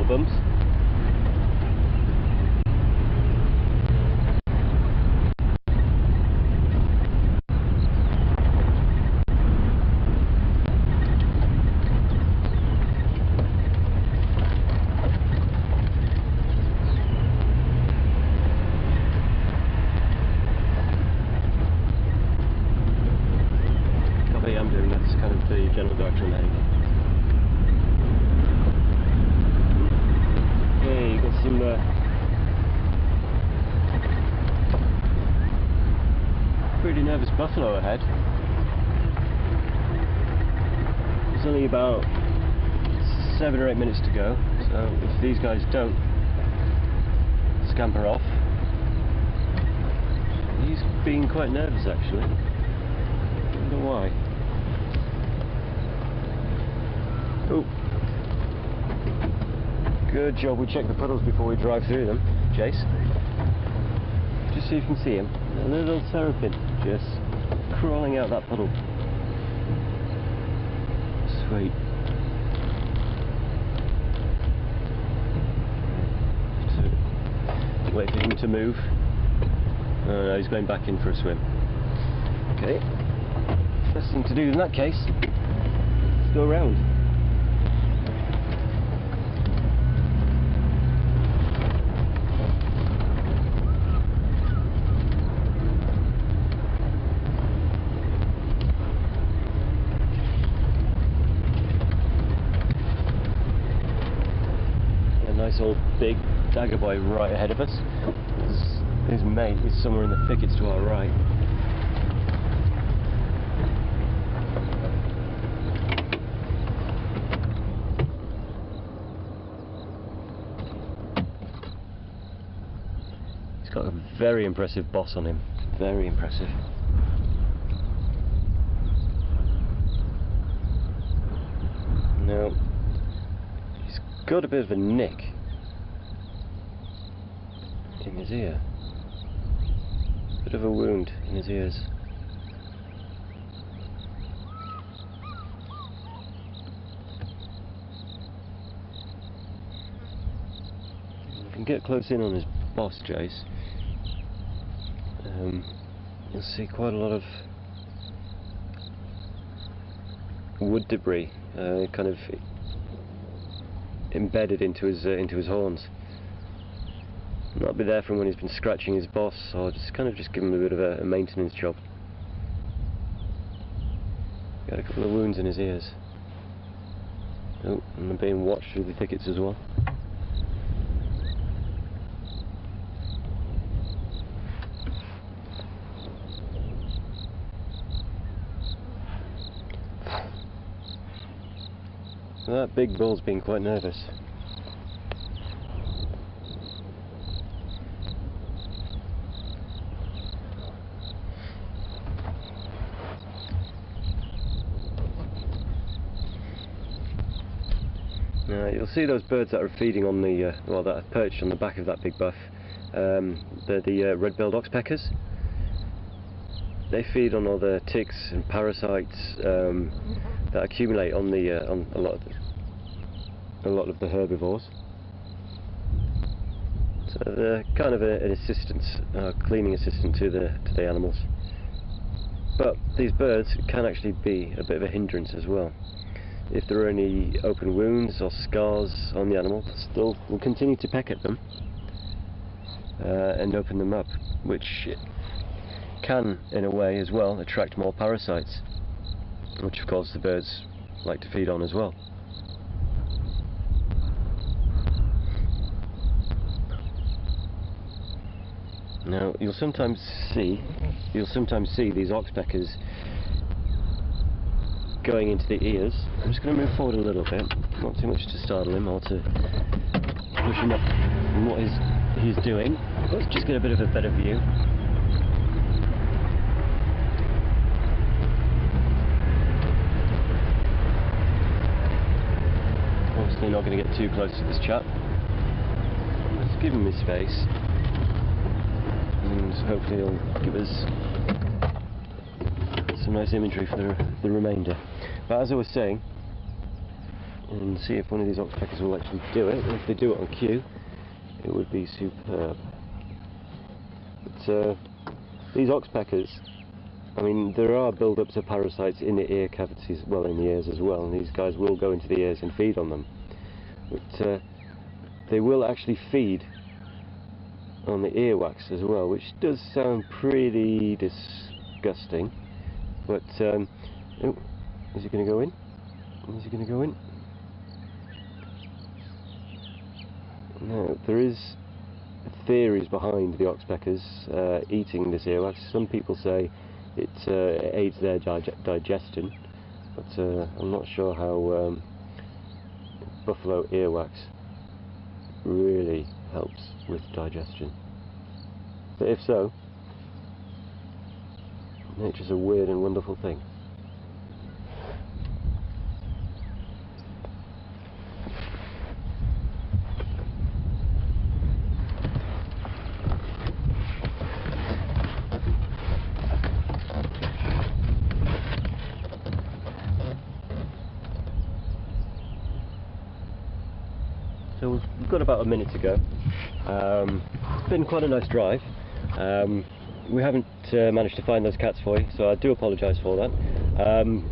Bumps. Copy, I'm doing that's kind of the general direction I'm heading. Okay, you got some pretty nervous buffalo ahead. There's only about 7 or 8 minutes to go, so if these guys don't scamper off, he's being quite nervous actually. I wonder why. Oh. Good job we checked the puddles before we drive through them, Jace. Just so you can see him. A little terrapin just crawling out that puddle. Sweet. So, wait for him to move. Oh no, he's going back in for a swim. Okay. Best thing to do in that case, let's go around. Nice old big dagger boy right ahead of us. His mate is somewhere in the thickets to our right. He's got a very impressive boss on him. Very impressive. No. Got a bit of a nick in his ear. Bit of a wound in his ears. If you can get close in on his boss, Jace, you'll see quite a lot of wood debris, kind of embedded into his horns. That'll be there from when he's been scratching his boss, or just give him a bit of a maintenance job. Got a couple of wounds in his ears. Oh, and they're being watched through the thickets as well. So that big bull's been quite nervous. Now you'll see those birds that are feeding on the, well, that are perched on the back of that big buff. They're the red-billed oxpeckers. they feed on all the ticks and parasites that accumulate on a lot of the herbivores. So they're kind of an assistance, cleaning assistant to the animals. But these birds can actually be a bit of a hindrance as well. If there are any open wounds or scars on the animal, they'll continue to peck at them and open them up, which can, in a way as well, attract more parasites, which of course the birds like to feed on as well. Now you'll sometimes see these oxpeckers going into the ears. I'm just going to move forward a little bit, not too much to startle him or to push him up from what he's doing. Let's just get a bit of a better view. Obviously not going to get too close to this chap. Let's give him his space, and hopefully he'll give us some nice imagery for the remainder. But as I was saying, and see if one of these oxpeckers will actually do it. If they do it on cue, it would be superb. But these oxpeckers, I mean, there are build-ups of parasites in the ear cavities, well, in the ears as well, and these guys will go into the ears and feed on them. But they will actually feed on the earwax as well, which does sound pretty disgusting. But oh, is he going to go in? Is he going to go in? No, there is theories behind the oxpeckers eating this earwax. Some people say it aids their digestion, but I'm not sure how buffalo earwax really helps with digestion. But if so, nature's a weird and wonderful thing. So we've got about a minute to go. It's been quite a nice drive. We haven't managed to find those cats for you, so I do apologise for that.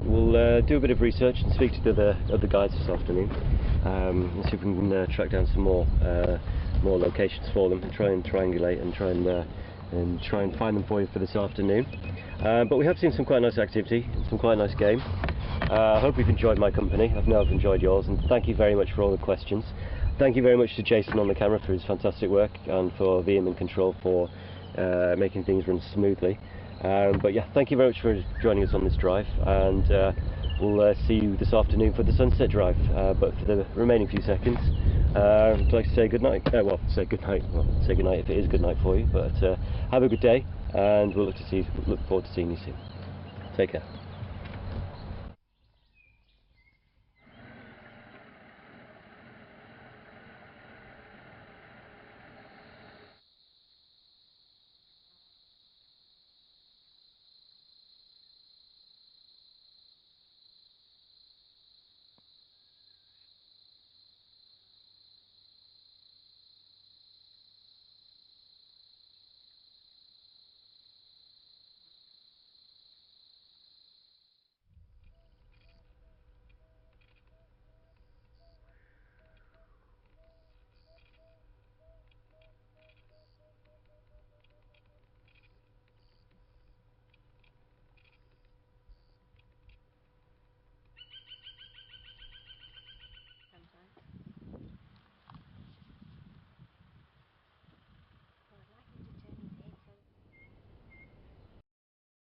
We'll do a bit of research and speak to the other guides this afternoon, and see if we can track down some more locations for them and try and triangulate and try and find them for you for this afternoon. But we have seen some quite nice activity, some quite nice game. I hope you've enjoyed my company. I know I've enjoyed yours, and thank you very much for all the questions. Thank you very much to Jason on the camera for his fantastic work, and for VM and Control for making things run smoothly. But yeah, thank you very much for joining us on this drive, and we'll see you this afternoon for the sunset drive. But for the remaining few seconds, I'd like to say good night. Well, say good night. Well, say good night if it is good night for you. But have a good day, and we'll look forward to seeing you soon. Take care.